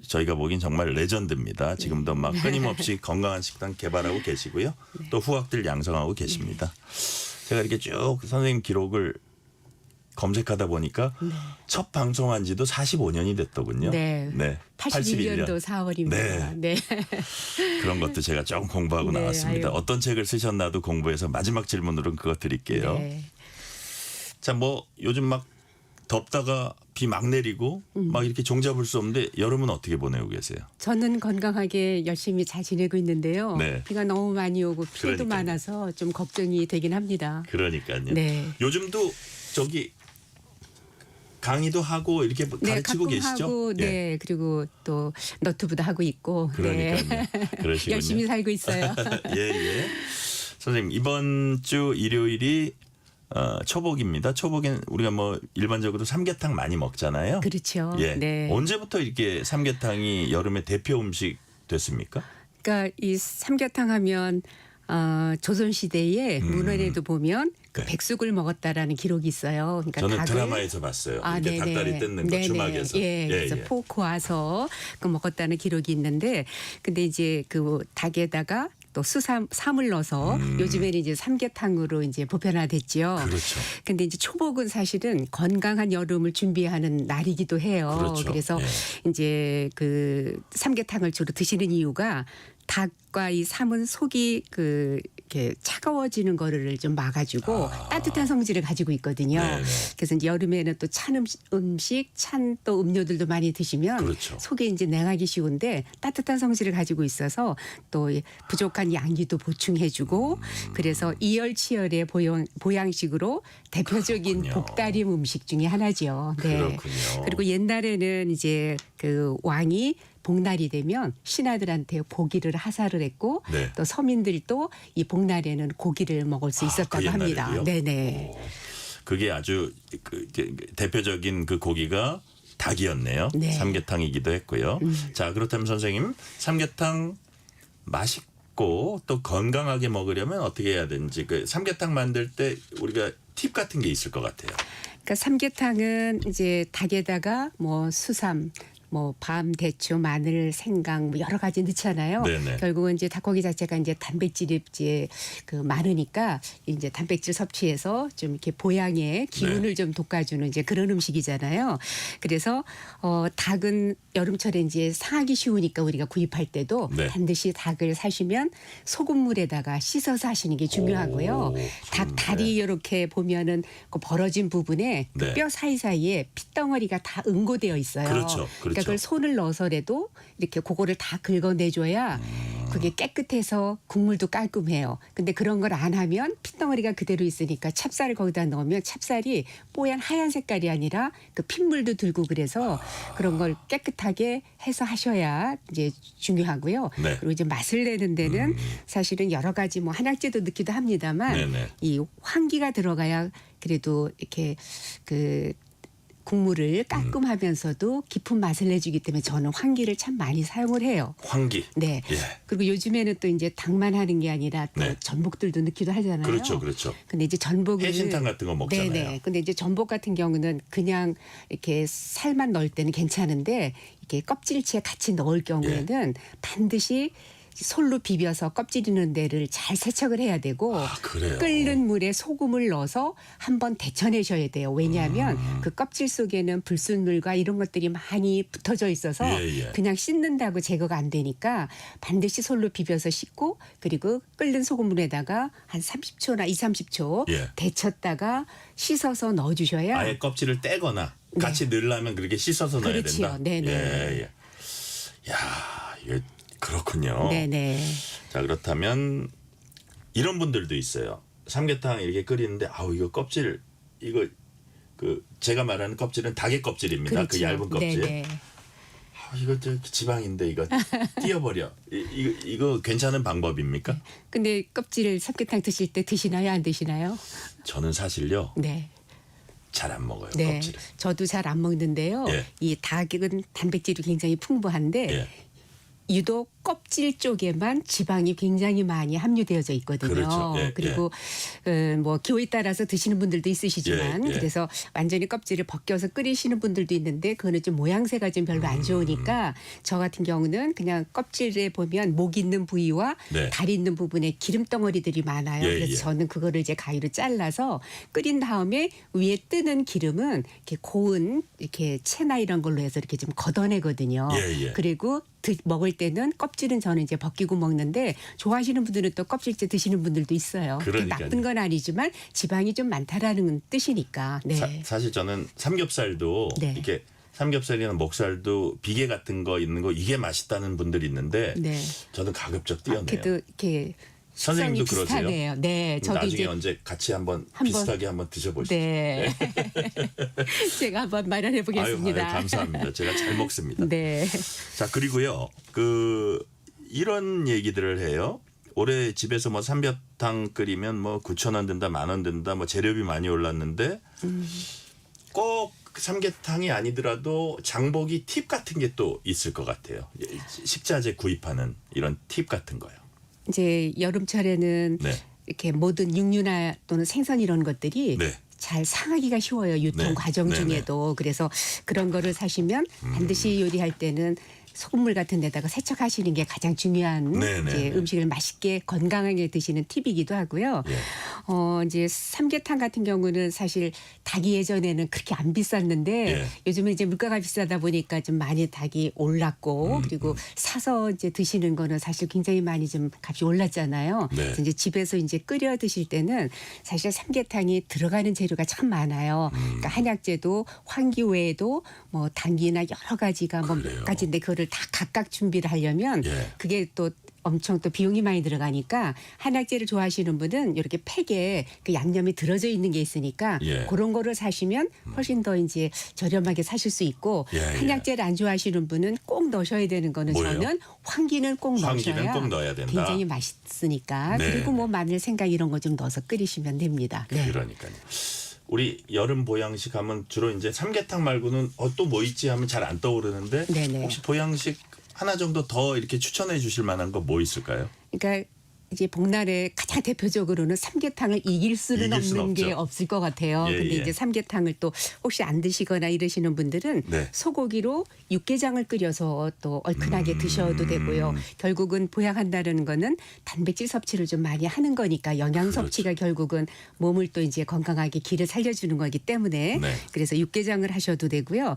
저희가 보기엔 정말 레전드입니다. 지금도 막 끊임없이 건강한 식단 개발하고 계시고요. 또 후학들 양성하고 계십니다. 제가 이렇게 쭉 선생님 기록을 검색하다 보니까 첫 방송한 지도 45년이 됐더군요. 네. 81년도 4월입니다. 네. 그런 것도 제가 좀 공부하고 네, 나왔습니다. 아유. 어떤 책을 쓰셨나도 공부해서 마지막 질문으로는 그거 드릴게요. 네. 자, 뭐 요즘 막 덥다가 비 막 내리고 막 이렇게 종잡을 수 없는데 여름은 어떻게 보내고 계세요? 저는 건강하게 열심히 잘 지내고 있는데요. 네. 비가 너무 많이 오고 피해도 그러니까요. 많아서 좀 걱정이 되긴 합니다. 그러니까요. 네. 요즘도 저기 강의도 하고 이렇게 네, 가르치고 가끔 계시죠? 하고, 네, 그리고 또 너튜브도 하고 있고, 그러니까요. 네. 그러시군요. 열심히 살고 있어요. 예. 선생님 이번 주 일요일이 초복입니다. 초복엔 우리가 뭐 일반적으로 삼계탕 많이 먹잖아요. 그렇죠. 예. 네. 언제부터 이렇게 삼계탕이 여름의 대표 음식 됐습니까? 그러니까 이 삼계탕 하면 조선 시대에 문헌에도 보면 그 백숙을 먹었다라는 기록이 있어요. 그러니까 저는 닭을- 드라마에서 봤어요. 이렇게 네네. 닭다리 뜯는 거 네네. 주막에서. 예, 그래서 포크 와서 그 먹었다는 기록이 있는데, 근데 이제 그 닭에다가 또 수삼을 넣어서 요즘에는 이제 삼계탕으로 이제 보편화됐죠. 그렇죠. 근데 이제 초복은 사실은 건강한 여름을 준비하는 날이기도 해요. 그렇죠. 그래서 이제 그 삼계탕을 주로 드시는 이유가 닭과 이 삼은 속이 이렇게 차가워지는 거를 좀 막아주고 따뜻한 성질을 가지고 있거든요. 네네. 그래서 이제 여름에는 또 찬 음식, 찬 또 음료들도 많이 드시면 그렇죠. 속에 이제 냉하기 쉬운데 따뜻한 성질을 가지고 있어서 또 부족한 양기도 보충해주고 그래서 이열치열의 보양식으로 대표적인 복다림 음식 중에 하나죠. 네. 그렇군요. 그리고 옛날에는 이제 그 왕이 복날이 되면 신하들한테 고기를 하사를 했고 네. 또 서민들도 이 복날에는 고기를 먹을 수 있었다고 그 합니다. 옛날에도요? 네네. 그게 아주 대표적인 그 고기가 닭이었네요. 네. 삼계탕이기도 했고요. 자, 그렇다면 선생님 삼계탕 맛있고 또 건강하게 먹으려면 어떻게 해야 되는지 그 삼계탕 만들 때 우리가 팁 같은 게 있을 것 같아요. 그러니까 삼계탕은 이제 닭에다가 뭐 수삼 뭐 밤, 대추, 마늘, 생강 뭐 여러 가지 넣잖아요. 네네. 결국은 이제 닭고기 자체가 이제 단백질이 이제 그 많으니까 이제 단백질 섭취해서 좀 이렇게 보양의 기운을 좀 돋궈주는 이제 그런 음식이잖아요. 그래서 닭은 여름철에 이제 상하기 쉬우니까 우리가 구입할 때도 네. 반드시 닭을 사시면 소금물에다가 씻어서 하시는 게 중요하고요. 닭 다리 이렇게 보면은 그 벌어진 부분에 그 네. 뼈 사이사이에 핏덩어리가 다 응고되어 있어요. 그렇죠. 그러니까 그걸 손을 넣어서라도 이렇게 그거를 다 긁어내줘야 그게 깨끗해서 국물도 깔끔해요. 근데 그런 걸 안 하면 핏덩어리가 그대로 있으니까 찹쌀을 거기다 넣으면 찹쌀이 뽀얀 하얀 색깔이 아니라 그 핏물도 들고 그래서 그런 걸 깨끗하게 해서 하셔야 이제 중요하고요. 네. 그리고 이제 맛을 내는 데는 사실은 여러 가지 뭐 한약재도 넣기도 합니다만 네네. 이 황기가 들어가야 그래도 이렇게 그 국물을 깔끔하면서도 깊은 맛을 내주기 때문에 저는 황기를 참 많이 사용을 해요. 황기. 네. 예. 그리고 요즘에는 또 이제 닭만 하는 게 아니라 또 네. 전복들도 넣기도 하잖아요. 그렇죠, 그렇죠. 근데 이제 전복을 해신탕 같은 거 먹잖아요. 네네. 근데 이제 전복 같은 경우는 그냥 이렇게 살만 넣을 때는 괜찮은데 이게 껍질채 같이 넣을 경우에는 반드시 솔로 비벼서 껍질 있는 데를 잘 세척을 해야 되고 그래요? 끓는 물에 소금을 넣어서 한번 데쳐내셔야 돼요. 왜냐하면 그 껍질 속에는 불순물과 이런 것들이 많이 붙어져 있어서 예, 예. 그냥 씻는다고 제거가 안 되니까 반드시 솔로 비벼서 씻고 그리고 끓는 소금물에다가 한 30초나 20-30초 예. 데쳤다가 씻어서 넣어주셔야 아예 껍질을 떼거나 같이 넣으려면 그렇게 씻어서 넣어야 그렇지요. 된다. 네네. 예, 예. 야, 이게 그렇군요. 네네. 자, 그렇다면 이런 분들도 있어요. 삼계탕 이렇게 끓이는데 아우 이거 껍질 이거 그 제가 말하는 껍질은 닭의 껍질입니다. 그렇죠. 그 얇은 껍질. 네네. 아, 이거 저 지방인데 이거 띄어버려. 이거 괜찮은 방법입니까? 근데 껍질을 삼계탕 드실 때 드시나요? 안 드시나요? 저는 사실요 네. 잘 안 먹어요. 네. 껍질을. 저도 잘 안 먹는데요. 예. 이 닭은 단백질이 굉장히 풍부한데 예. 유독 껍질 쪽에만 지방이 굉장히 많이 함유되어져 있거든요. 그렇죠. 예, 그리고 뭐 기호에 따라서 드시는 분들도 있으시지만 예, 예. 그래서 완전히 껍질을 벗겨서 끓이시는 분들도 있는데 그거는 좀 모양새가 좀 별로 안 좋으니까 저 같은 경우는 그냥 껍질에 보면 목 있는 부위와 네. 다리 있는 부분에 기름 덩어리들이 많아요. 예, 그래서 예. 저는 그거를 이제 가위로 잘라서 끓인 다음에 위에 뜨는 기름은 이렇게 고운 이렇게 채나 이런 걸로 해서 이렇게 좀 걷어내거든요. 예, 예. 그리고 먹을 때는 껍질은 저는 이제 벗기고 먹는데 좋아하시는 분들은 또 껍질째 드시는 분들도 있어요. 그게 그러니까요. 나쁜 건 아니지만 지방이 좀 많다라는 뜻이니까. 네. 사실 저는 삼겹살도 네. 이렇게 삼겹살이나 목살도 비계 같은 거 있는 거 이게 맛있다는 분들이 있는데 네. 저는 가급적 띄어내요. 그래도 이렇게 선생님도 식성이 그러세요? 비슷하네요. 네, 저도 나중에 이제 언제 같이 한번 한번- 비슷하게 한번 드셔보시죠. 네. 제가 한번 마련해 보겠습니다. 아유, 감사합니다. 제가 잘 먹습니다. 네. 자, 그리고요. 이런 얘기들을 해요. 올해 집에서 뭐 삼계탕 끓이면 뭐 9,000원 든다, 10,000원 든다, 뭐 재료비 많이 올랐는데 꼭 삼계탕이 아니더라도 장보기 팁 같은 게 또 있을 것 같아요. 식자재 구입하는 이런 팁 같은 거요. 이제 여름철에는 네. 이렇게 모든 육류나 또는 생선 이런 것들이 네. 잘 상하기가 쉬워요. 유통 네. 과정 네, 중에도. 그래서 그런 거를 사시면 반드시 요리할 때는 소금물 같은 데다가 세척하시는 게 가장 중요한 네, 네, 이제 네. 음식을 맛있게 건강하게 드시는 팁이기도 하고요. 예. 이제 삼계탕 같은 경우는 사실 닭이 예전에는 그렇게 안 비쌌는데 예. 요즘은 이제 물가가 비싸다 보니까 좀 많이 닭이 올랐고 그리고 사서 이제 드시는 거는 사실 굉장히 많이 좀 값이 올랐잖아요. 네. 그래서 이제 집에서 이제 끓여 드실 때는 사실 삼계탕이 들어가는 재료가 참 많아요. 그러니까 한약재도 황기 외에도 뭐 당귀나 여러 가지가 뭐 몇 가지인데 그거를 다 각각 준비를 하려면 예. 그게 또 엄청 또 비용이 많이 들어가니까 한약재를 좋아하시는 분은 이렇게 팩에 그 양념이 들어져 있는 게 있으니까 예. 그런 거를 사시면 훨씬 더 이제 저렴하게 사실 수 있고 예, 예. 한약재를 안 좋아하시는 분은 꼭 넣으셔야 되는 거는 뭐예요? 저는 황기는 꼭 황기는 넣으셔야 꼭 넣어야 된다. 굉장히 맛있으니까 네. 그리고 뭐 마늘, 생강 이런 거 좀 넣어서 끓이시면 됩니다. 네. 그러니까요. 우리 여름 보양식 하면 주로 이제 삼계탕 말고는 또 뭐 있지 하면 잘 안 떠오르는데 네네. 혹시 보양식 하나 정도 더 이렇게 추천해 주실 만한 거 뭐 있을까요? 그러니까 이제 복날에 가장 대표적으로는 삼계탕을 이길 수는 이길 수는 없는 게 없죠. 없을 것 같아요. 예, 근데 예. 이제 삼계탕을 또 혹시 안 드시거나 이러시는 분들은 네. 소고기로 육개장을 끓여서 또 얼큰하게 드셔도 되고요. 결국은 보양한다는 거는 단백질 섭취를 좀 많이 하는 거니까 영양 그렇죠. 섭취가 결국은 몸을 또 이제 건강하게 기를 살려주는 거기 때문에 네. 그래서 육개장을 하셔도 되고요.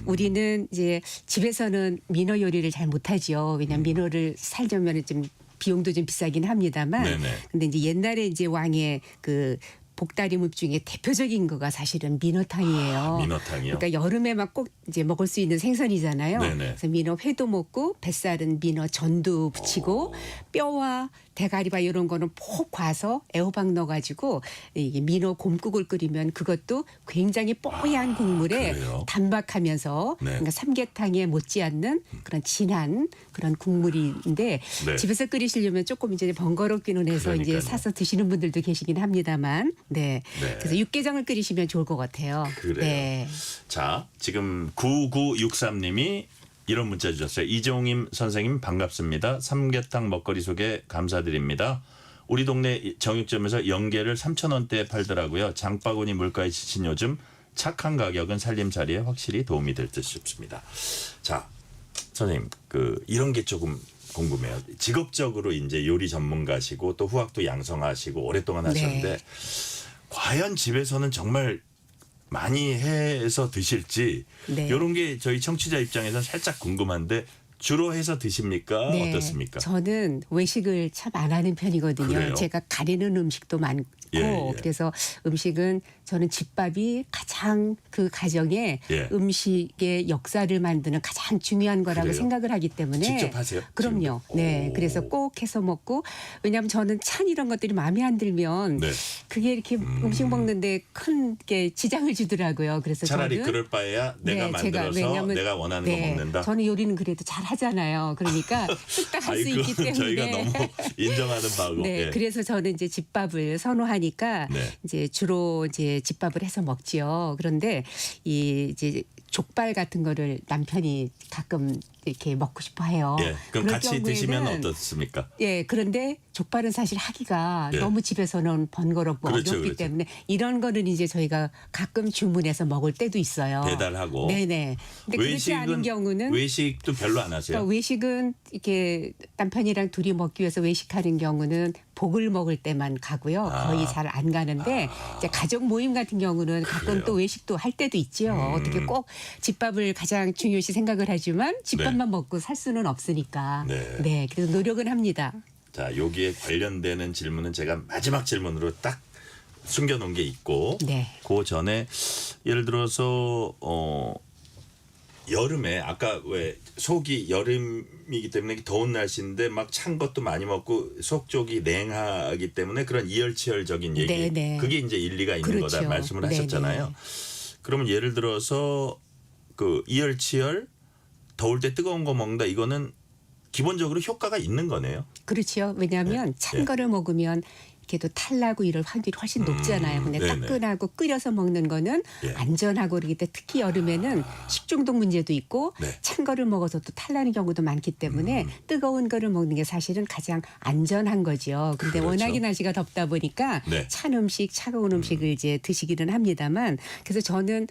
우리는 이제 집에서는 민어 요리를 잘 못하지요. 왜냐하면 민어를 살려면 좀 비용도 좀 비싸긴 합니다만. 네네. 근데 이제 옛날에 이제 왕의 그 복다리묵 중에 대표적인 거가 사실은 민어탕이에요. 민어탕이요? 그러니까 여름에만 꼭 이제 먹을 수 있는 생선이잖아요. 네네. 그래서 민어 회도 먹고 뱃살은 민어 전도 부치고 뼈와 대가리바 이런 거는 폭 과서 애호박 넣어가지고 이게 민어 곰국을 끓이면 그것도 굉장히 뽀얀 국물에 그래요? 단박하면서 네. 그러니까 삼계탕에 못지않는 그런 진한 그런 국물인데 네. 집에서 끓이시려면 조금 이제 번거롭기는 해서 이제 그러니까요. 사서 드시는 분들도 계시긴 합니다만, 네. 네. 그래서 육개장을 끓이시면 좋을 것 같아요. 그래요. 네. 자, 지금 9963님이 이런 문자 주셨어요. 이종임 선생님 반갑습니다. 삼계탕 먹거리 소개 감사드립니다. 우리 동네 정육점에서 연계를 3,000원대에 팔더라고요. 장바구니 물가에 지친 요즘 착한 가격은 살림살이에 확실히 도움이 될 듯 싶습니다. 자, 선생님, 이런 게 조금 궁금해요. 직업적으로 이제 요리 전문가시고 또 후학도 양성하시고 오랫동안 하셨는데 과연 집에서는 정말 많이 해서 드실지 네. 이런 게 저희 청취자 입장에서 살짝 궁금한데 주로 해서 드십니까? 네. 어떻습니까? 저는 외식을 참 안 하는 편이거든요. 그래요? 제가 가리는 음식도 많고 예, 예. 그래서 음식은 저는 집밥이 가장 그 가정의 예. 음식의 역사를 만드는 가장 중요한 거라고 그래요? 생각을 하기 때문에 직접 하세요? 그럼요. 지금도? 네. 오. 그래서 꼭 해서 먹고 왜냐하면 저는 찬 이런 것들이 마음에 안 들면 네. 그게 이렇게 음식 먹는데 큰 게 지장을 주더라고요. 그래서 차라리 저는 그럴 바에야 내가 네, 만들어서 왜냐하면 내가 원하는 네, 거 먹는다. 저는 요리는 그래도 잘 하잖아요. 그러니까 뚝딱 할 수 아이, 있기 그건 때문에. 저희가 너무 인정하는 바고. 네, 예. 그래서 저는 이제 집밥을 선호하니까 네. 이제 주로 이제 집밥을 해서 먹지요. 그런데 이 이제 족발 같은 거를 남편이 가끔 이렇게 먹고 싶어 해요. 예. 그럼 그럴 같이 드시면 경우에는 어떻습니까? 예, 그런데 족발은 사실 하기가 예. 너무 집에서는 번거롭고 그렇죠, 어렵기 그렇죠. 때문에 이런 거는 이제 저희가 가끔 주문해서 먹을 때도 있어요. 배달하고. 네네. 근데 그렇지 않은 경우는 외식도 별로 안 하세요? 그러니까 외식은 이렇게 남편이랑 둘이 먹기 위해서 외식하는 경우는 복을 먹을 때만 가고요. 거의 잘 안 가는데 이제 가족 모임 같은 경우는 가끔 그래요? 또 외식도 할 때도 있지요. 어떻게 꼭 집밥을 가장 중요시 생각을 하지만 집밥만 먹고 살 수는 없으니까. 네. 그래서 노력은 합니다. 자, 여기에 관련되는 질문은 제가 마지막 질문으로 딱 숨겨놓은 게 있고 네. 그 전에 예를 들어서 여름에 아까 왜 속이 여름이기 때문에 더운 날씨인데 막 찬 것도 많이 먹고 속 쪽이 냉하기 때문에 그런 이열치열적인 얘기 네네. 그게 이제 일리가 있는 그렇죠. 거다 말씀을 네네. 하셨잖아요. 그러면 예를 들어서 그 이열치열 더울 때 뜨거운 거 먹는다 이거는 기본적으로 효과가 있는 거네요. 그렇죠. 왜냐하면 찬 거를 먹으면 이렇게 또 탈나고 이럴 확률이 훨씬 높잖아요. 근데 네네. 따끈하고 끓여서 먹는 거는 예. 안전하고 그러기 때문에 특히 여름에는 식중독 문제도 있고 네. 찬 거를 먹어서 또 탈나는 경우도 많기 때문에 뜨거운 거를 먹는 게 사실은 가장 안전한 거죠. 근데 그렇죠. 워낙에 날씨가 덥다 보니까 네. 찬 음식, 차가운 음식을 이제 드시기는 합니다만 그래서 저는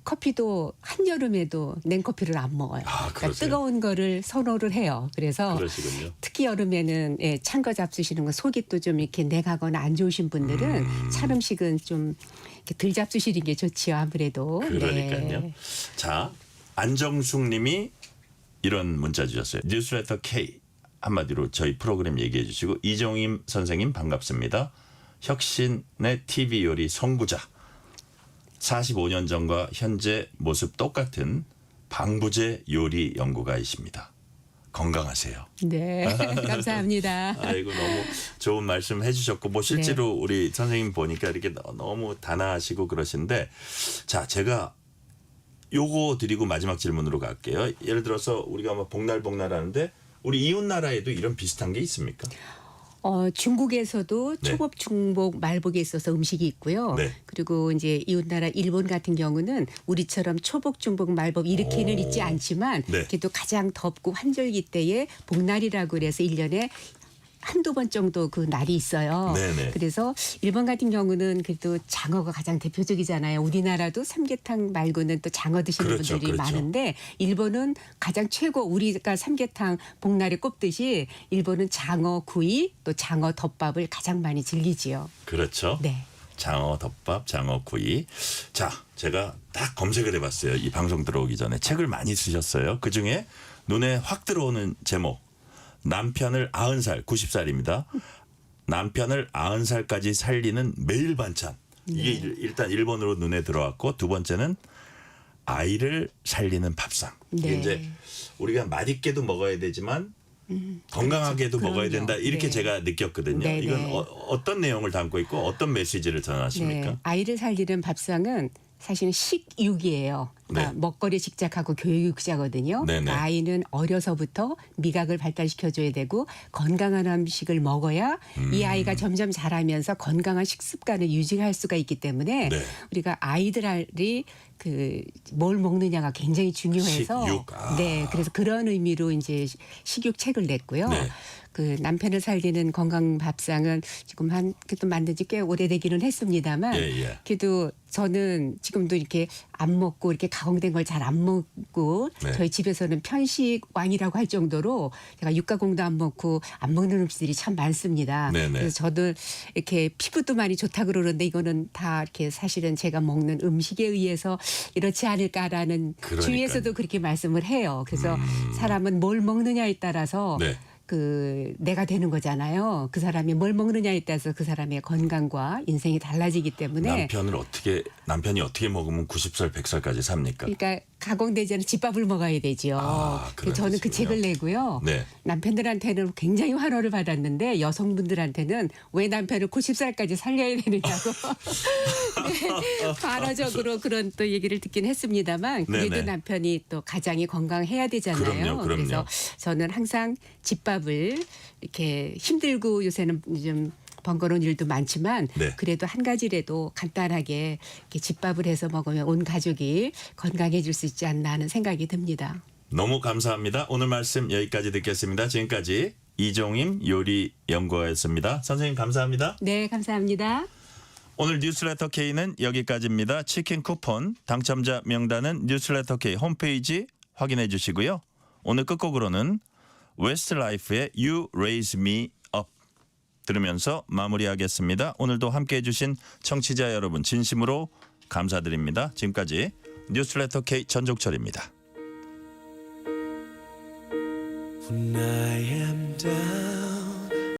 커피도 한여름에도 냉커피를 안 먹어요. 그러니까 그러세요? 뜨거운 거를 선호를 해요. 그래서 그러시군요. 특히 여름에는 찬 거 잡수시는 거 속이 또 좀 이렇게 냉하거나 안 좋으신 분들은 찬 음식은 좀 이렇게 덜 잡수시는 게 좋지요. 아무래도. 그러니까요. 네. 자, 안정숙 님이 이런 문자 주셨어요. 뉴스레터 K 한마디로 저희 프로그램 얘기해 주시고 이종임 선생님 반갑습니다. 혁신의 TV 요리 선구자. 45년 전과 현재 모습 똑같은 방부제 요리 연구가이십니다. 건강하세요. 네. 감사합니다. 아이고 너무 좋은 말씀 해주셨고 뭐 실제로 우리 선생님 보니까 이렇게 너무 단아하시고 그러신데 자 제가 요거 드리고 마지막 질문으로 갈게요. 예를 들어서 우리가 뭐 복날 하는데 우리 이웃 나라에도 이런 비슷한 게 있습니까? 중국에서도 네. 초복, 중복, 말복에 있어서 음식이 있고요. 네. 그리고 이제 이웃나라 일본 같은 경우는 우리처럼 초복, 중복, 말복 이렇게는 있지 않지만 네. 그래도 가장 덥고 환절기 때에 복날이라고 그래서 1년에 한두 번 정도 그 날이 있어요. 네네. 그래서 일본 같은 경우는 그래도 장어가 가장 대표적이잖아요. 우리나라도 삼계탕 말고는 또 장어 드시는 그렇죠, 분들이 그렇죠. 많은데 일본은 가장 최고 우리가 삼계탕 복날에 꼽듯이 일본은 장어 구이 또 장어 덮밥을 가장 많이 즐기지요. 그렇죠. 네. 장어 덮밥, 장어 구이. 자, 제가 딱 검색을 해봤어요. 이 방송 들어오기 전에 책을 많이 쓰셨어요. 그 중에 눈에 확 들어오는 제목. 남편을 90살, 90살입니다. 남편을 90살까지 살리는 매일 반찬. 이게 일단 1번으로 눈에 들어왔고 두 번째는 아이를 살리는 밥상. 이게 네. 이제 우리가 맛있게도 먹어야 되지만 건강하게도 그렇죠. 먹어야 된다. 이렇게 네. 제가 느꼈거든요. 네, 이건 네. 어떤 내용을 담고 있고 어떤 메시지를 전하십니까? 네. 아이를 살리는 밥상은 사실은 식육이에요. 그러니까 네. 먹거리 직작하고 교육자거든요. 네네. 그러니까 아이는 어려서부터 미각을 발달시켜줘야 되고 건강한 음식을 먹어야 이 아이가 점점 자라면서 건강한 식습관을 유지할 수가 있기 때문에 네. 우리가 아이들이 그 뭘 먹느냐가 굉장히 중요해서 식육. 네, 그래서 그런 의미로 이제 식육 책을 냈고요. 네. 그 남편을 살리는 건강 밥상은 지금 한 그래도 만든 지 꽤 오래되기는 했습니다만 예. 그래도 저는 지금도 이렇게 안 먹고 이렇게 가공된 걸 잘 안 먹고 네. 저희 집에서는 편식 왕이라고 할 정도로 제가 육가공도 안 먹고 안 먹는 음식들이 참 많습니다. 네네. 그래서 저도 이렇게 피부도 많이 좋다 그러는데 이거는 다 이렇게 사실은 제가 먹는 음식에 의해서 이렇지 않을까라는 그러니까요. 주위에서도 그렇게 말씀을 해요. 그래서 사람은 뭘 먹느냐에 따라서 네. 그 내가 되는 거잖아요. 그 사람이 뭘 먹느냐에 따라서 그 사람의 건강과 인생이 달라지기 때문에 남편이 어떻게 먹으면 90살, 100살까지 삽니까? 그러니까 가공되지 않은 집밥을 먹어야 되지요. 그런 저는 그 뜻이군요. 책을 내고요. 네. 남편들한테는 굉장히 환호를 받았는데 여성분들한테는 왜 남편을 90살까지 살려야 되느냐고 네, 반어적으로 그런 또 얘기를 듣긴 했습니다만 그래도 네네. 남편이 또 가장이 건강해야 되잖아요. 그럼요. 그래서 저는 항상 집밥을 이렇게 힘들고 요새는 좀 번거로운 일도 많지만 네. 그래도 한 가지라도 간단하게 이렇게 집밥을 해서 먹으면 온 가족이 건강해질 수 있지 않나 하는 생각이 듭니다. 너무 감사합니다. 오늘 말씀 여기까지 듣겠습니다. 지금까지 이종임 요리연구가였습니다. 선생님 감사합니다. 네, 감사합니다. 오늘 뉴스레터 K는 여기까지입니다. 치킨 쿠폰 당첨자 명단은 뉴스레터 K 홈페이지 확인해 주시고요. 오늘 끝곡으로는 웨스트라이프의 You Raise Me Up 들으면서 마무리하겠습니다. 오늘도 함께해 주신 청취자 여러분 진심으로 감사드립니다. 지금까지 뉴스레터 K 전종철입니다. When I am down